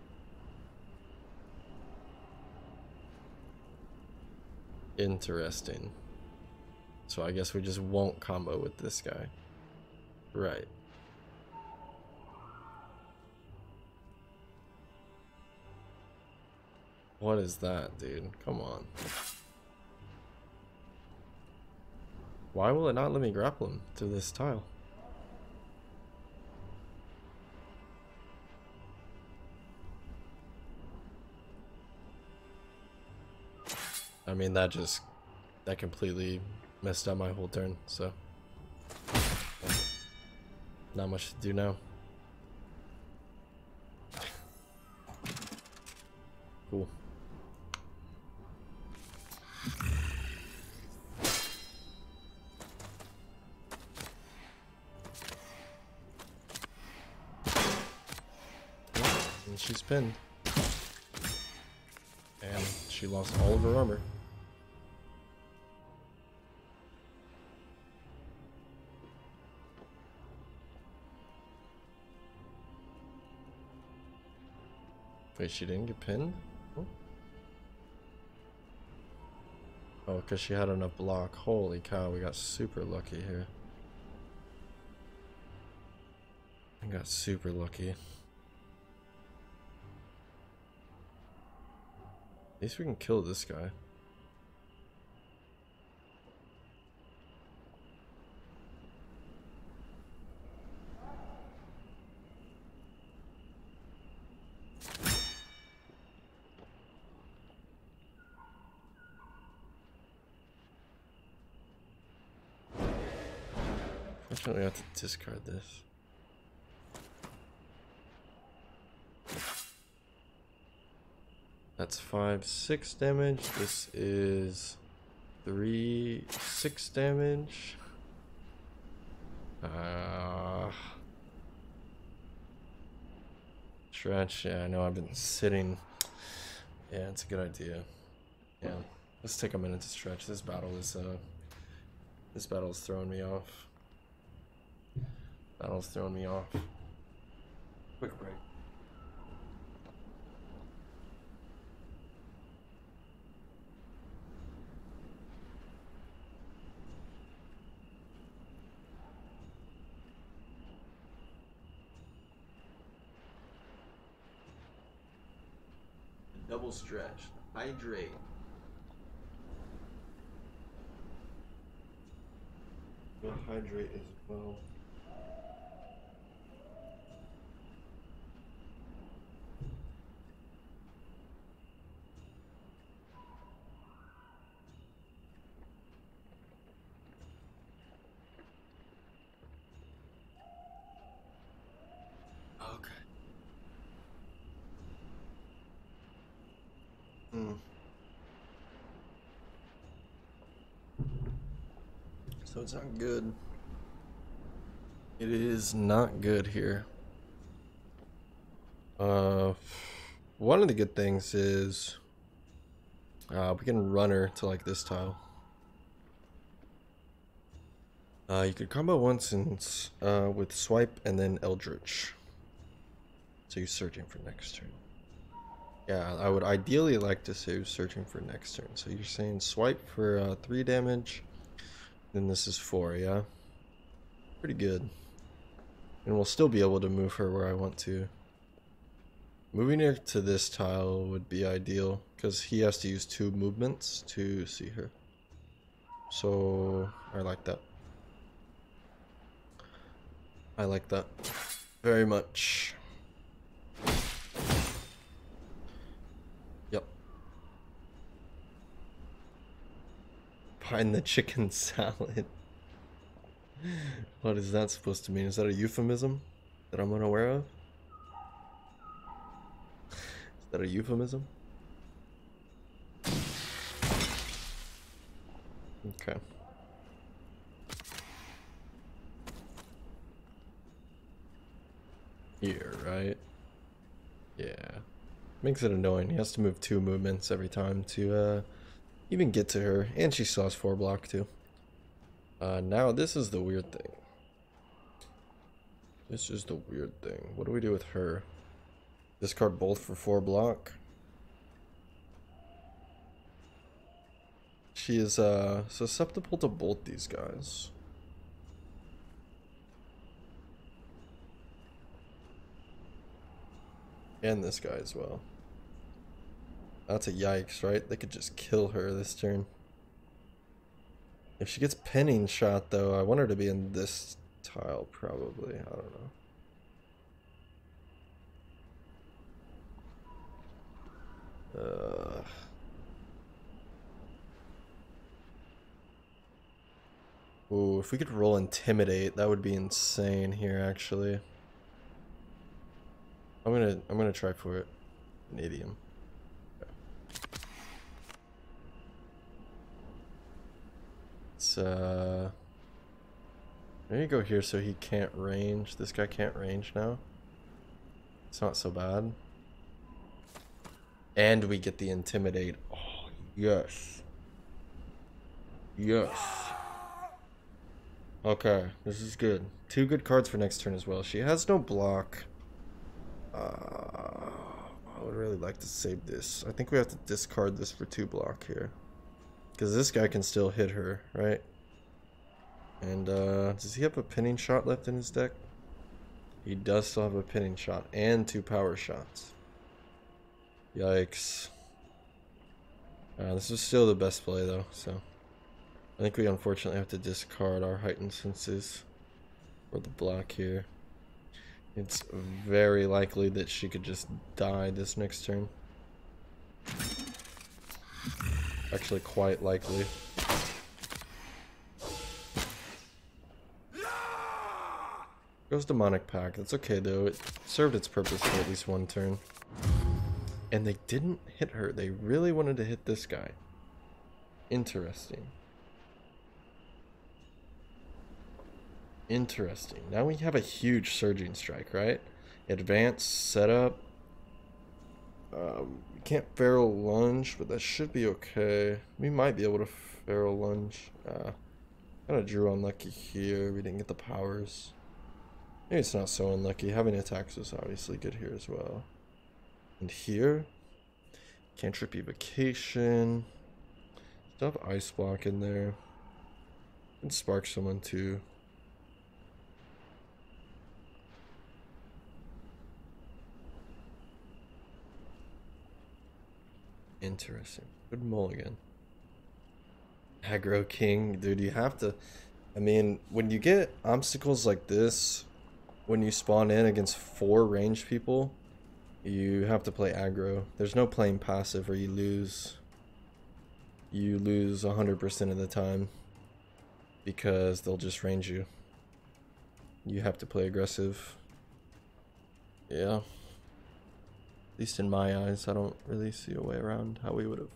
Interesting. So I guess we just won't combo with this guy. Right. What is that, dude? Come on. Why will it not let me grapple him to this tile? I mean, that completely messed up my whole turn, so not much to do now. Cool. And she's pinned. And she lost all of her armor. Wait, she didn't get pinned? Oh, because she had enough block. Holy cow, we got super lucky here. I got super lucky. At least we can kill this guy. Unfortunately, I have to discard this. That's 5, 6 damage. This is 3, 6 damage. Stretch. Yeah, I know I've been sitting. Yeah, it's a good idea. Yeah, let's take a minute to stretch. This battle is throwing me off. Battle's throwing me off. Quick break. Double stretch. Hydrate. We'll hydrate as well. Okay. So it's not good. It is not good here. One of the good things is we can run her to like this tile. You could combo once with swipe and then Eldritch. So you're searching for next turn. Yeah, I would ideally like to save searching for next turn. So you're saying swipe for 3 damage. Then this is 4, yeah? Pretty good. And we'll still be able to move her where I want to. Moving her to this tile would be ideal, because he has to use 2 movements to see her. So, I like that. I like that very much. Yep. Find the chicken salad. What is that supposed to mean? Is that a euphemism that I'm unaware of? Is that a euphemism? Okay. Here, right? Yeah. Makes it annoying. He has to move 2 movements every time to even get to her. And she still has 4 block too. Now this is the weird thing. This is the weird thing. What do we do with her? Discard both for 4 block. She is susceptible to both these guys. And this guy as well. That's a yikes, right? They could just kill her this turn. If she gets pinning shot though, I want her to be in this tile probably. I don't know. Ooh, if we could roll Intimidate, that would be insane here actually. I'm gonna try for it. An idiom. Maybe go here so he can't range. This guy can't range now. It's not so bad. And we get the Intimidate. Oh, yes. Yes. Okay, this is good. 2 good cards for next turn as well. She has no block. I would really like to save this. I think we have to discard this for 2 block here. Because this guy can still hit her, right? And does he have a pinning shot left in his deck? He does still have a pinning shot and 2 power shots. Yikes. This is still the best play though, so I think we unfortunately have to discard our heightened senses for the block here. It's very likely that she could just die this next turn. Actually, quite likely. Goes Demonic Pact. That's okay though. It served its purpose for at least 1 turn. And they didn't hit her. They really wanted to hit this guy. Interesting. Interesting. Now we have a huge Surging Strike, right? Advance, setup. We can't Feral Lunge, but that should be okay. We might be able to Feral Lunge. Kind of drew unlucky here. We didn't get the powers. Maybe it's not so unlucky. Having attacks is obviously good here as well. And here, Cantrip Evocation. Still have Ice Block in there. And Spark someone too. Interesting. Good mulligan. Aggro King. Dude, you have to... I mean, when you get obstacles like this, when you spawn in against 4 ranged people, you have to play aggro. There's no playing passive or you lose. You lose 100% of the time because they'll just range you. You have to play aggressive. Yeah. At least in my eyes, I don't really see a way around how we would have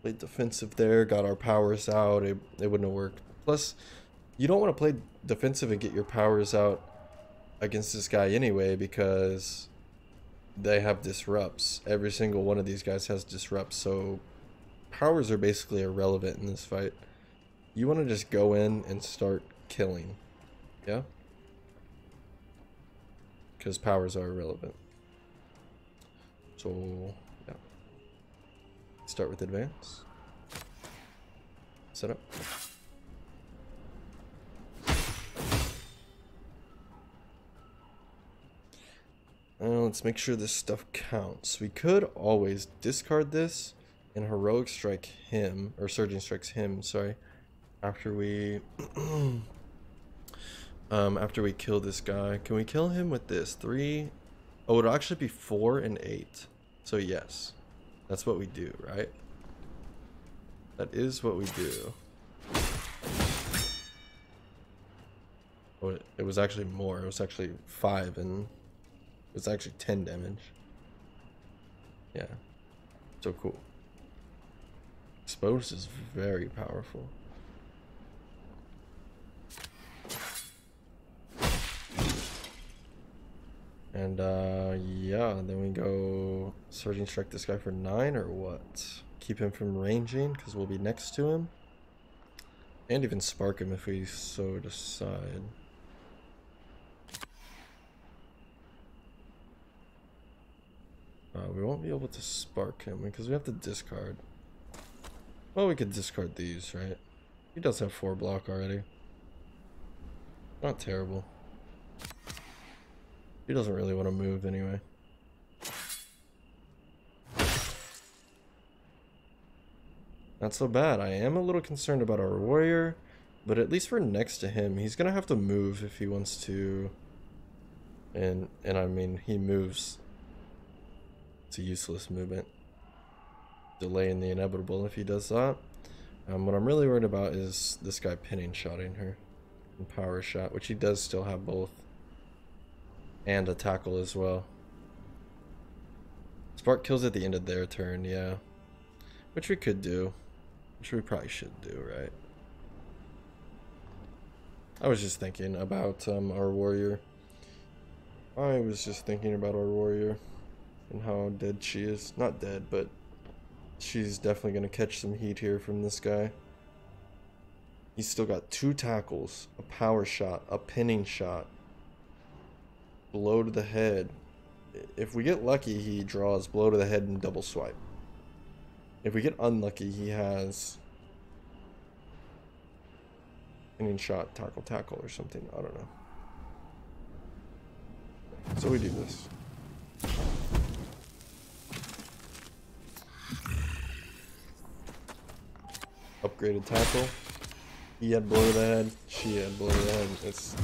played defensive there, got our powers out. It wouldn't have worked. Plus, you don't want to play defensive and get your powers out against this guy anyway because they have disrupts. Every single one of these guys has disrupts, so powers are basically irrelevant in this fight. You want to just go in and start killing. Yeah? Because powers are irrelevant. So, yeah. Start with advance. Set up. Let's make sure this stuff counts. We could always discard this and Heroic Strike him, or Surging Strikes him, sorry, after we after we kill this guy. Can we kill him with this? 3? Oh, it'll actually be 4 and 8. So yes, that's what we do, right? That is what we do. Oh, it was actually more. It was actually 5 and it was actually 10 damage. Yeah. So cool. Expose is very powerful. And yeah, then we go Surging Strike this guy for 9 or what? Keep him from ranging because we'll be next to him. And even spark him if we so decide. We won't be able to spark him because we have to discard. Well, we could discard these, right? He does have 4 block already. Not terrible. He doesn't really want to move anyway. Not so bad. I am a little concerned about our warrior, but at least we're next to him. He's gonna have to move if he wants to. And I mean, he moves. It's a useless movement. Delaying the inevitable if he does that. What I'm really worried about is this guy pinning shotting her. And power shot, which he does still have both. And a tackle as well. Spark kills at the end of their turn, yeah. Which we could do. Which we probably should do, right? I was just thinking about our warrior. And how dead she is. Not dead, but she's definitely going to catch some heat here from this guy. He's still got 2 tackles, a power shot, a pinning shot, blow to the head, if we get lucky, he draws blow to the head and double swipe. If we get unlucky, he has pinning shot, tackle or something. I don't know. So we do this. Upgraded tackle. He had blow to the head. She had blow to the head. It's...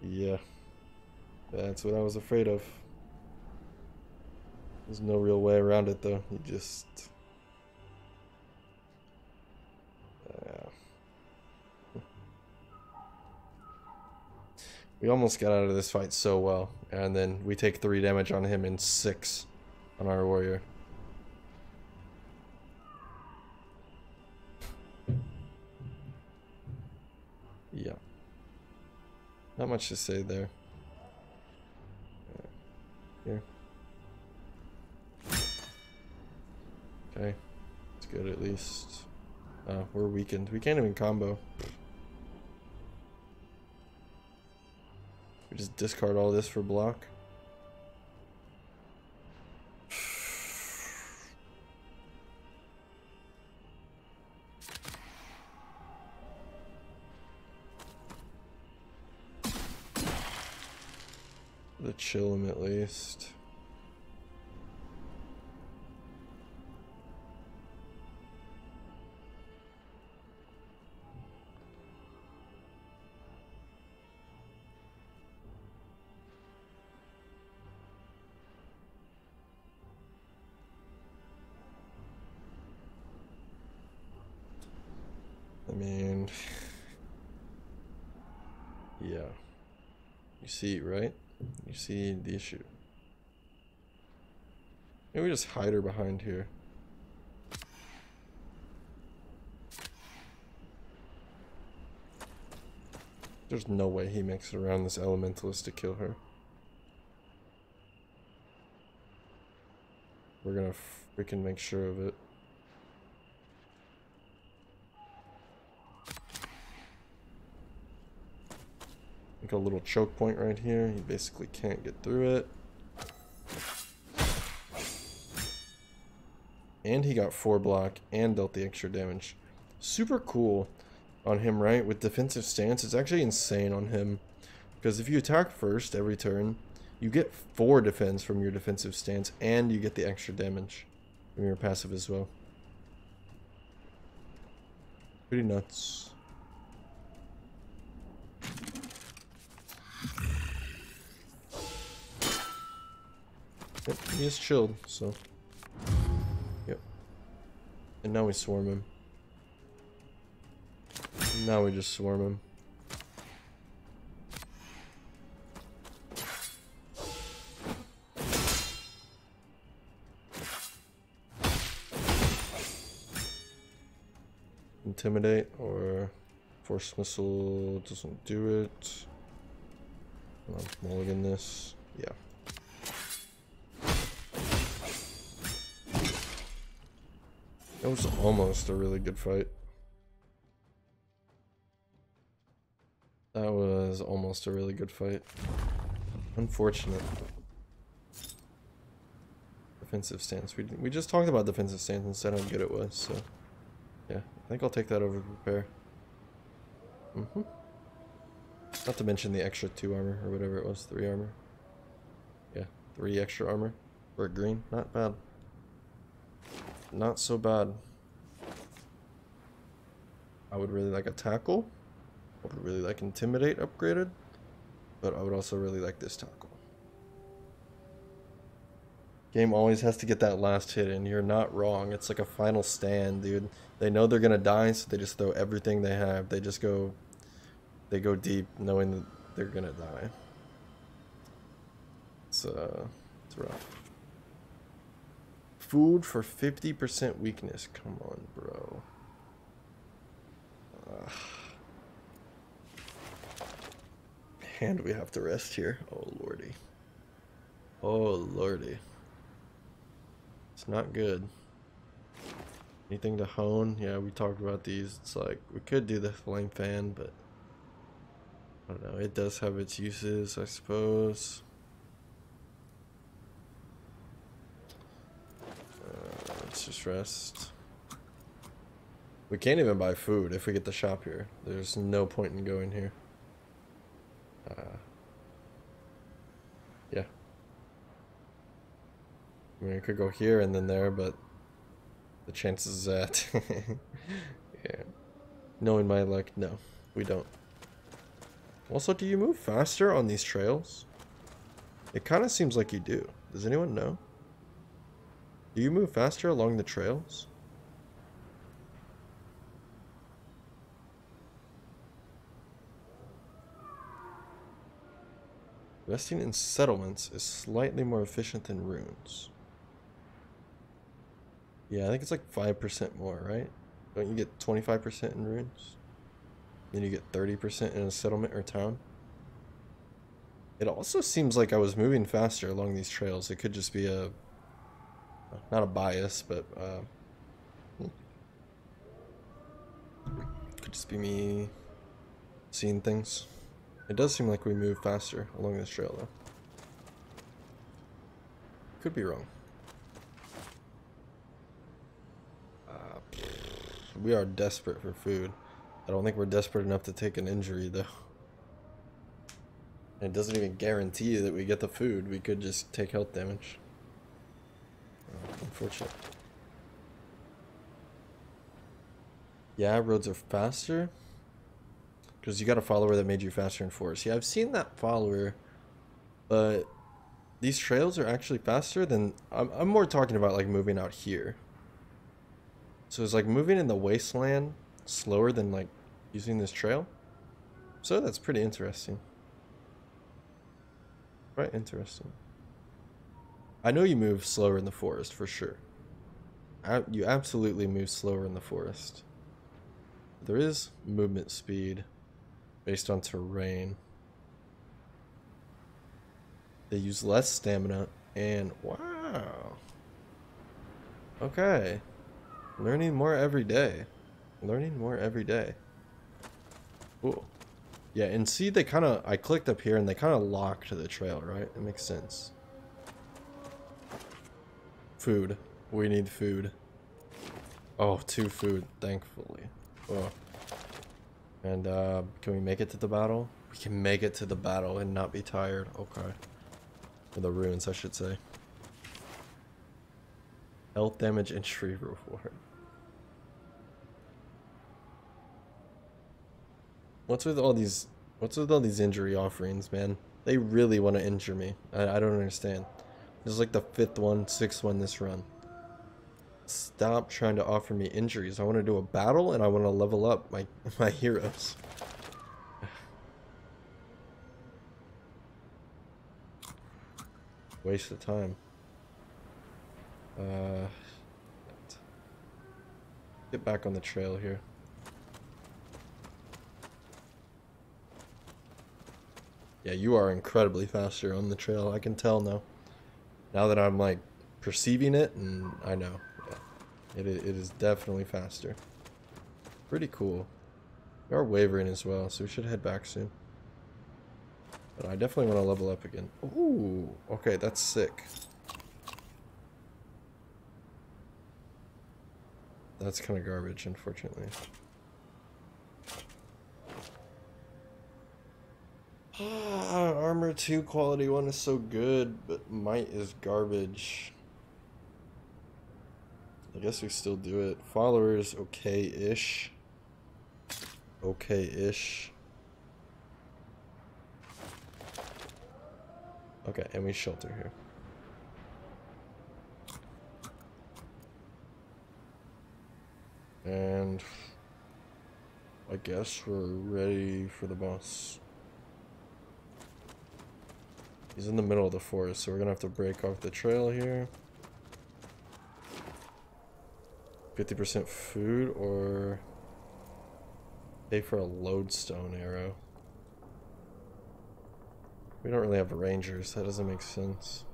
yeah. That's what I was afraid of. There's no real way around it, though. You just... we almost got out of this fight so well. And then we take 3 damage on him and 6 on our warrior. Yeah. Not much to say there. Here. Okay. It's good at least. We're weakened. We can't even combo. We just discard all this for block. To chill him at least. I mean, yeah. You see, right? You see the issue. Maybe we just hide her behind here. There's no way he makes it around this elementalist to kill her. We're gonna freaking make sure of it. Like a little choke point right here. He basically can't get through it. And he got 4 block and dealt the extra damage. Super cool on him, right? With defensive stance, it's actually insane on him. Because if you attack first every turn, you get 4 defense from your defensive stance and you get the extra damage from your passive as well. Pretty nuts. Yep, he is chilled, so. Yep. And now we swarm him. Now we just swarm him. Intimidate or force missile doesn't do it. I'll mulligan this. Yeah. That was almost a really good fight. That was almost a really good fight. Unfortunate. Defensive stance. We just talked about defensive stance and said how good it was, so yeah. I think I'll take that over prepare. Not to mention the extra 2 armor or whatever it was, 3 armor. Yeah, 3 extra armor for green. Not bad. Not so bad. I would really like a tackle. I would really like intimidate upgraded. But I would also really like this tackle. Game always has to get that last hit in. You're not wrong. It's like a final stand, dude. They know they're gonna die, so they just throw everything they have. They just go... They go deep knowing that they're gonna die. It's rough. Food for 50% weakness. Come on, bro. And we have to rest here. Oh, lordy. Oh, lordy. It's not good. Anything to hone? Yeah, we talked about these. It's like, we could do the flame fan, but... I don't know. It does have its uses, I suppose. just rest. We can't even buy food if we get the shop here. There's no point in going here. Yeah. I mean, we could go here and then there, but the chances that... yeah. Knowing my luck, no, we don't. Also, do you move faster on these trails? It kind of seems like you do. Does anyone know? Do you move faster along the trails? Investing in settlements is slightly more efficient than runes. Yeah, I think it's like 5% more, right? Don't you get 25% in runes? Then you get 30% in a settlement or town? It also seems like I was moving faster along these trails. It could just be a... not a bias, but... could just be me seeing things. It does seem like we move faster along this trail, though. Could be wrong. We are desperate for food. I don't think we're desperate enough to take an injury, though. And it doesn't even guarantee that we get the food. We could just take health damage. Unfortunate. Yeah, roads are faster. Because you got a follower that made you faster in forest. Yeah, I've seen that follower. But these trails are actually faster than... I'm more talking about like moving out here. So it's like moving in the wasteland slower than like using this trail. So that's pretty interesting. Quite interesting. I know you move slower in the forest for sure. You absolutely move slower in the forest. There is movement speed based on terrain. They use less stamina and wow. Okay. Learning more every day. Learning more every day. Cool. Yeah, and see they kind of... I clicked up here and they kind of lock to the trail, right? It makes sense. Food. We need food. Oh, 2 food, thankfully. Oh. And, can we make it to the battle? We can make it to the battle and not be tired. Okay. Or the ruins, I should say. Health damage entry reward. What's with all these injury offerings, man? They really want to injure me. I don't understand. This is like the 5th one, 6th one this run. Stop trying to offer me injuries. I want to do a battle and I want to level up my heroes. Waste of time. Get back on the trail here. Yeah, you are incredibly faster on the trail. I can tell now. Now that I'm like perceiving it, and I know. Yeah, it is definitely faster. Pretty cool. We are wavering as well, so we should head back soon. But I definitely want to level up again. Ooh, okay, that's sick. That's kind of garbage, unfortunately. Armor 2 quality 1 is so good, but might is garbage. I guess we still do it. Followers, okay-ish. Okay-ish. Okay, and we shelter here. And I guess we're ready for the boss. He's in the middle of the forest, so we're gonna have to break off the trail here. 50% food or pay for a lodestone arrow. We don't really have rangers, that doesn't make sense.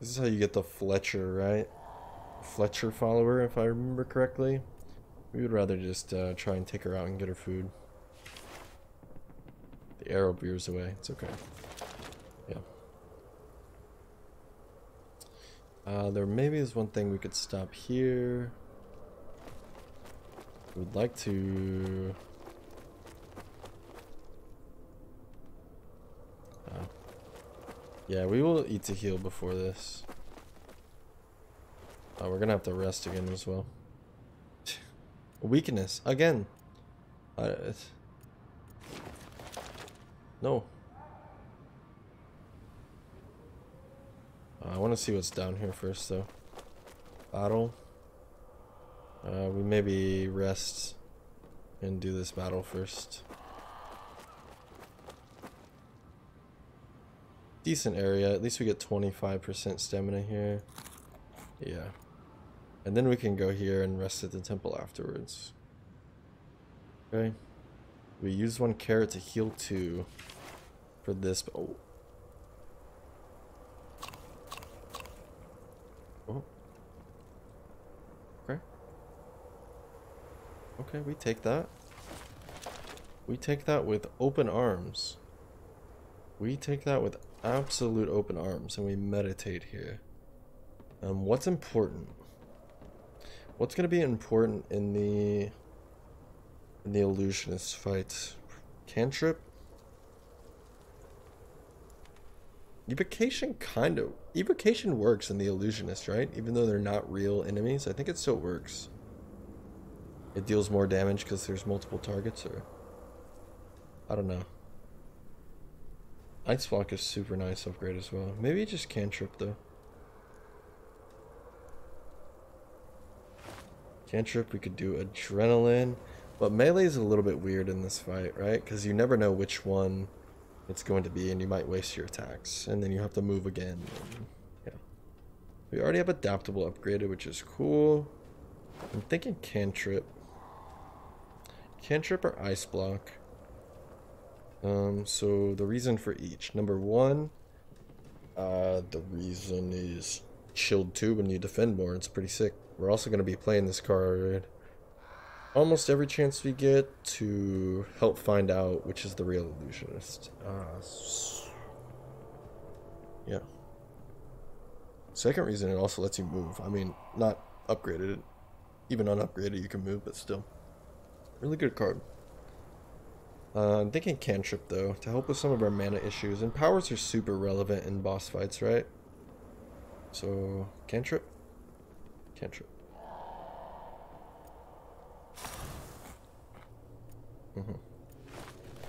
This is how you get the Fletcher, right? Fletcher follower, if I remember correctly. We would rather just try and take her out and get her food. The arrow veers away. It's okay. Yeah. There maybe is one thing we could stop here. We'd like to... yeah, we will eat to heal before this. We're gonna have to rest again as well. Weakness, again. No. I want to see what's down here first, though. Battle. We maybe rest and do this battle first. Decent area. At least we get 25% stamina here. Yeah. And then we can go here and rest at the temple afterwards. Okay. We use 1 carrot to heal 2 for this. Oh. Oh. Okay. Okay, we take that. We take that with open arms. We take that with absolute open arms and we meditate here. What's important? What's going to be important in the illusionist fight? Cantrip? Evocation evocation works in the illusionist, right? Even though they're not real enemies, I think it still works. It deals more damage because there's multiple targets, or I don't know. Ice Block is super nice upgrade as well. Maybe just Cantrip though. Cantrip, we could do Adrenaline, but melee is a little bit weird in this fight, right? Because you never know which one it's going to be, and you might waste your attacks, and then you have to move again. And, yeah, we already have Adaptable upgraded, which is cool. I'm thinking Cantrip. Cantrip or Ice Block. So the reason for each. Number 1, the reason is Shield 2 when you defend more. It's pretty sick. We're also going to be playing this card almost every chance we get to help find out which is the real illusionist. Yeah. Second reason, it also lets you move. I mean, not upgraded. Even unupgraded you can move, but still. Really good card. I'm thinking Cantrip though, to help with some of our mana issues. And powers are super relevant in boss fights, right? So, Cantrip? Cantrip.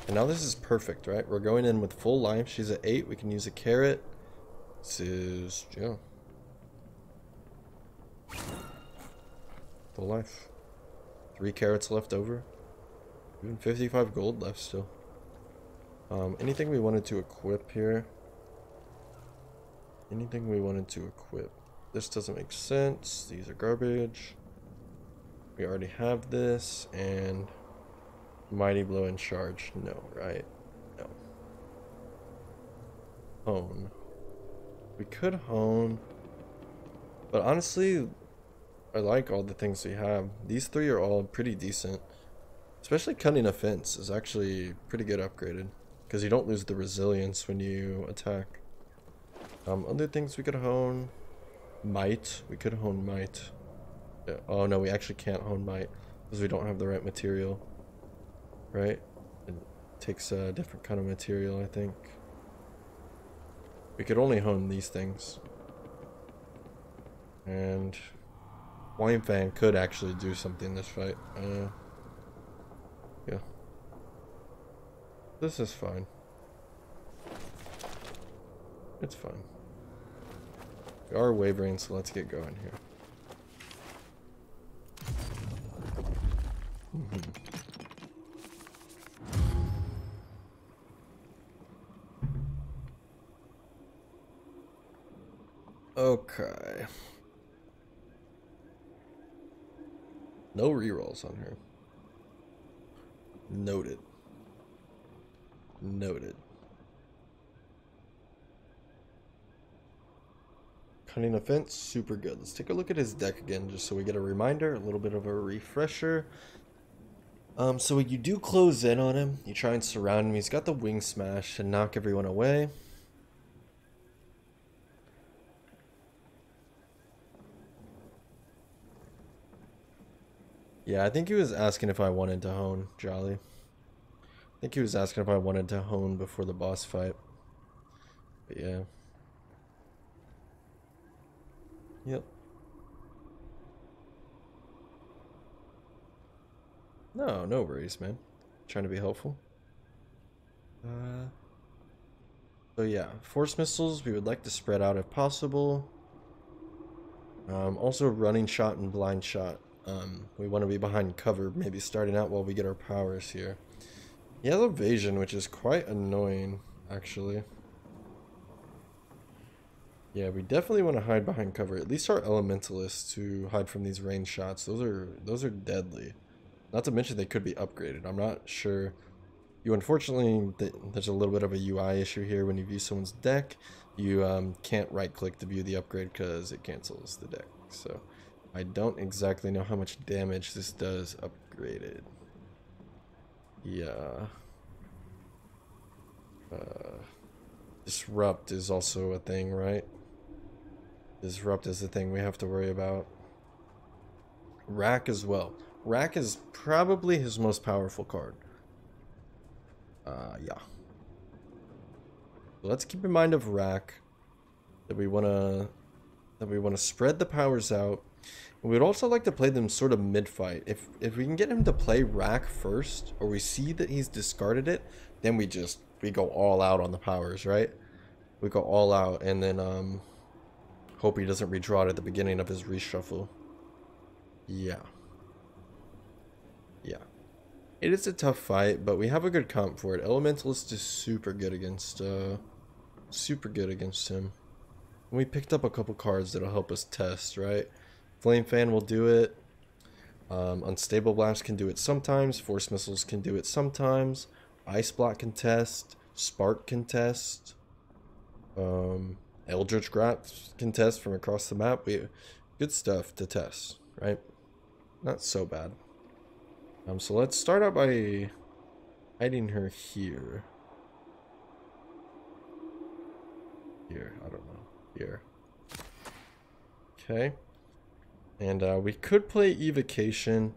And now this is perfect, right? We're going in with full life. She's at 8. We can use a carrot. This is, yeah. Full life. 3 carrots left over. Even 55 gold left still. Anything we wanted to equip here? Anything we wanted to equip? This doesn't make sense. These are garbage. We already have this, and Mighty Blow and Charge. No, right? No. Hone. We could hone, but honestly, I like all the things we have. These 3 are all pretty decent. Especially Cunning Offense is actually pretty good upgraded, because you don't lose the resilience when you attack. Other things we could hone. Might. We could hone Might. Yeah. Oh no, we actually can't hone Might, because we don't have the right material. Right? It takes a different kind of material, I think. We could only hone these things. And Wine Fan could actually do something in this fight. Yeah. This is fine. It's fine. We are wavering, so let's get going here. Okay. No rerolls on here. Noted. Noted. Cunning Offense, super good. Let's take a look at his deck again, just so we get a reminder, a little bit of a refresher. So when you do close in on him, you try and surround him. He's got the Wing Smash and knock everyone away. Yeah, I think he was asking if I wanted to hone, Jolly. I think he was asking if I wanted to hone before the boss fight. But yeah. Yep. No, no worries, man. Trying to be helpful. So yeah, force missiles we would like to spread out if possible. Also running shot and blind shot. We want to be behind cover, maybe starting out while we get our powers here. He has evasion, which is quite annoying, actually. Yeah, we definitely want to hide behind cover. At least our elementalists to hide from these range shots. Those are deadly. Not to mention they could be upgraded. I'm not sure. Unfortunately, there's a little bit of a UI issue here. When you view someone's deck, you can't right-click to view the upgrade because it cancels the deck. So I don't exactly know how much damage this does upgraded. Yeah. Disrupt is also a thing, right? Disrupt is the thing we have to worry about. Rack as well. Rack is probably his most powerful card. Yeah. So let's keep in mind of Rack that we wanna spread the powers out. And we'd also like to play them sort of mid-fight. If we can get him to play Rack first, or we see that he's discarded it, then we go all out on the powers, right? We go all out and then hope he doesn't redraw it at the beginning of his reshuffle. Yeah. Yeah. It is a tough fight, but we have a good comp for it. Elementalist is super good against him. And we picked up a couple cards that'll help us test, right? Flame Fan will do it. Unstable Blast can do it sometimes. Force Missiles can do it sometimes. Ice Block can test. Spark can test. Eldritch Grasp can test from across the map. Good stuff to test, right? Not so bad. So let's start out by hiding her here. Here, I don't know. Here. Okay. And we could play Evocation,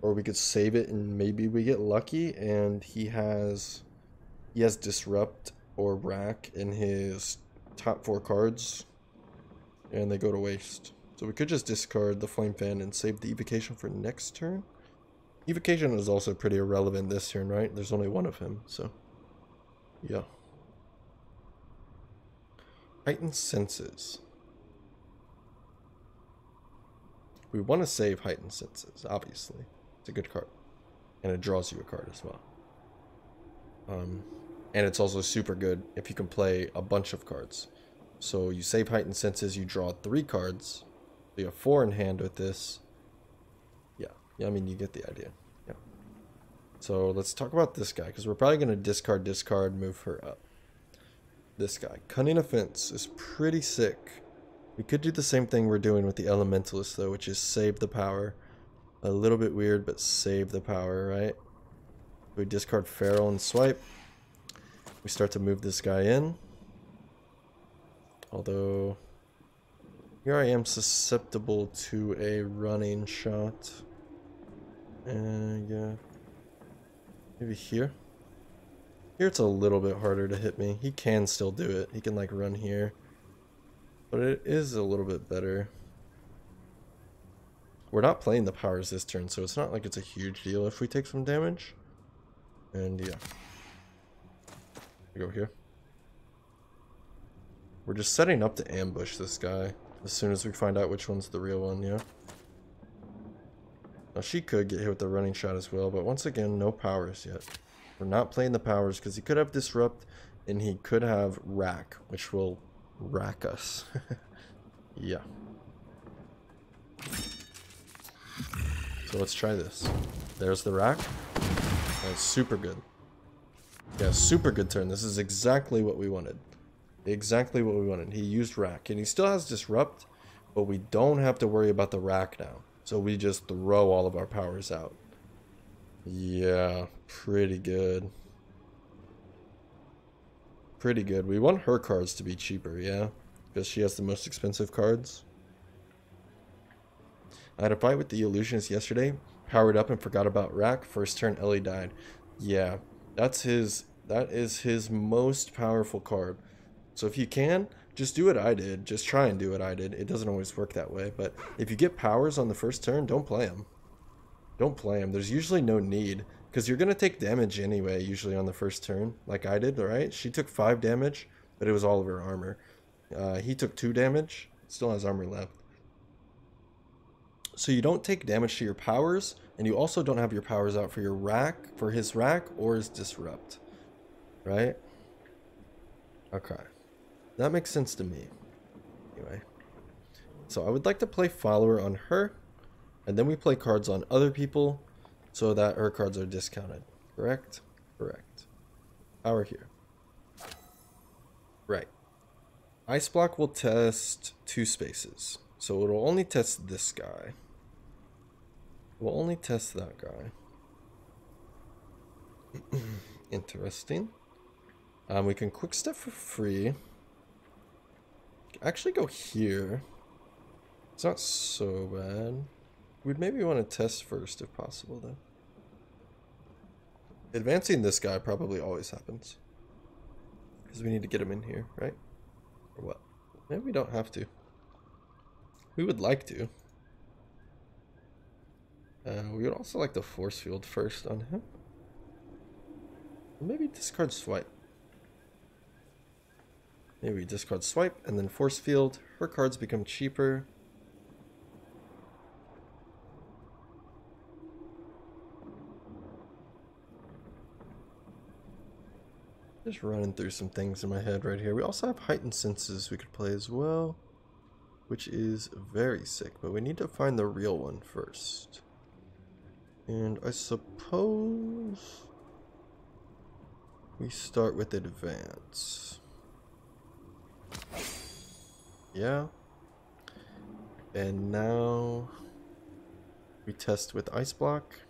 or we could save it and maybe we get lucky and he has Disrupt or Rack in his top 4 cards and they go to waste. So we could just discard the Flame Fan and save the Evocation for next turn. Evocation is also pretty irrelevant this turn, right? There's only one of him, so yeah. Heightened Senses. We want to save Heightened Senses, obviously. It's a good card. And it draws you a card as well. And it's also super good if you can play a bunch of cards. So you save Heightened Senses, you draw 3 cards. So you have 4 in hand with this. Yeah, I mean, you get the idea. Yeah. So let's talk about this guy, because we're probably going to discard, move her up. This guy. Cunning Offense is pretty sick. We could do the same thing we're doing with the Elementalist, though, which is save the power. A little bit weird, but save the power, right? We discard Feral and swipe. We start to move this guy in. Although, here I am susceptible to a running shot. Yeah. Maybe here. Here it's a little bit harder to hit me. He can still do it. He can like run here. But it is a little bit better. We're not playing the powers this turn, so it's not like it's a huge deal if we take some damage. And yeah. We go here. We're just setting up to ambush this guy as soon as we find out which one's the real one, yeah? Now she could get hit with the running shot as well, but once again, no powers yet. We're not playing the powers because he could have Disrupt and he could have Rack, which will rack us. Yeah. So let's try this. There's the Rack. That's super good. Yeah, super good turn. This is exactly what we wanted. Exactly what we wanted. He used Rack and he still has Disrupt, but we don't have to worry about the Rack now. So we just throw all of our powers out. Yeah, pretty good. Pretty good. We want her cards to be cheaper, yeah? Because she has the most expensive cards. I had a fight with the Illusionist yesterday. powered up and forgot about Rack. First turn, Ellie died. Yeah, that is his most powerful card. So if you can, just do what I did. Just try and do what I did. It doesn't always work that way, but if you get powers on the first turn, don't play him. Don't play him. There's usually no need, because you're going to take damage anyway, usually on the first turn, like I did, right? She took 5 damage, but it was all of her armor. He took 2 damage, still has armor left. So you don't take damage to your powers, and you also don't have your powers out for your Rack, for his Rack, or his Disrupt. Right? Okay. That makes sense to me. Anyway. So I would like to play Follower on her, and then we play cards on other people, so that her cards are discounted. Correct? Correct. Power here. Right. Ice Block will test 2 spaces. So it'll only test this guy. We'll only test that guy. Interesting. We can quick step for free. Actually go here. It's not so bad. We'd maybe want to test first if possible though. Advancing this guy probably always happens. Because we need to get him in here, right? Or what? Maybe we don't have to. We would like to. We would also like the force field first on him. Maybe discard swipe. Maybe discard swipe and then force field. Her cards become cheaper. Just running through some things in my head right here. We also have heightened senses we could play as well, which is very sick, but we need to find the real one first. And I suppose we start with advance. Yeah. And now we test with Ice Block.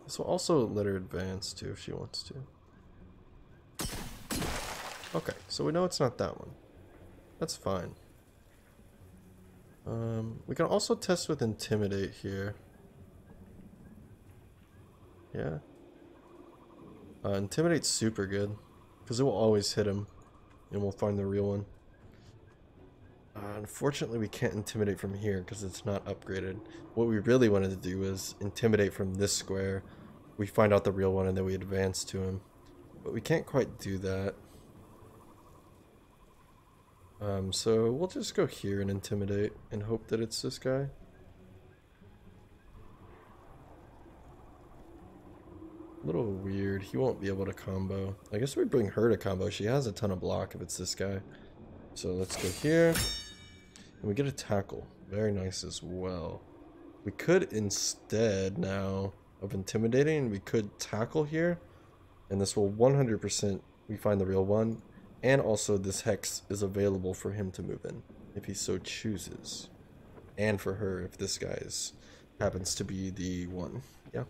This will also let her advance too if she wants to. Okay, so we know it's not that one. That's fine. We can also test with Intimidate here. Yeah. Intimidate's super good, because it will always hit him, and we'll find the real one. Unfortunately, we can't Intimidate from here, because it's not upgraded. What we really wanted to do is Intimidate from this square. We find out the real one, and then we advance to him. But we can't quite do that. So we'll just go here and Intimidate and hope that it's this guy. A little weird. He won't be able to combo. I guess we bring her to combo. She has a ton of block if it's this guy. So let's go here. And we get a tackle. Very nice as well. We could instead now of intimidating, we could tackle here. And this will 100% we find the real one. And also this hex is available for him to move in if he so chooses. And for her if this guy's happens to be the one. Yeah.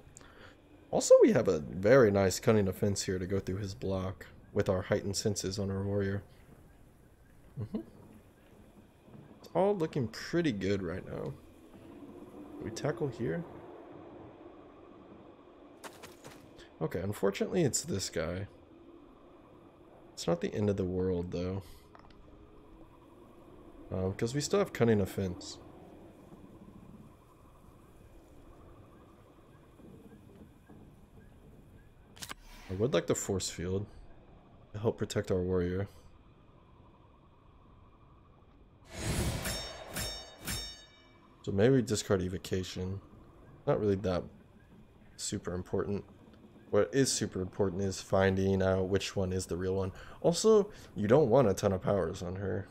Also we have a very nice cunning offense here to go through his block with our heightened senses on our warrior. It's all looking pretty good right now. We tackle here. Okay, unfortunately it's this guy. It's not the end of the world, though. Because we still have cunning offense. I would like the force field to help protect our warrior. So maybe we discard evocation. Not really that super important. What is super important is finding out which one is the real one. Also, you don't want a ton of powers on her,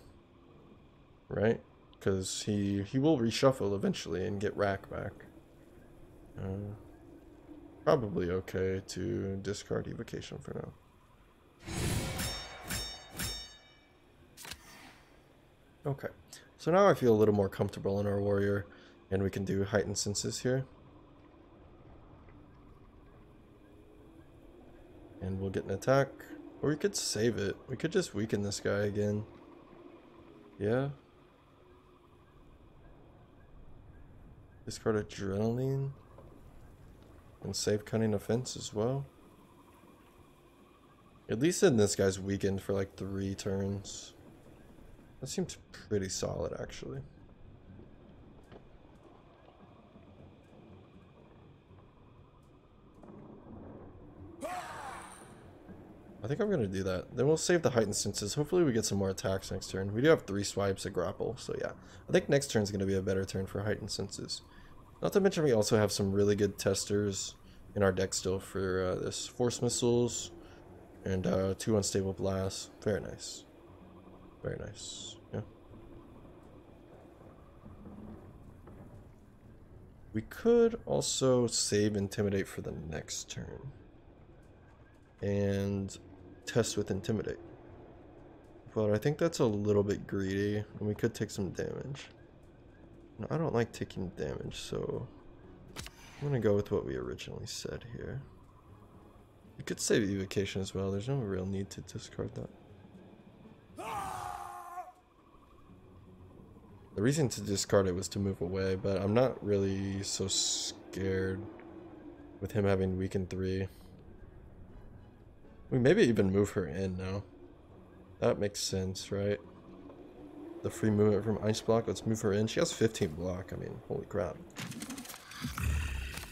right? Because he will reshuffle eventually and get Rack back. Probably okay to discard evocation for now. Okay, so now I feel a little more comfortable in our warrior, and we can do heightened senses here. And we'll get an attack. Or we could save it. We could just weaken this guy again. Yeah. Discard Adrenaline. And save Cunning Offense as well. At least in this guy's weakened for like 3 turns. That seems pretty solid actually. I think I'm gonna do that. Then we'll save the heightened senses. Hopefully we get some more attacks next turn. We do have 3 swipes at grapple, so yeah. I think next turn's gonna be a better turn for heightened senses. Not to mention we also have some really good testers in our deck still for this. Force missiles and 2 unstable blasts. Very nice. Very nice. Yeah. We could also save Intimidate for the next turn. And test with Intimidate. But I think that's a little bit greedy, and we could take some damage. No, I don't like taking damage, so I'm gonna go with what we originally said here. You could save Evocation as well. There's no real need to discard that. The reason to discard it was to move away, but I'm not really so scared with him having weaken 3. We maybe even move her in now. That makes sense, right? The free movement from Ice Block. Let's move her in. She has 15 block. I mean, holy crap.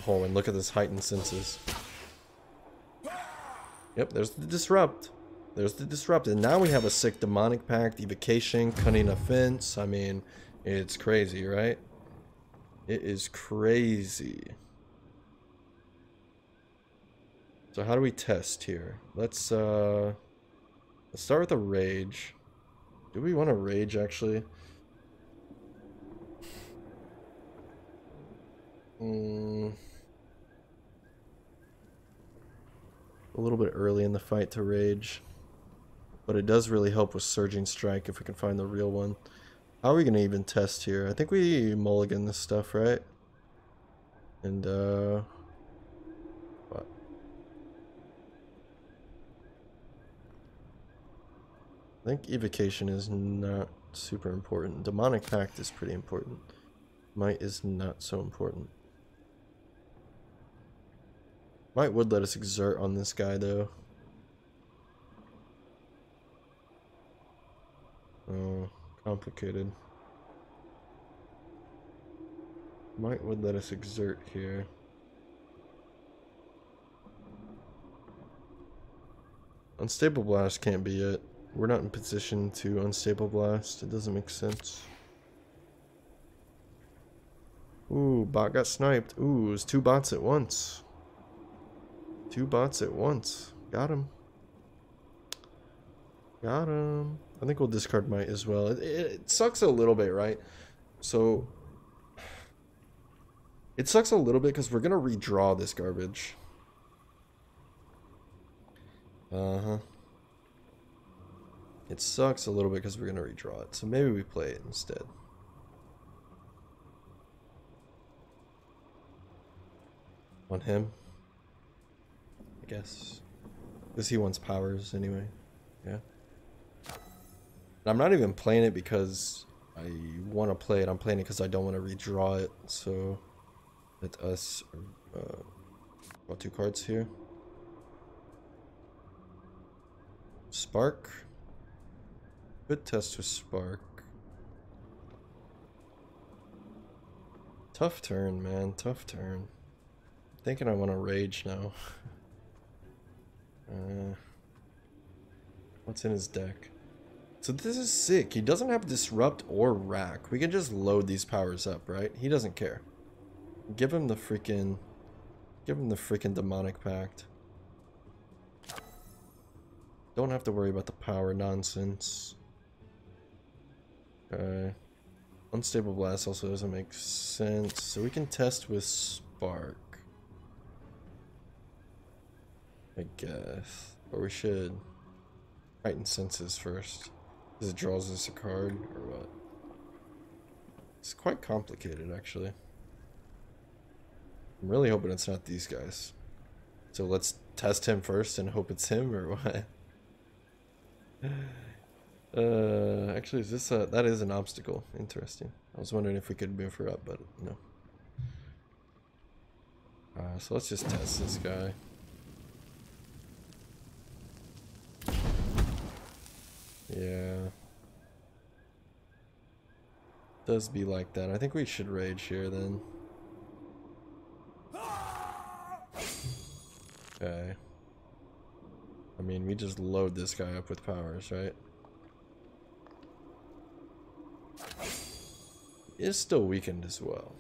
Oh, and look at this heightened senses. Yep, there's the Disrupt. There's the Disrupt. And now we have a sick Demonic Pact, Evocation, Cunning Offense. I mean, it's crazy, right? It is crazy. So how do we test here? Let's start with a Rage. Do we want to Rage, actually? A little bit early in the fight to Rage. But it does really help with Surging Strike if we can find the real one. How are we going to even test here? I think we mulligan this stuff, right? And, what? I think Evocation is not super important. Demonic Pact is pretty important. Might is not so important. Might would let us exert on this guy though. Oh, complicated. Might would let us exert here. Unstable Blast can't be it. We're not in position to Unstable Blast. It doesn't make sense. Ooh, bot got sniped. Ooh, it was 2 bots at once. 2 bots at once. Got him. Got him. I think we'll discard Might as well. It sucks a little bit, right? So, it sucks a little bit because we're going to redraw this garbage. Uh-huh. It sucks a little bit because we're going to redraw it. So maybe we play it instead. On him, I guess. Because he wants powers anyway. Yeah. And I'm not even playing it because I want to play it. I'm playing it because I don't want to redraw it. So let us draw 2 cards here. Spark. Good test with Spark. Tough turn, man. Tough turn. Thinking I want to Rage now. What's in his deck? So this is sick. He doesn't have Disrupt or Rack. We can just load these powers up, right? He doesn't care. Give him the freaking Demonic Pact. Don't have to worry about the power nonsense. Okay. Unstable Blast also doesn't make sense. So we can test with Spark. I guess. Or we should heighten senses first. Because it draws us a card, or what? It's quite complicated, actually. I'm really hoping it's not these guys. So let's test him first and hope it's him, or what? Actually, is this that is an obstacle. Interesting. I was wondering if we could move her up, but no. So let's just test this guy. Yeah. Does be like that. I think we should rage here then. Okay. I mean, we just load this guy up with powers, right? He is still weakened as well.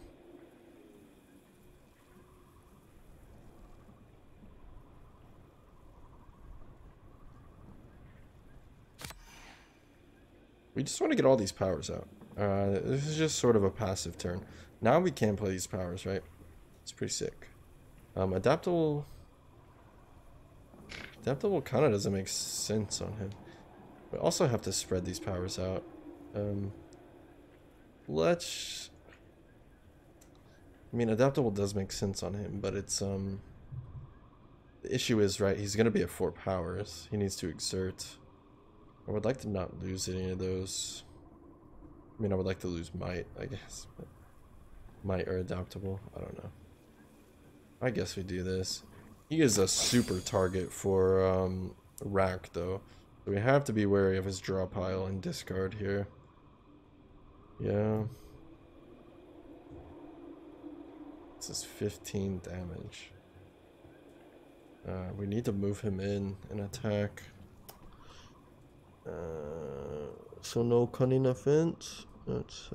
We just want to get all these powers out. This is just sort of a passive turn. Now we can play these powers, right? It's pretty sick. Adaptable kind of doesn't make sense on him. We also have to spread these powers out. Let's... I mean, adaptable does make sense on him, but it's, the issue is, right, he's going to be at 4 powers. He needs to exert. I would like to not lose any of those. I mean, I would like to lose might, I guess. But might or adaptable, I don't know. I guess we do this. He is a super target for Rack, though. So we have to be wary of his draw pile and discard here. Yeah. This is 15 damage. We need to move him in and attack. So no cunning offense. That's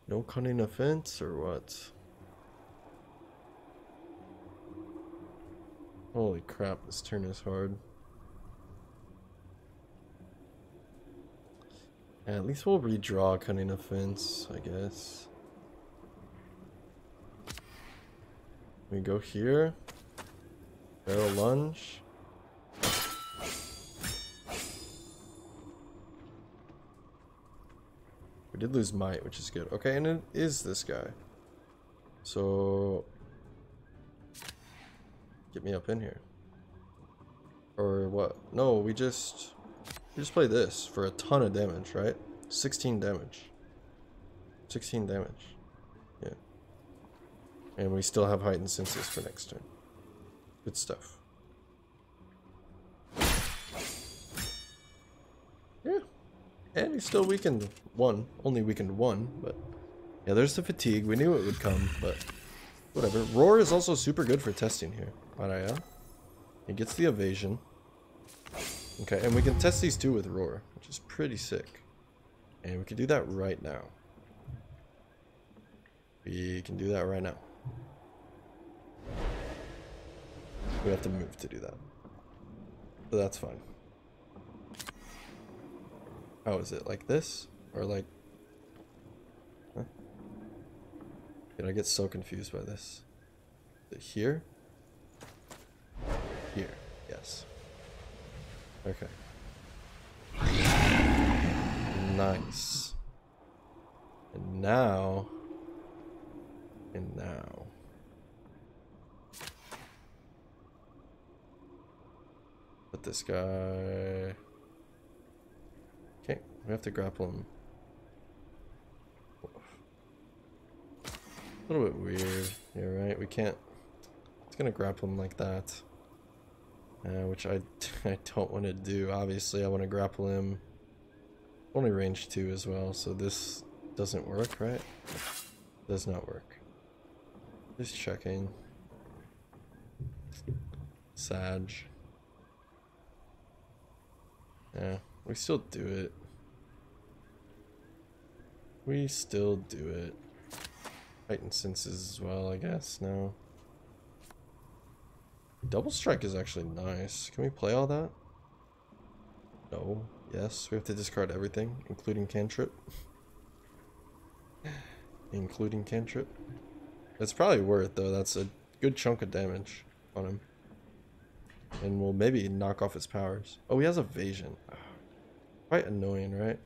no cunning offense or what? Holy crap, this turn is hard. Yeah, at least we'll redraw cunning offense, I guess. We go here. Barrel lunge. We did lose might, which is good. Okay, and it is this guy. So get me up in here. Or what? No, we just play this for a ton of damage, right? 16 damage. 16 damage. Yeah. And we still have heightened senses for next turn. Good stuff. Yeah. And he's still weakened 1. Only weakened 1, but yeah, there's the fatigue. We knew it would come, but whatever. Roar is also super good for testing here. Maraya. He gets the evasion. Okay, and we can test these two with Roar, which is pretty sick. And we can do that right now. We can do that right now. We have to move to do that. But that's fine. How is it? Like this? Or like... Huh? Did I get so confused by this? Is it here? Here. Yes. Okay. Nice. And now... And now... Put this guy... Okay, we have to grapple him. A little bit weird. You're right, we can't... It's gonna grapple him like that. Which I don't want to do. Obviously, I want to grapple him. Only range 2 as well, so this doesn't work, right? Does not work. Just checking. Sag. Yeah, we still do it. We still do it. Heightened senses as well, I guess, now. Double strike is actually nice. Can we play all that? No. Yes, we have to discard everything, including cantrip. Including cantrip. It's probably worth though. That's a good chunk of damage on him. And we'll maybe knock off his powers. Oh, he has evasion. Quite annoying, right?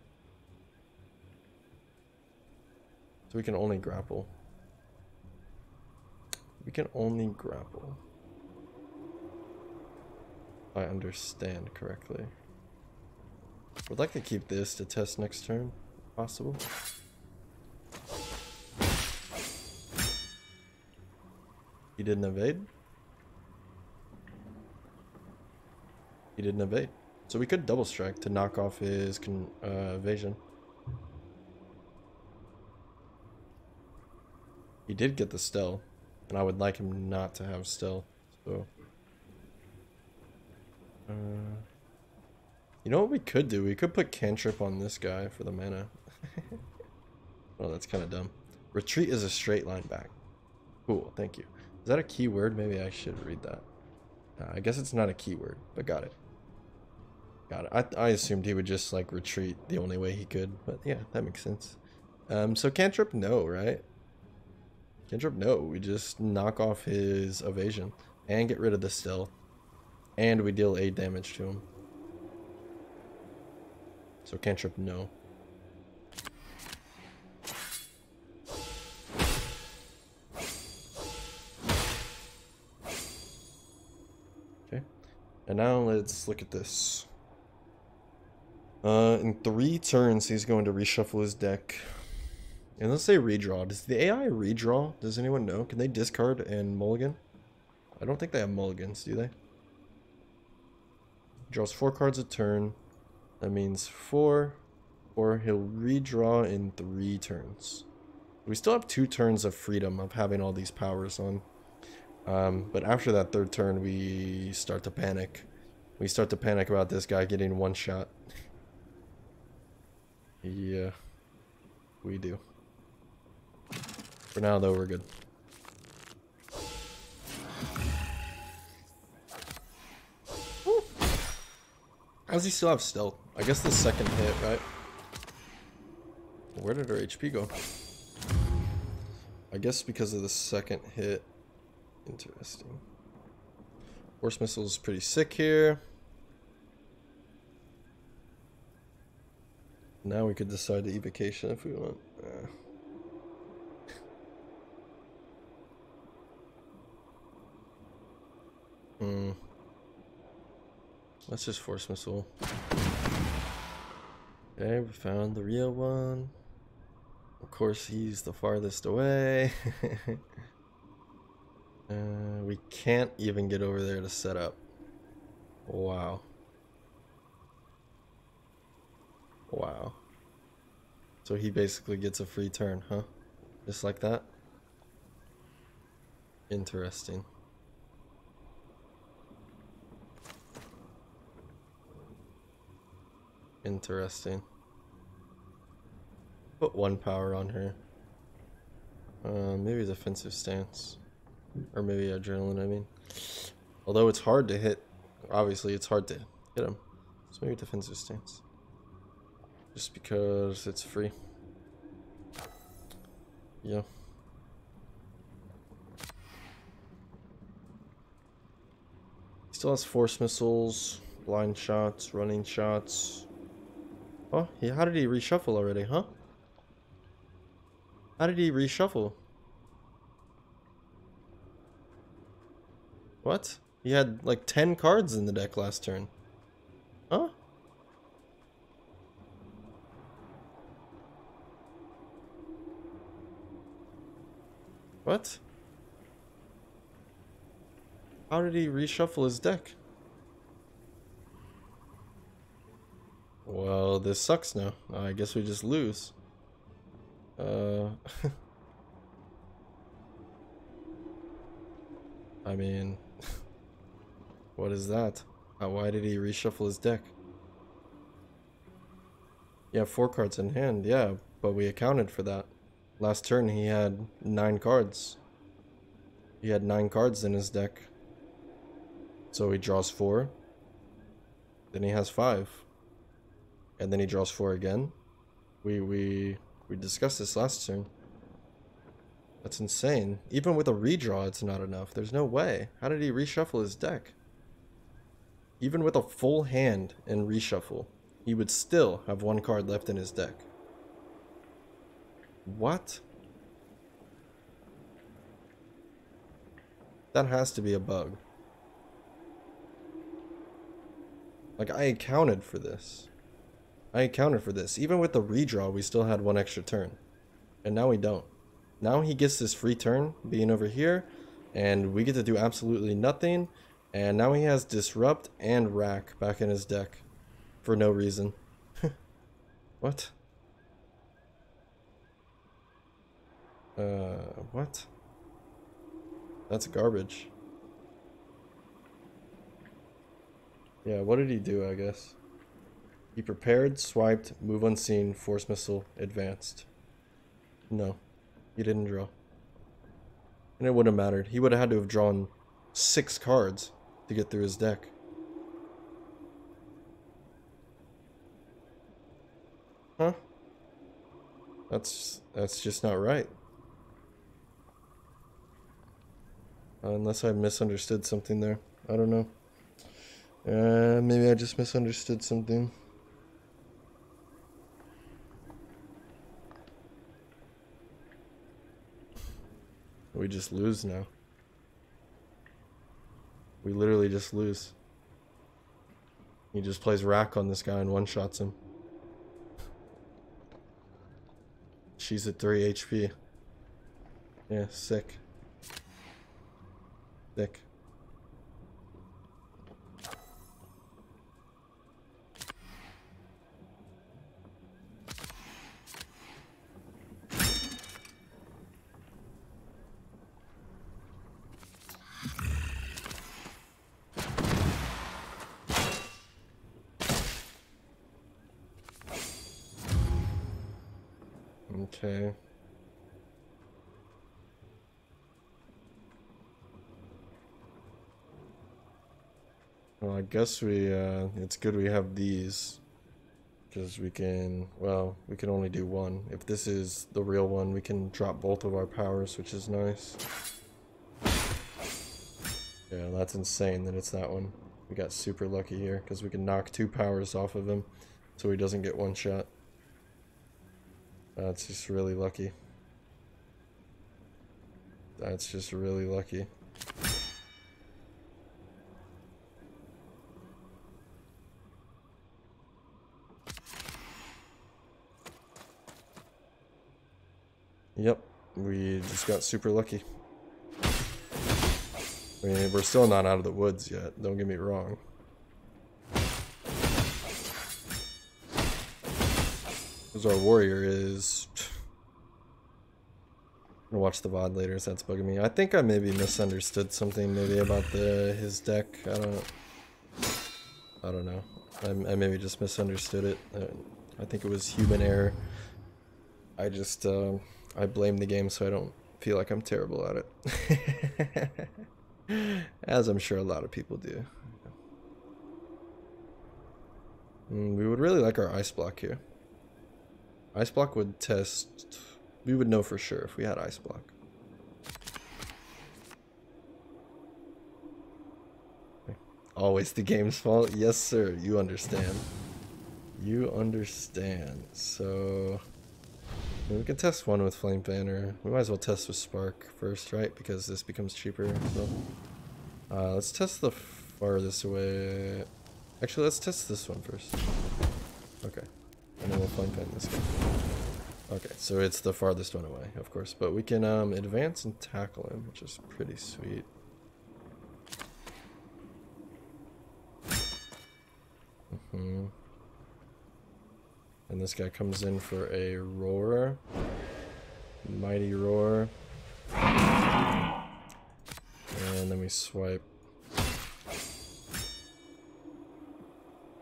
So we can only grapple. We can only grapple. If I understand correctly. Would like to keep this to test next turn, if possible. He didn't evade? He didn't evade. So we could double strike to knock off his evasion. He did get the stealth, and I would like him not to have stealth. So, you know what we could do? We could put cantrip on this guy for the mana. Oh, that's kind of dumb. Retreat is a straight line back. Cool, thank you. Is that a keyword? Maybe I should read that. I guess it's not a keyword, but got it. Got it. I assumed he would just like retreat the only way he could, but yeah, that makes sense. So cantrip, no, right? Cantrip, no. We just knock off his evasion and get rid of the stealth, and we deal 8 damage to him. So cantrip, no. Okay, and now let's look at this. In 3 turns, he's going to reshuffle his deck. And let's say redraw. Does the AI redraw? Does anyone know? Can they discard and mulligan? I don't think they have mulligans, do they? Draws 4 cards a turn. That means 4. Or he'll redraw in 3 turns. We still have 2 turns of freedom of having all these powers on. But after that 3rd turn, we start to panic. We start to panic about this guy getting 1 shot. Yeah, we do. For now, though, we're good. Woo. How does he still have stealth? I guess the second hit, right? Where did our HP go? I guess because of the second hit. Interesting. Force missile is pretty sick here. Now we could decide the evocation if we want. Let's just force missile. Okay, we found the real one. Of course, he's the farthest away. We can't even get over there to set up. Wow. Wow. So he basically gets a free turn, huh? Just like that? Interesting. Interesting. Put 1 power on her. Maybe defensive stance. Or maybe adrenaline, I mean. Although it's hard to hit. Obviously, it's hard to hit him. So maybe defensive stance. Just because it's free. Yeah. He still has force missiles, blind shots, running shots. Oh, how did he reshuffle already, huh? How did he reshuffle? What? He had like 10 cards in the deck last turn. Huh? What? How did he reshuffle his deck? Well, this sucks now. I guess we just lose. I mean, what is that? Why did he reshuffle his deck? Yeah, 4 cards in hand, yeah, but we accounted for that. Last turn he had 9 cards. He had 9 cards in his deck. So he draws 4. Then he has 5. And then he draws 4 again. We discussed this last turn. That's insane. Even with a redraw, it's not enough. There's no way. How did he reshuffle his deck? Even with a full hand and reshuffle, he would still have 1 card left in his deck. What? That has to be a bug. Like, I accounted for this. I accounted for this. Even with the redraw, we still had 1 extra turn. And now we don't. Now he gets this free turn, being over here, and we get to do absolutely nothing. And now he has Disrupt and Rack back in his deck for no reason. What? What? That's garbage. Yeah, what did he do, I guess? He prepared, swiped, move unseen, force missile, advanced. No, he didn't draw. And it wouldn't have mattered. He would have had to have drawn 6 cards to get through his deck. Huh? That's just not right. Unless I misunderstood something there. I don't know. Maybe I just misunderstood something. We just lose now. We literally just lose. He just plays Rack on this guy and one-shots him. She's at 3 HP. Yeah, sick. Sick. Okay. Well, I guess it's good we have these. Because we can, well, we can only do one. If this is the real one, we can drop both of our powers, which is nice. Yeah, that's insane that it's that one. We got super lucky here, because we can knock 2 powers off of him, so he doesn't get one shot. That's just really lucky. That's just really lucky. Yep, we just got super lucky. I mean, we're still not out of the woods yet, don't get me wrong. Because our warrior is... I'm gonna watch the VOD later, so that's bugging me. I think I maybe misunderstood something maybe about his deck. I don't know. I maybe just misunderstood it. I think it was human error. I just, I blame the game so I don't feel like I'm terrible at it. As I'm sure a lot of people do. We would really like our ice block here. Ice block would test... We would know for sure if we had ice block. Always the game's fault? Yes, sir. You understand. You understand. So... we can test one with Flame Banner. We might as well test with Spark first, right? Because this becomes cheaper. So. Let's test the farthest away. Actually, let's test this one first. Okay. And then we'll Flame Ban this guy. Okay, so it's the farthest one away, of course. But we can advance and tackle him, which is pretty sweet. And this guy comes in for a roar. Mighty roar. And then we swipe.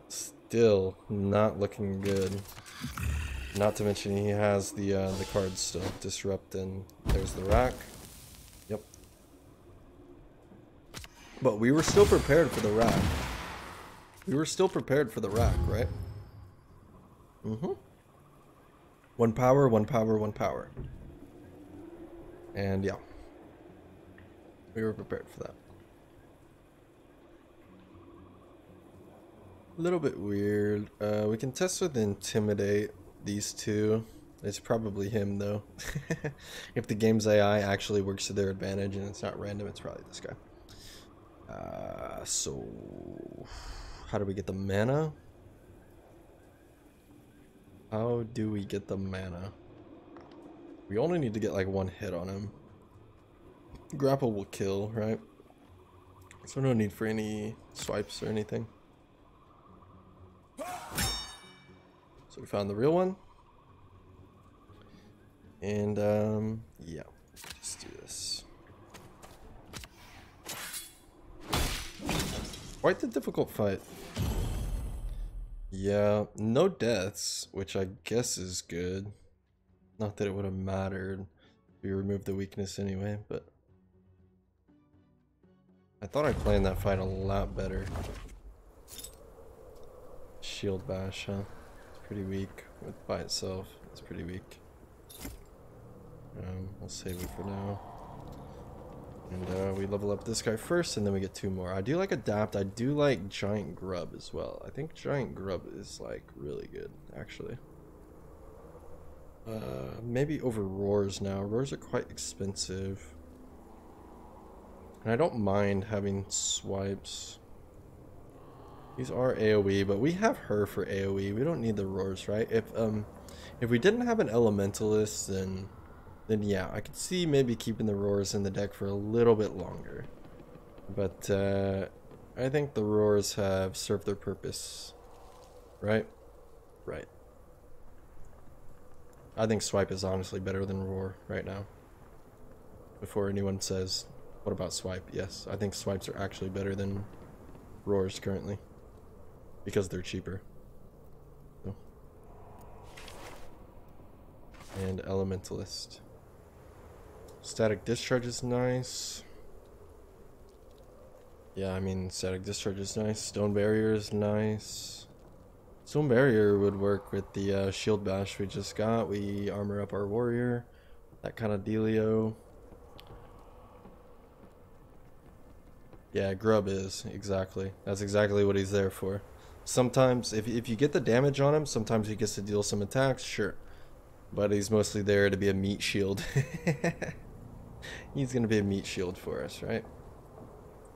Still not looking good. Not to mention he has the cards still. Disrupt, and there's the Rack. Yep. But we were still prepared for the Rack. We were still prepared for the Rack, right? Mm-hmm. 1 power, 1 power, 1 power. And yeah. We were prepared for that. A little bit weird. We can test with Intimidate. These two. It's probably him though. If the game's AI actually works to their advantage and it's not random, it's probably this guy. So how do we get the mana? How do we get the mana? We only need to get like 1 hit on him. Grapple will kill, right? So no need for any swipes or anything. So we found the real one. And yeah, let's do this. Quite the difficult fight. Yeah, no deaths, which I guess is good. Not that it would have mattered. We removed the weakness anyway, but I thought I planned that fight a lot better. Shield bash, huh? It's pretty weak by itself. It's pretty weak. We'll save it for now. And we level up this guy first, and then we get 2 more. I do like Adapt. I do like Giant Grub as well. I think Giant Grub is like really good, actually. Maybe over Roars now. Roars are quite expensive. And I don't mind having swipes. These are AoE, but we have her for AoE. We don't need the Roars, right? If we didn't have an Elementalist, then yeah, I could see maybe keeping the Roars in the deck for a little bit longer. But I think the Roars have served their purpose. Right? Right. I think Swipe is honestly better than Roar right now. Before anyone says, what about Swipe? Yes, I think Swipes are actually better than Roars currently. Because they're cheaper. So. And Elementalist. Static Discharge is nice. Yeah, I mean, Static Discharge is nice. Stone Barrier is nice. Stone Barrier would work with the Shield Bash we just got. We armor up our warrior. That kind of dealio. Yeah, Grub is. Exactly. That's exactly what he's there for. Sometimes, if you get the damage on him, sometimes he gets to deal some attacks, sure. But he's mostly there to be a meat shield. He's going to be a meat shield for us, right?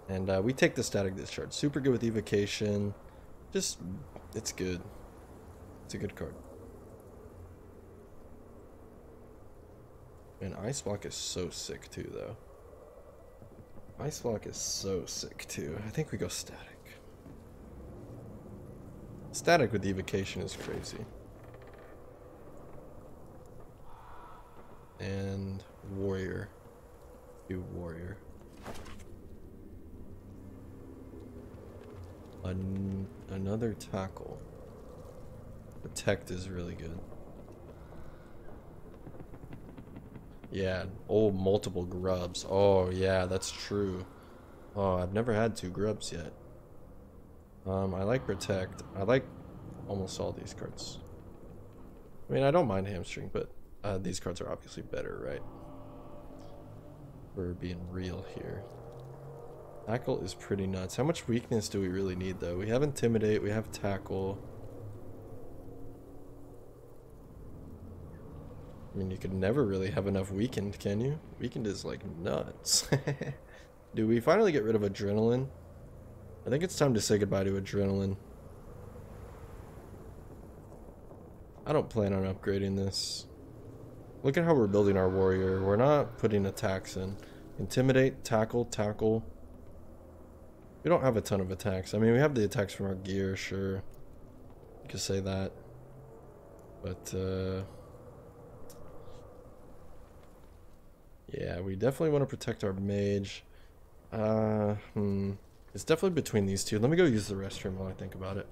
And we take the Static Discharge. Super good with Evocation. Just, it's good. It's a good card. And Ice Block is so sick too, though. Ice Block is so sick too. I think we go Static. Static with Evocation is crazy. And Warrior. Do Warrior. Another Tackle. Protect is really good. Yeah, oh, multiple grubs. Oh, yeah, that's true. Oh, I've never had 2 grubs yet. I like Protect. I like almost all these cards. I mean, I don't mind Hamstring, but these cards are obviously better, right? We're being real here. Tackle is pretty nuts. How much weakness do we really need, though? We have Intimidate, we have Tackle. I mean, you could never really have enough Weakened, can you? Weakened is, like, nuts. Do we finally get rid of Adrenaline? I think it's time to say goodbye to Adrenaline. I don't plan on upgrading this. Look at how we're building our warrior. We're not putting attacks in. Intimidate, Tackle, Tackle. We don't have a ton of attacks. I mean, we have the attacks from our gear, sure. You could say that. But, yeah, we definitely want to protect our mage. It's definitely between these two. Let me go use the restroom while I think about it.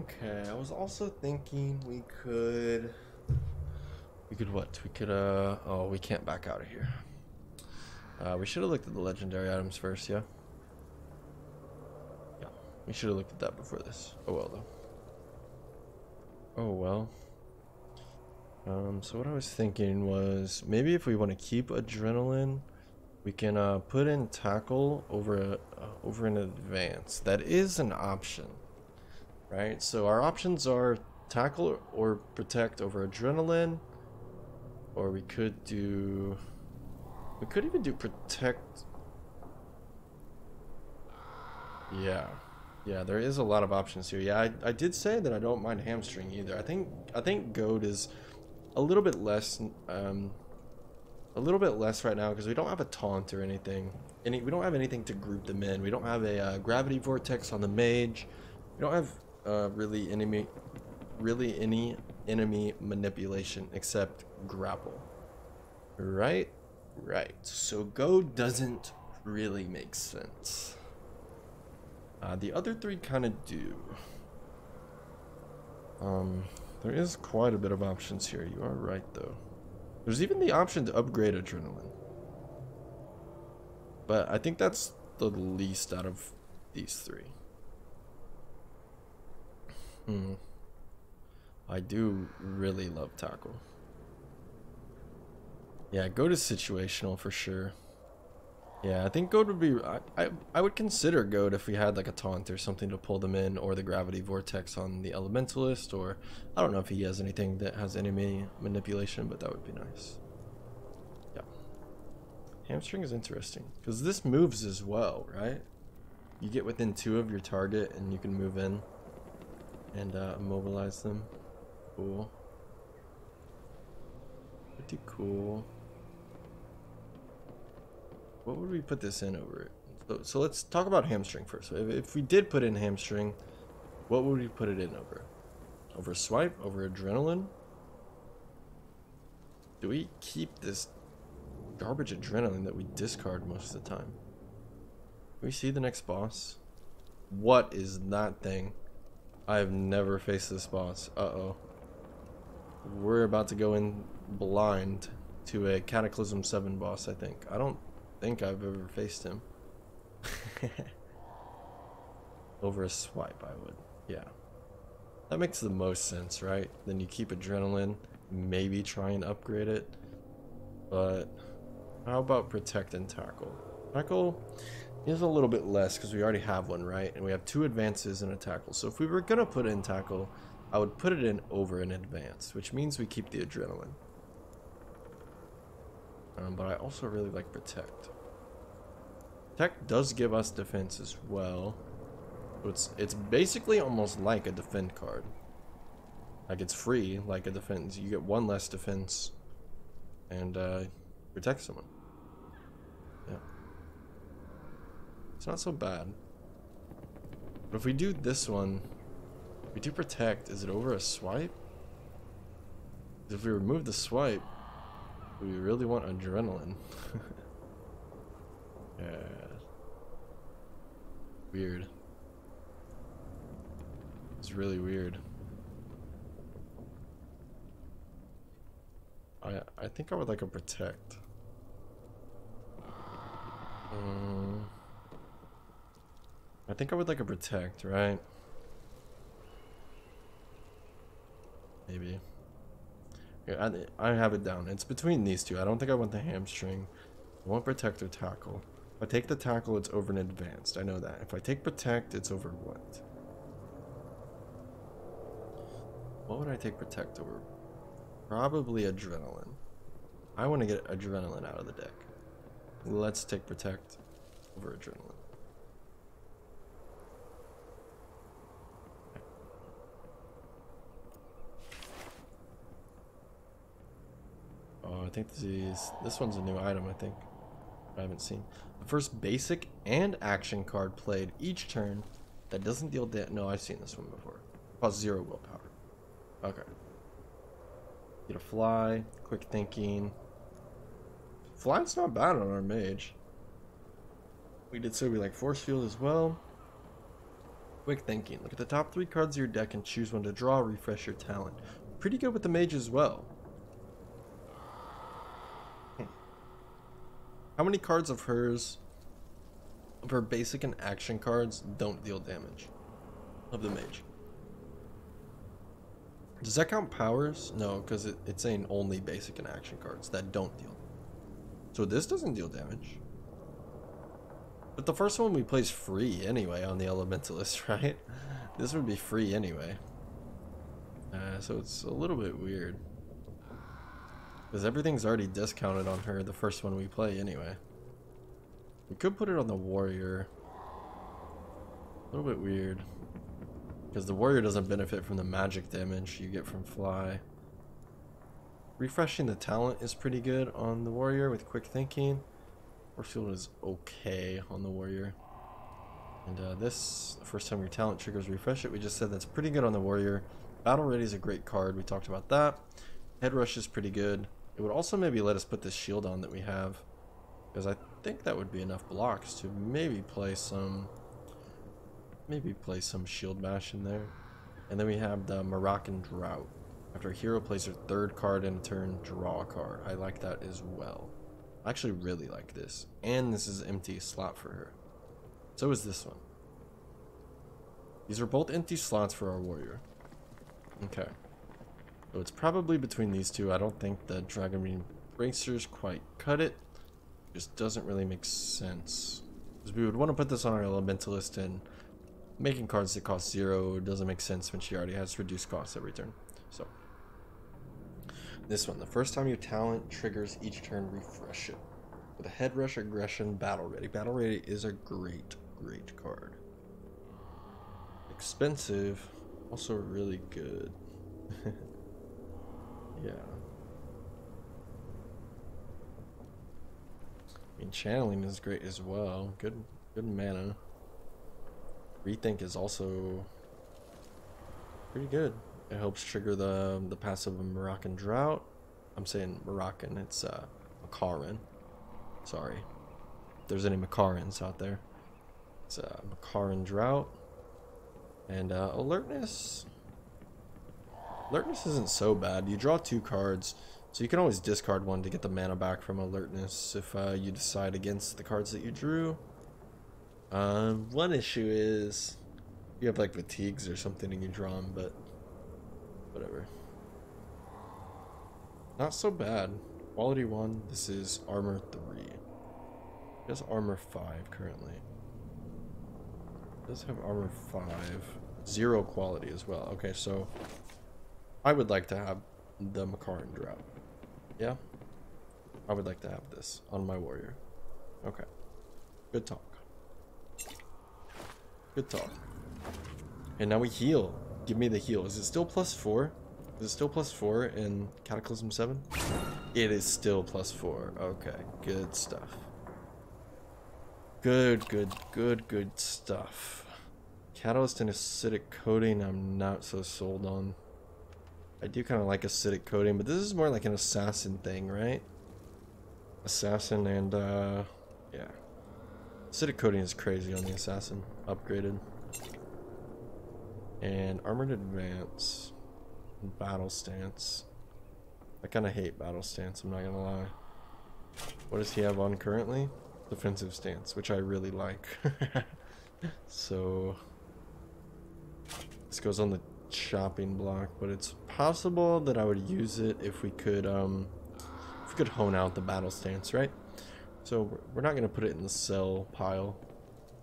Okay, I was also thinking we could what? We could oh, we can't back out of here. We should have looked at the legendary items first, yeah? Yeah, we should have looked at that before this. Oh well, though. Oh well. So what I was thinking was maybe if we want to keep adrenaline, we can put in tackle over an advance. That is an option, right? So our options are tackle or protect over adrenaline, or we could even do protect. Yeah, there is a lot of options here. Yeah, I did say that I don't mind hamstring either. I think goad is a little bit less right now because we don't have a taunt or anything. We don't have anything to group them in. We don't have a gravity vortex on the mage. We don't have really any enemy manipulation except grapple. Right. So goad doesn't really make sense. The other three kind of do. There is quite a bit of options here. You are right, though. There's even the option to upgrade adrenaline. But I think that's the least out of these three. I do really love tackle. Yeah, goad is situational for sure. Yeah, I think goad would be... I would consider goad if we had like a taunt or something to pull them in, or the gravity vortex on the elementalist, or I don't know if he has anything that has enemy manipulation, but that would be nice. Yeah. Hamstring is interesting because this moves as well, right? You get within 2 of your target and you can move in and immobilize them. Cool. Pretty cool. What would we put this in over it? So let's talk about hamstring first. If we did put in hamstring, what would we put it in over? Over swipe? Over adrenaline? Do we keep this garbage adrenaline that we discard most of the time? Can we see the next boss? What is that thing? I have never faced this boss. Uh-oh. We're about to go in blind to a Cataclysm 7 boss, I think. I don't think I've ever faced him. Over a swipe, I would. Yeah. That makes the most sense, right? Then you keep adrenaline, maybe try and upgrade it. But how about protect and tackle? Tackle is a little bit less because we already have one, right? And we have 2 advances and a tackle. So if we were gonna put in tackle, I would put it in over an advance, which means we keep the adrenaline. But I also really like protect. Protect does give us defense as well. It's basically almost like a defend card. Like it's free, like a defense. You get 1 less defense and protect someone. Yeah. It's not so bad. But if we do this one, we do protect, is it over a swipe? If we remove the swipe, we really want adrenaline. Yeah. Weird. It's really weird. I think I would like a protect. I think I would like a protect, right? Maybe. Yeah, I have it down. It's between these two. I don't think I want the hamstring. I want protect or tackle. If I take the tackle, it's over an advanced. I know that. If I take protect, it's over what? What would I take protect over? Probably adrenaline. I want to get adrenaline out of the deck. Let's take protect over adrenaline. Oh, I think this one's a new item, I think. I haven't seen. The first basic and action card played each turn that doesn't deal damage. No, I've seen this one before. Costs 0 willpower. Okay. Get a fly, quick thinking. Flying's not bad on our mage. We did so we like force field as well. Quick thinking. Look at the top 3 cards of your deck and choose one to draw, refresh your talent. Pretty good with the mage as well. How many cards of her basic and action cards don't deal damage? Of the mage. Does that count powers? No, because it's saying only basic and action cards that don't deal. So this doesn't deal damage. But the first one we play is free anyway on the Elementalist, right? This would be free anyway. So it's a little bit weird. Because everything's already discounted on her, the first one we play anyway. We could put it on the warrior. A little bit weird. Because the warrior doesn't benefit from the magic damage you get from fly. Refreshing the talent is pretty good on the warrior with quick thinking. Force field is okay on the warrior. And this, the first time your talent triggers refresh it, we just said that's pretty good on the warrior. Battle Ready is a great card, we talked about that. Head Rush is pretty good. It would also maybe let us put this shield on that we have. Because I think that would be enough blocks to maybe play some Shield Bash in there. And then we have the Moroccan Drought. After a hero plays their 3rd card in a turn, draw a card. I like that as well. I actually really like this. And this is an empty slot for her. So is this one. These are both empty slots for our warrior. Okay. So it's probably between these two. I don't think the Dragonbeam Bracers quite cut it. Just doesn't really make sense. Because we would want to put this on our Elementalist, and making cards that cost 0 doesn't make sense when she already has reduced costs every turn. So this one, the first time your talent triggers each turn, refresh it. With a Head Rush, Aggression, Battle Ready. Battle Ready is a great card. Expensive, also really good. Yeah. I mean, channeling is great as well. Good mana. Rethink is also pretty good. It helps trigger the passive of Moroccan Drought. I'm saying Moroccan, it's Makaran. Sorry. If there's any Makarans out there. It's Makaran Drought. And Alertness. Alertness isn't so bad. You draw 2 cards, so you can always discard one to get the mana back from Alertness if you decide against the cards that you drew. One issue is you have like fatigues or something and you draw them, but whatever. Not so bad. Quality 1. This is armor 3. It has armor 5 currently. It does have armor 5. 0 quality as well. Okay, so I would like to have the Makaran Drought. Yeah? I would like to have this on my warrior. Okay. Good talk. Good talk. And now we heal. Give me the heal. Is it still +4? Is it still +4 in Cataclysm 7? It is still +4. Okay. Good stuff. Good stuff. Catalyst and Acidic Coating, I'm not so sold on. I do kind of like Acidic Coating, but this is more like an Assassin thing, right? Assassin and, yeah. Acidic Coating is crazy on the Assassin. Upgraded. And Armored Advance. Battle Stance. I kind of hate Battle Stance, I'm not gonna lie. What does he have on currently? Defensive Stance, which I really like. So this goes on the chopping block, but it's possible that I would use it if we could hone out the Battle Stance, right? So we're not gonna put it in the sell pile.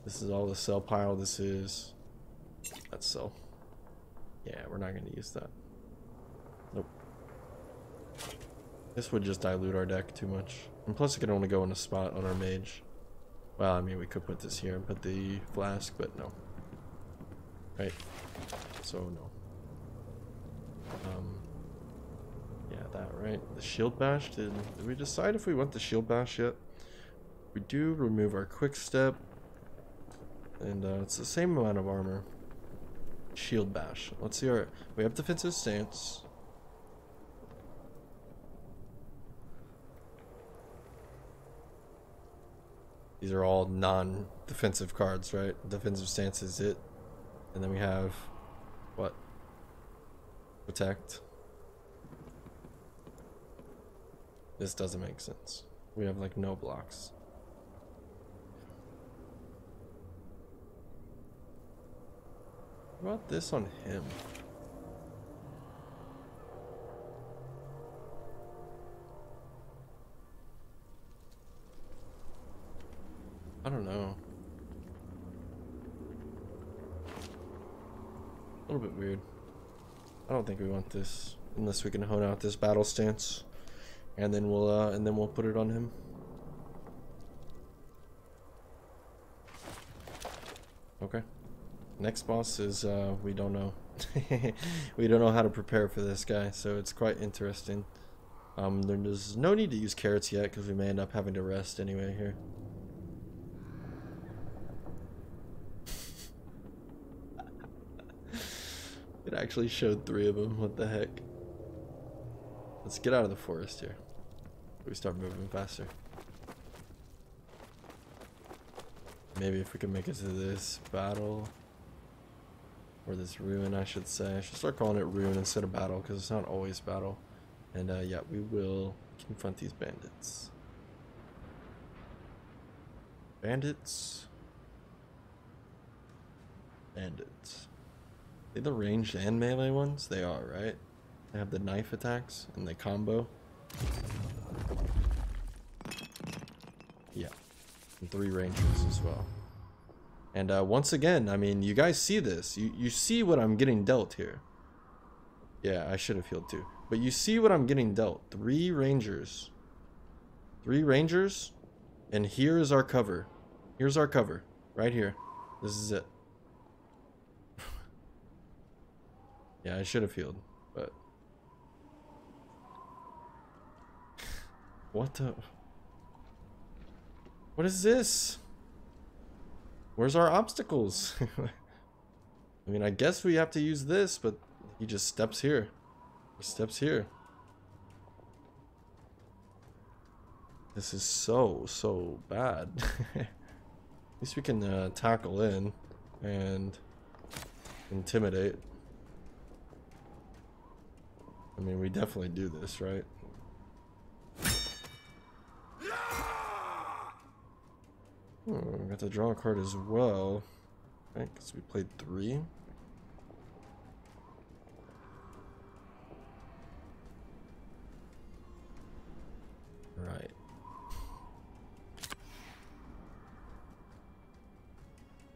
This is all the sell pile. This is that's sell. Yeah, we're not gonna use that. Nope. This would just dilute our deck too much. And plus it can only go in a spot on our mage. Well, I mean, we could put this here and put the flask, but no. Right? So, no. Yeah, that, right? The Shield Bash, did we decide if we want the Shield Bash yet? We do remove our Quick Step. And it's the same amount of armor. Shield Bash. Let's see our... We have Defensive Stance. These are all non-defensive cards, right? Defensive Stance is it. And then we have what? Protect. This doesn't make sense. We have like no blocks. What about this on him? I don't know. A little bit weird. I don't think we want this unless we can hone out this battle stance, and then we'll put it on him. Okay. Next boss is we don't know. We don't know how to prepare for this guy, so it's quite interesting. There's no need to use carrots yet because we may end up having to rest anyway here. It actually showed 3 of them. What the heck? Let's get out of the forest here. We start moving faster. Maybe if we can make it to this battle, or this ruin, I should say. I should start calling it ruin instead of battle because it's not always battle. And yeah, we will confront these bandits. Bandits. Bandits. Are they the ranged and melee ones? They are, right? They have the knife attacks and they combo. Yeah. And 3 rangers as well. And once again, I mean, you guys see this. You see what I'm getting dealt here. Yeah, I should have healed too. But you see what I'm getting dealt. 3 rangers. 3 rangers. And here is our cover. Here's our cover. Right here. This is it. Yeah, I should have healed. But... what the... what is this? Where's our obstacles? I mean, I guess we have to use this, but he just steps here. He steps here. This is so bad. At least we can tackle in and intimidate. I mean, we definitely do this, right? We got to draw a card as well, right? Because we played 3. Right.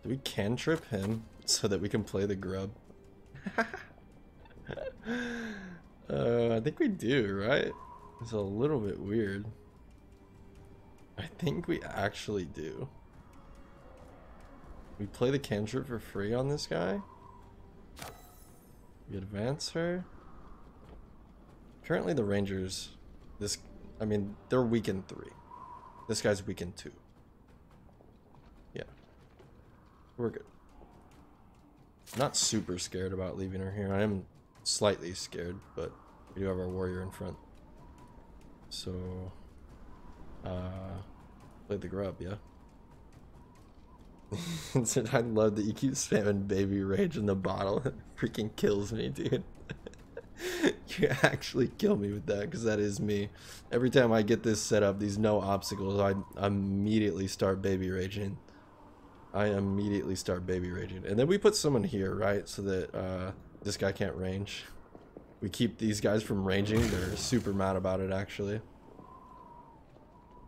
Do we cantrip him so that we can play the grub? I think we do, right? It's a little bit weird. I think we actually do. We play the cantrip for free on this guy. We advance her. Currently the rangers, I mean, they're weak in 3. This guy's weak in 2. Yeah. We're good. Not super scared about leaving her here. I am slightly scared, but we do have our warrior in front. So, play the grub, yeah. I love that you keep spamming baby rage in the bottle. It freaking kills me, dude. You actually kill me with that, because that is me. Every time I get this set up, these no obstacles, I immediately start baby raging. I immediately start baby raging. And then we put someone here, right? So that this guy can't range. We keep these guys from ranging. They're super mad about it, actually.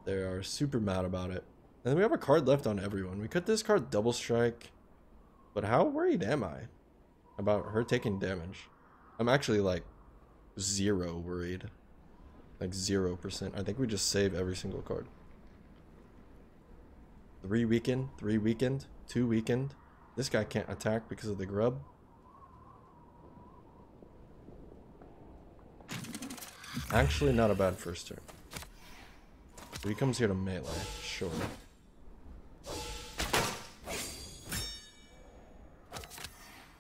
They are super mad about it. And then we have a card left on everyone. We could discard Double Strike. But how worried am I about her taking damage? I'm actually like 0 worried. Like 0%. I think we just save every single card. 3 weakened, 3 weakened, 2 weakened. This guy can't attack because of the grub. Actually, not a bad first turn. So he comes here to melee, sure.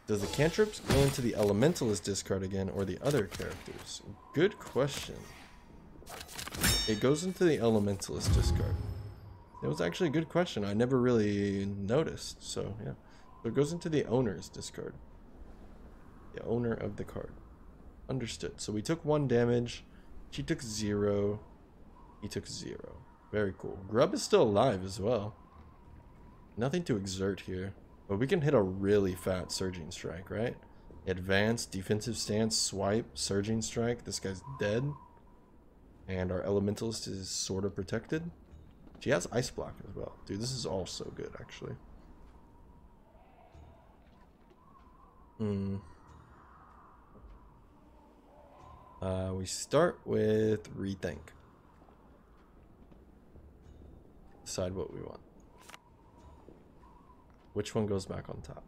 Does the cantrips go into the Elementalist discard again, or the other characters? Good question. It goes into the Elementalist discard. It was actually a good question. I never really noticed, so yeah. So it goes into the owner's discard. The owner of the card. Understood. So we took 1 damage. She took 0. He took 0. Very cool. Grub is still alive as well. Nothing to exert here. But we can hit a really fat Surging Strike, right? Advance, defensive stance, swipe, Surging Strike. This guy's dead. And our Elementalist is sort of protected. She has Ice Block as well. Dude, this is all so good, actually. We start with Rethink. Decide what we want. Which one goes back on top?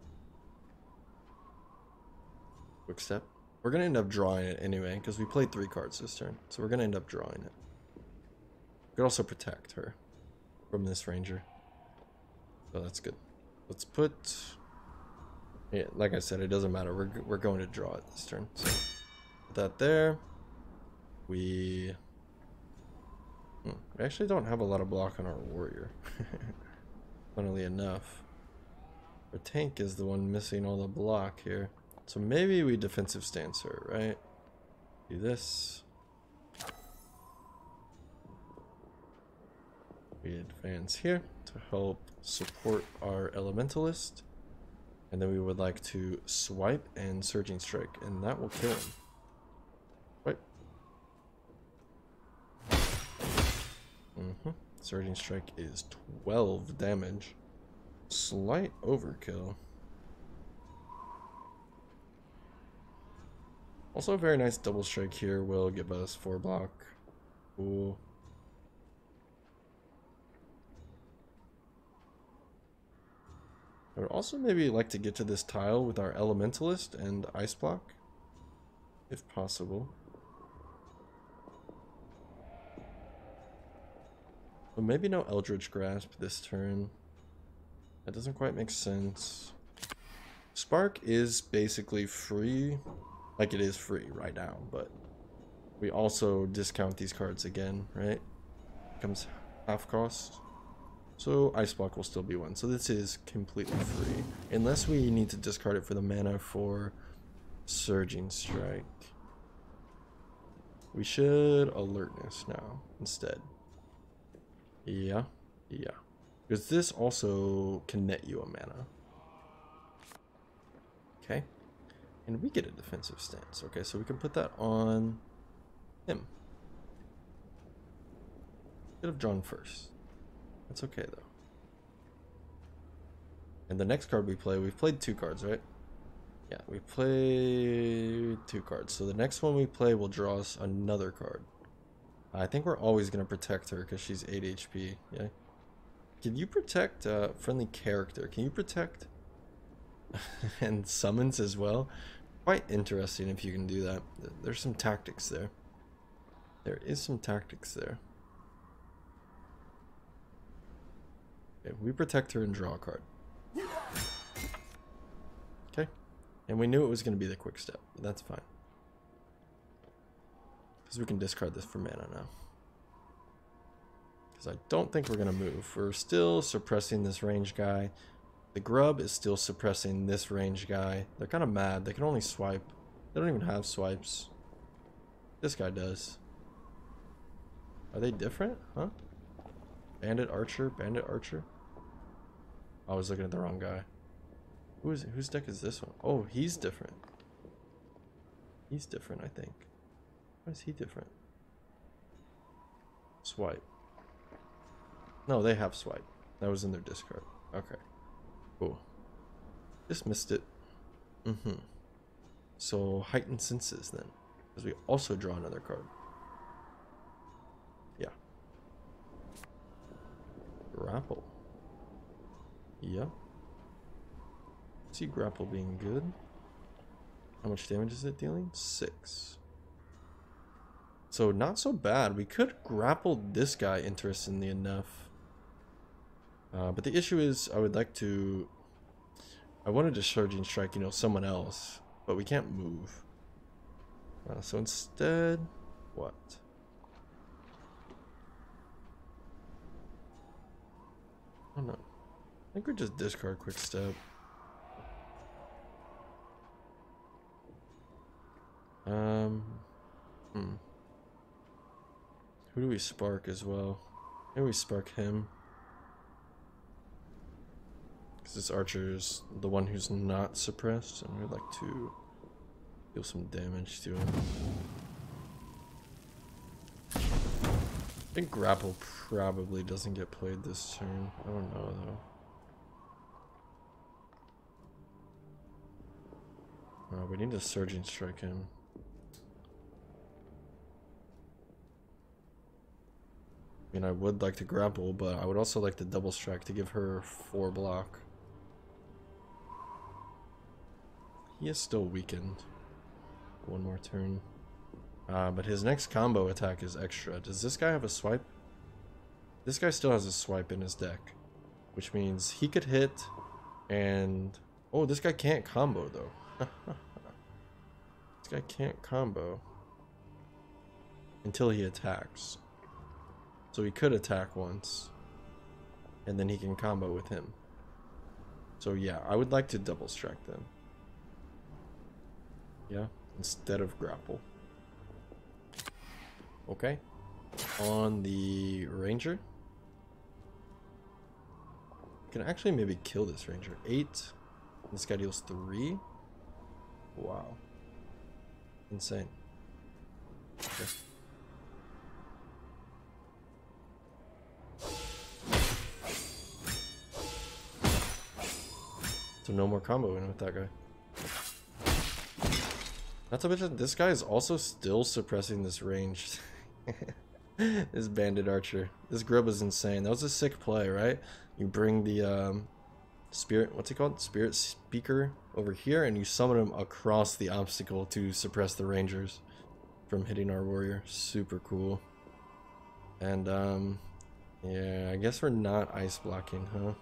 Quick Step. We're going to end up drawing it anyway, because we played 3 cards this turn. So we're going to end up drawing it. We could also protect her from this ranger. So that's good. Let's put... Yeah, like I said, it doesn't matter. We're going to draw it this turn. So put that there. We actually don't have a lot of block on our warrior. Funnily enough. Our tank is the one missing all the block here. So maybe we defensive stance her, right? Do this. We advance here to help support our Elementalist. And then we would like to swipe and Surging Strike, and that will kill him. Right. Surging Strike is 12 damage. Slight overkill. Also a very nice double strike here will give us 4 block. Cool. I would also maybe like to get to this tile with our Elementalist and Ice Block, if possible. But maybe no Eldritch Grasp this turn. That doesn't quite make sense. Spark is basically free. Like it is free right now, but we also discount these cards again, right? Becomes half cost. So Ice Block will still be 1. So this is completely free. Unless we need to discard it for the mana for Surging Strike. We should Alertness now instead. Yeah. Because this also can net you a mana. Okay. And we get a defensive stance. Okay, so we can put that on him. Should have drawn first. That's okay though. And the next card we play, we've played 2 cards, right? Yeah, we played 2 cards. So the next one we play will draw us another card. I think we're always going to protect her because she's 8 HP. Yeah. Can you protect friendly character? Can you protect and summons as well? Quite interesting if you can do that. There's some tactics there. There is some tactics there. Okay, we protect her and draw a card. Okay. And we knew it was going to be the Quick Step, but that's fine. Because we can discard this for mana now. Because I don't think we're going to move. We're still suppressing this range guy. The Grub is still suppressing this range guy. They're kind of mad. They can only swipe. They don't even have swipes. This guy does. Are they different? Huh? Bandit Archer? Bandit Archer? I was looking at the wrong guy. Whose deck is this one? Oh, he's different. He's different, I think. Why is he different? Swipe. No, they have swipe. That was in their discard. Okay. Cool. Just missed it. So, Heightened Senses then. Because we also draw another card. Yeah. Grapple. Yep. See Grapple being good. How much damage is it dealing? 6. So not so bad. We could grapple this guy, interestingly enough. But the issue is I wanted to Surging Strike, someone else. But we can't move. So instead, what? I don't know. I think we just discard Quick Step. Um, Who do we spark as well? Maybe we spark him. Because this archer is the one who's not suppressed, and we'd like to deal some damage to him. I think grapple probably doesn't get played this turn. I don't know though. We need to surging strike him. I mean, I would like to grapple, but I would also like to double strike to give her 4 block. He is still weakened. One more turn. But his next combo attack is extra. Does this guy have a swipe? This guy still has a swipe in his deck, which means he could hit and... Oh, this guy can't combo though. This guy can't combo until he attacks. So he could attack once and then he can combo with him. So yeah, I would like to double strike them. Yeah, instead of grapple. Okay. On the ranger. Can actually maybe kill this ranger. 8. This guy deals 3. Wow. Insane. Okay. So no more comboing with that guy. Not to mention, this guy is also still suppressing this range. This bandit archer. This grub is insane. That was a sick play, right? You bring the spirit, what's it called? Spirit speaker over here, and you summon him across the obstacle to suppress the rangers from hitting our warrior. Super cool. And yeah, I guess we're not ice blocking, huh?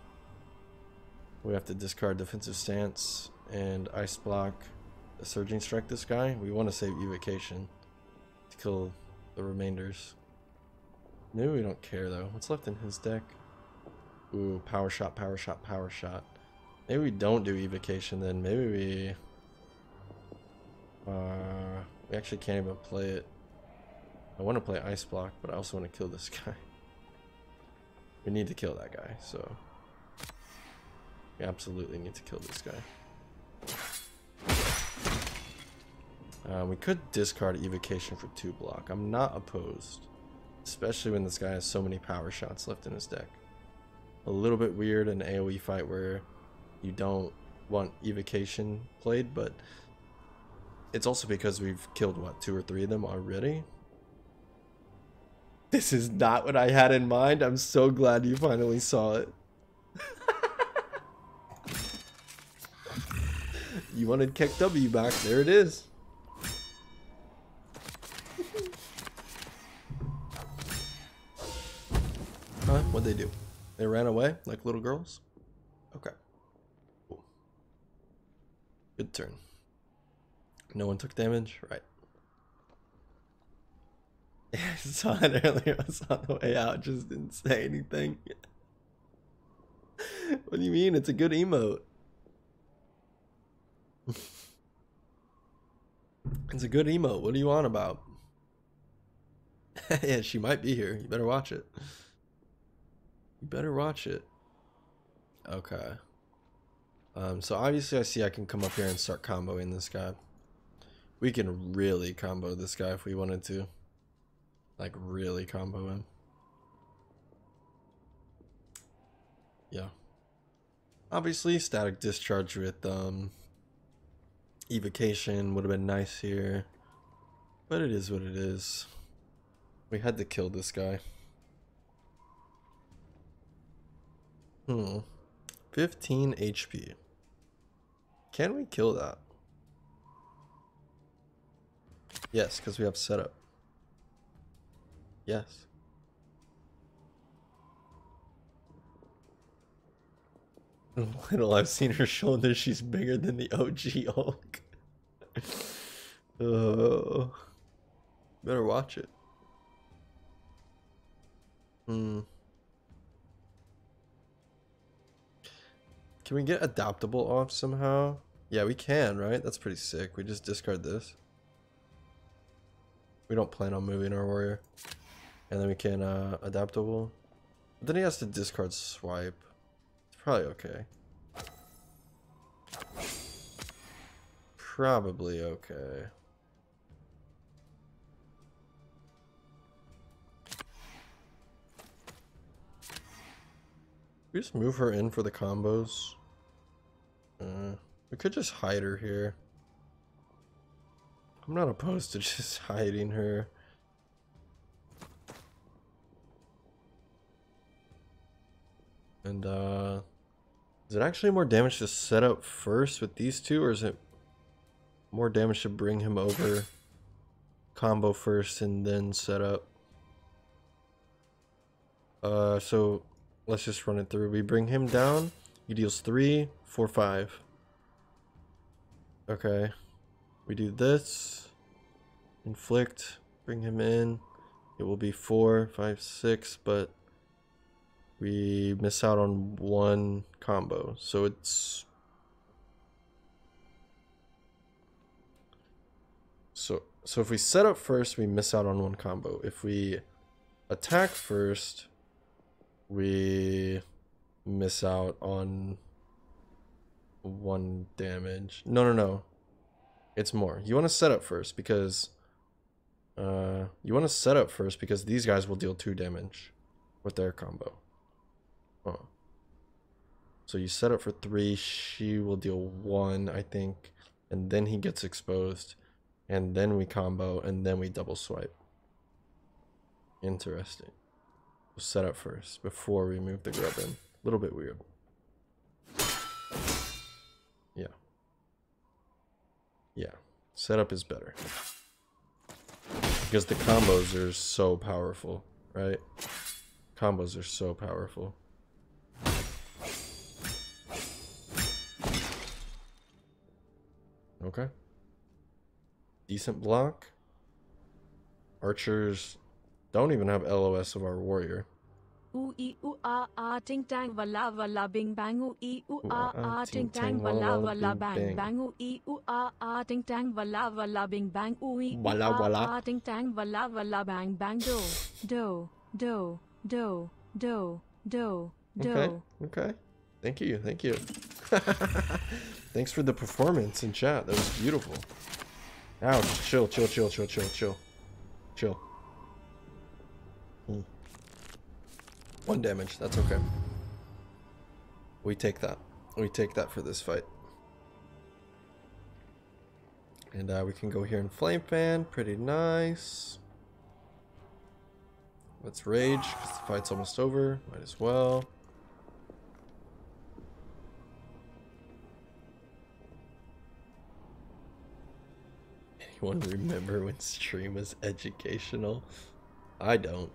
We have to discard defensive stance and ice block the surging strike this guy. We want to save evocation to kill the remainders. Maybe we don't care though. What's left in his deck? Ooh, power shot, power shot, power shot. Maybe we don't do evocation then. Maybe we actually can't even play it. I want to play ice block, but I also want to kill this guy. We need to kill that guy, so we absolutely need to kill this guy. We could discard evocation for 2 block. I'm not opposed, especially when this guy has so many power shots left in his deck. A little bit weird in an AoE fight where you don't want evocation played, but it's also because we've killed what, 2 or 3 of them already. This is not what I had in mind. I'm so glad you finally saw it. You wanted Keck W back. There it is. Huh? What'd they do? They ran away like little girls? Okay. Cool. Good turn. No one took damage? Right. Yeah, I saw it earlier. I was on the way out. Just didn't say anything. What do you mean? It's a good emote. It's a good emote. What are you on about? Yeah, she might be here. You better watch it. You better watch it. Okay. So obviously I see I can come up here and start comboing this guy. We can really combo this guy if we wanted to. Like, really combo him. Yeah. Obviously, static discharge with evocation would have been nice here. But it is what it is. We had to kill this guy. 15 HP. Can we kill that? Yes, because we have setup. Yes. Little I've seen her shoulder, she's bigger than the OG Hulk. Oh, better watch it. Can we get adaptable off somehow? Yeah, we can, right? That's pretty sick. We just discard this. We don't plan on moving our warrior. And then we can adaptable. But then he has to discard swipe. It's probably okay. Probably okay. We just move her in for the combos. We could just hide her here. I'm not opposed to just hiding her. And is it actually more damage to set up first with these two, or is it more damage to bring him over, combo first and then set up? So let's just run it through. We bring him down, he deals 3, 4, 5. Okay. We do this, inflict, bring him in. It will be 4, 5, 6, but we miss out on one combo. So it's so if we set up first, we miss out on one combo. If we attack first, we miss out on one damage. No. It's more. You want to set up first because these guys will deal 2 damage with their combo. Oh. So you set up for 3, she will deal 1, I think, and then he gets exposed, and then we combo, and then we double swipe. Interesting. We'll set up first before we move the grub in. A little bit weird. Yeah. Yeah. Setup is better. Because the combos are so powerful, right? Combos are so powerful. Okay. Decent block. Archers don't even have LOS of our warrior. Ooh ee ooh ah ting tang walla walla bing bang ooh ee ooh ah ting tang walla walla bang bang ooh ee ooh ah ting tang walla walla bing bang ooh ee ooh ah ting tang walla walla bang bang do. Okay. Thank you. Thanks for the performance in chat. That was beautiful. Ouch. Chill. 1 damage. That's okay. We take that. We take that for this fight. And we can go here and Flame Fan. Pretty nice. Let's rage because the fight's almost over. Might as well. Anyone remember when stream was educational? I don't.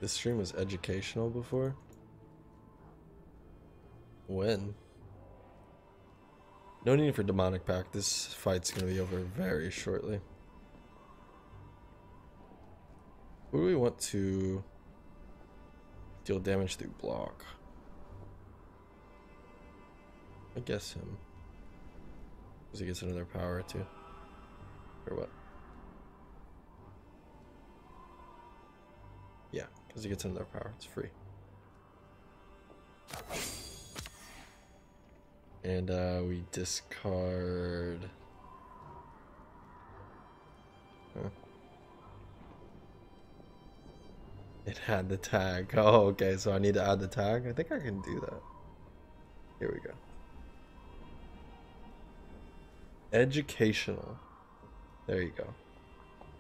This stream was educational before? When? No need for Demonic Pact. This fight's gonna be over very shortly. Who do we want to deal damage through block? I guess him. Because he gets another power too. Or what? Yeah, because he gets another power. It's free. And we discard. Huh. It had the tag. Oh, okay. So I need to add the tag. I think I can do that. Here we go. Educational. There you go.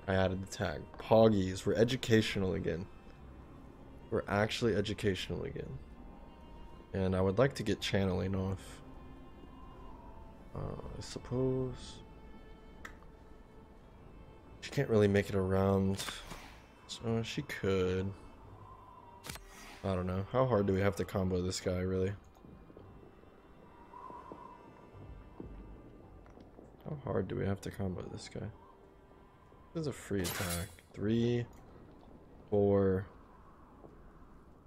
I added the tag. Poggies. We're educational again. We're actually educational again. And I would like to get channeling off. I suppose she can't really make it around, so she could. I don't know. How hard do we have to combo this guy, really? How hard do we have to combo this guy? This is a free attack. 3, 4.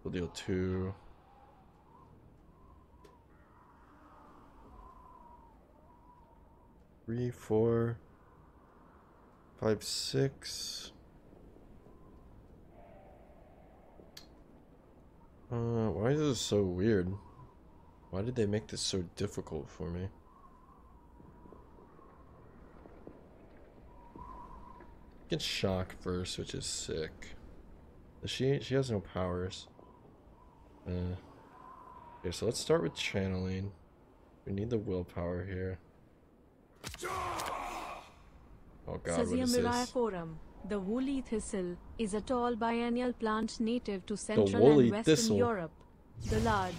We'll deal 2. 3, 4, 5, 6. Why is this so weird? Why did they make this so difficult for me? Get shock first, which is sick. She has no powers. Okay, so let's start with channeling. We need the willpower here. Oh god, what is this? Forum. The woolly thistle is a tall biennial plant native to Central woolly and Western thistle. Europe. The large,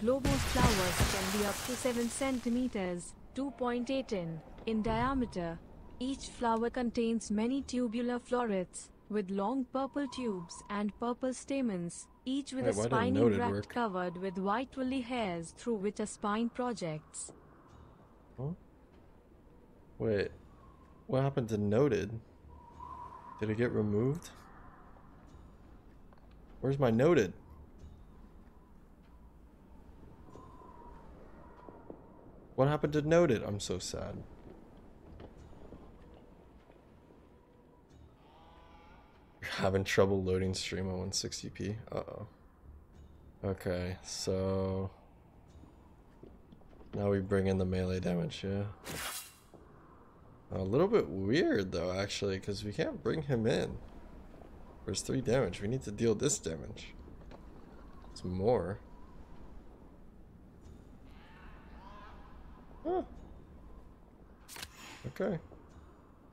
globose flowers can be up to 7 centimeters, 2.8 in diameter. Each flower contains many tubular florets with long purple tubes and purple stamens, each with Wait, a why didn't spiny noted bract work? covered with white woolly hairs through which a spine projects. Huh? Wait, what happened to noted? Did it get removed? Where's my noted? What happened to noted? I'm so sad. You're having trouble loading stream on 160p? Uh-oh. Okay, so... now we bring in the melee damage, yeah. A little bit weird though, actually, because we can't bring him in. There's 3 damage. We need to deal this damage. It's more. Huh. Okay.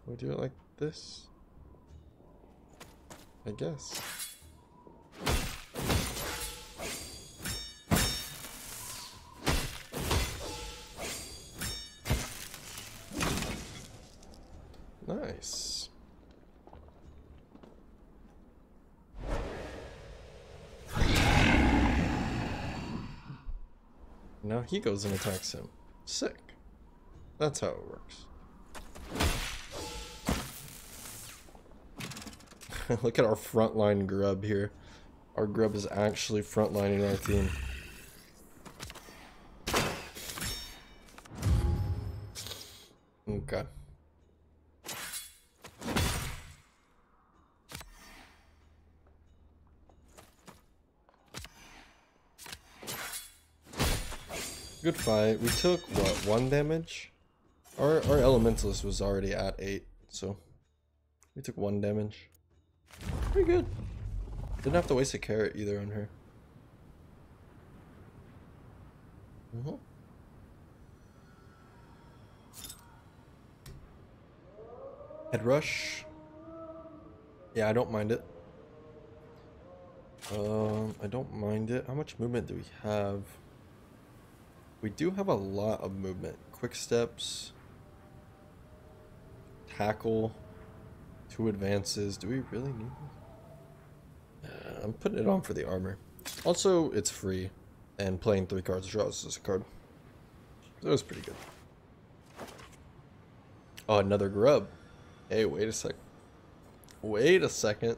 We'll do it like this, I guess. Nice. Now he goes and attacks him. Sick. That's how it works. Look at our frontline grub here. Our grub is actually frontlining our team. Okay. Good fight. We took, what, 1 damage? Our Elementalist was already at 8, so we took 1 damage. Pretty good. Didn't have to waste a carrot either on her. Head rush. Yeah, I don't mind it. I don't mind it. How much movement do we have? We do have a lot of movement. Quick steps. Tackle. 2 advances. Do we really need this? I'm putting it on for the armor. Also, it's free. And playing 3 cards draws us a card. That was pretty good. Oh, another grub. Hey, wait a sec. Wait a second.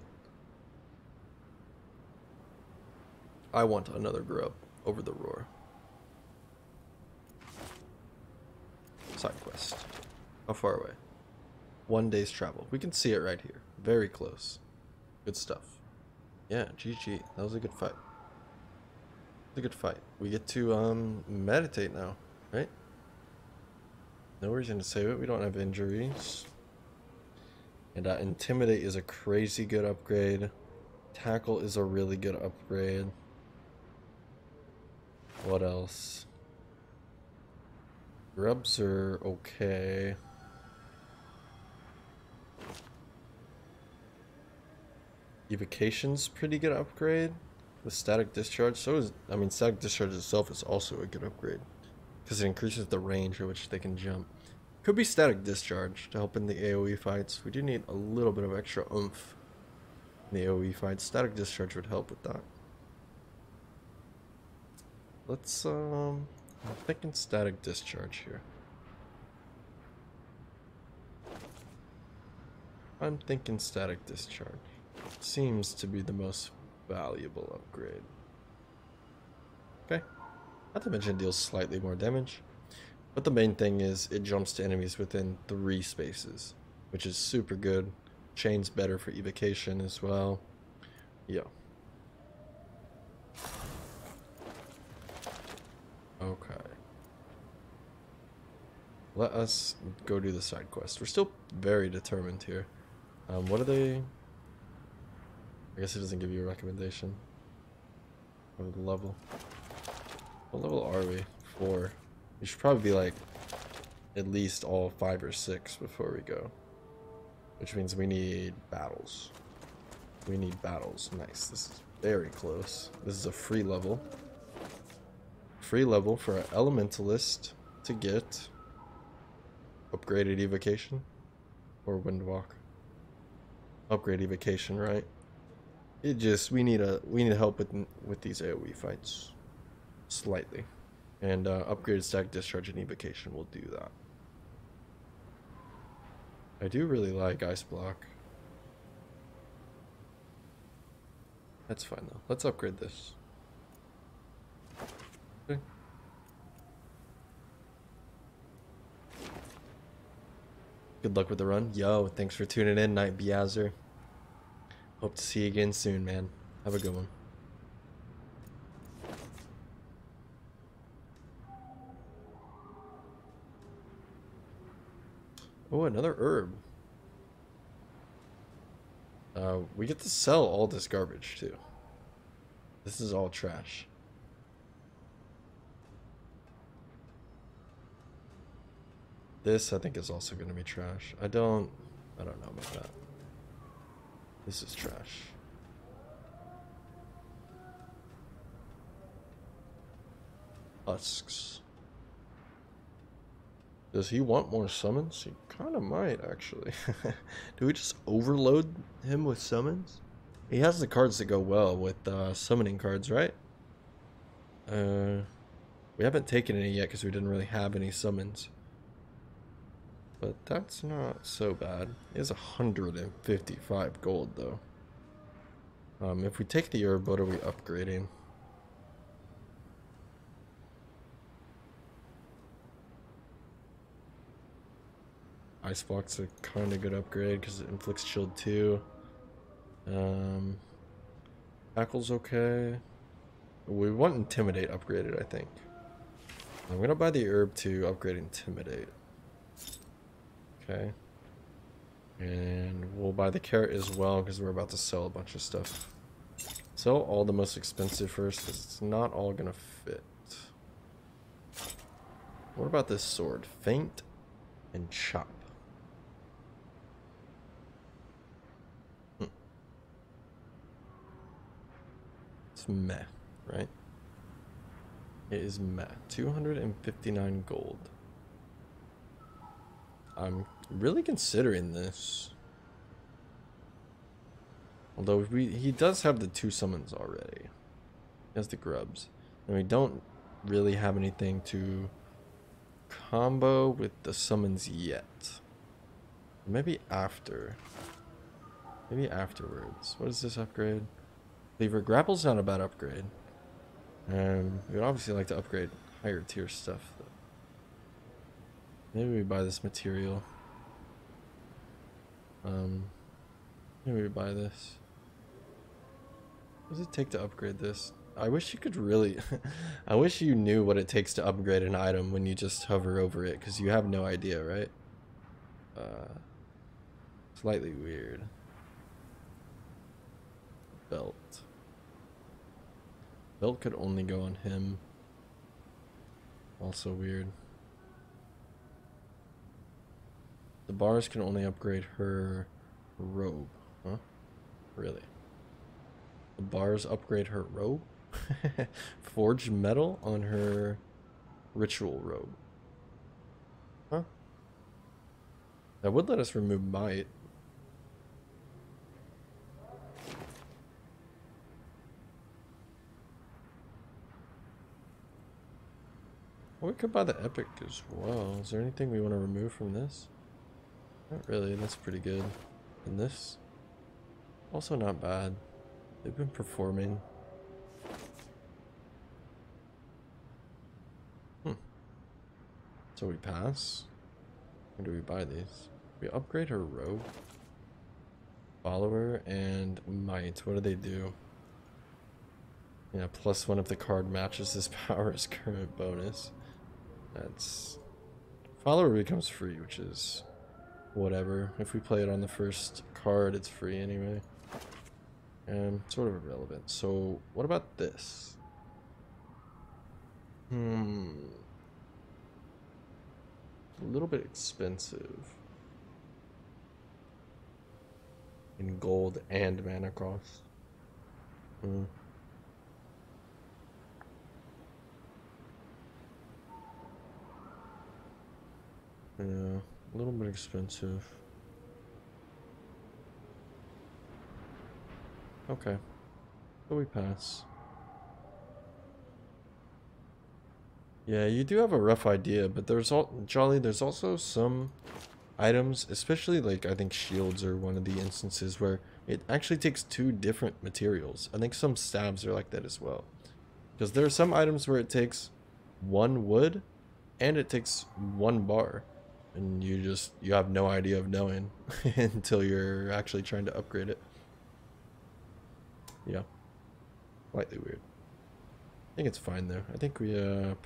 I want another grub over the roar. Side quest. How far away? 1 day's travel. We can see it right here. Very close. Good stuff. Yeah, GG. That was a good fight. It was a good fight. We get to meditate now, right? No reason to save it. We don't have injuries. And Intimidate is a crazy good upgrade. Tackle is a really good upgrade. What else? Grubs are okay. Evocation's pretty good upgrade. With Static Discharge, so is, I mean, Static Discharge itself is also a good upgrade. Because it increases the range at which they can jump. Could be Static Discharge to help in the AoE fights. We do need a little bit of extra oomph in the AoE fights. Static Discharge would help with that. Let's, I'm thinking Static Discharge here. I'm thinking Static Discharge. Seems to be the most valuable upgrade. Okay. Not to mention it deals slightly more damage. But the main thing is it jumps to enemies within 3 spaces, which is super good. Chain's better for evocation as well. Yeah. Okay. Let us go do the side quest. We're still very determined here. What are they? I guess it doesn't give you a recommendation. Of the level. What level are we? 4. We should probably be like at least all 5 or 6 before we go. Which means we need battles. We need battles. Nice. This is very close. This is a free level. Free level for an elementalist to get upgraded evocation or windwalk. Upgrade evocation, right? We need help with these AoE fights slightly. And upgraded stack discharge and evocation will do that. I do really like ice block. That's fine though. Let's upgrade this. Okay. Good luck with the run. Yo, thanks for tuning in, Night Beazer. Hope to see you again soon, man. Have a good one. Oh, another herb. We get to sell all this garbage too. This is all trash. This I think is also going to be trash. I don't know about that. This is trash. Husks. Does he want more summons? He kind of might, actually. Do we just overload him with summons? He has the cards that go well with summoning cards, right? We haven't taken any yet because we didn't really have any summons. But that's not so bad. He has 155 gold, though. If we take the herb, what are we upgrading? Ice Block's a kind of good upgrade because it inflicts shield too. Tackle's okay. We want Intimidate upgraded, I think. I'm gonna buy the herb to upgrade Intimidate. Okay. And we'll buy the carrot as well because we're about to sell a bunch of stuff. Sell all the most expensive first because it's not all gonna fit. What about this sword? Feint and chop. It's meh, right? It is meh. 259 gold. I'm really considering this. Although he does have the 2 summons already. He has the grubs. And we don't really have anything to combo with the summons yet. Maybe after. Maybe afterwards. What is this upgrade? Lever Grapple's not a bad upgrade. We'd obviously like to upgrade higher tier stuff, though. Maybe we buy this material. Maybe we buy this. What does it take to upgrade this? I wish you could really... I wish you knew what it takes to upgrade an item when you just hover over it, because you have no idea, right? Slightly weird. Belt. Belt could only go on him. Also weird. The bars can only upgrade her robe. Huh? Really? The bars upgrade her robe? Forged metal on her ritual robe. Huh? That would let us remove might. Well, we could buy the epic as well. Is there anything we want to remove from this? Not really, that's pretty good. And this? Also not bad. They've been performing. So we pass. Or do we buy these? We upgrade her rogue. Follower and might. What do they do? Yeah, +1 if the card matches this power's current bonus. That's... Follower becomes free, which is whatever. If we play it on the first card, it's free anyway. Sort of irrelevant. So, what about this? A little bit expensive. In gold and mana cost. Yeah, a little bit expensive. Okay. So we pass. Yeah, you do have a rough idea, but there's Jolly, there's also some items, especially like I think shields are one of the instances where it actually takes 2 different materials. I think some stabs are like that as well. Because there are some items where it takes 1 wood and it takes 1 bar. And you have no idea of knowing until you're actually trying to upgrade it. Yeah. Slightly weird. I think it's fine though. I think we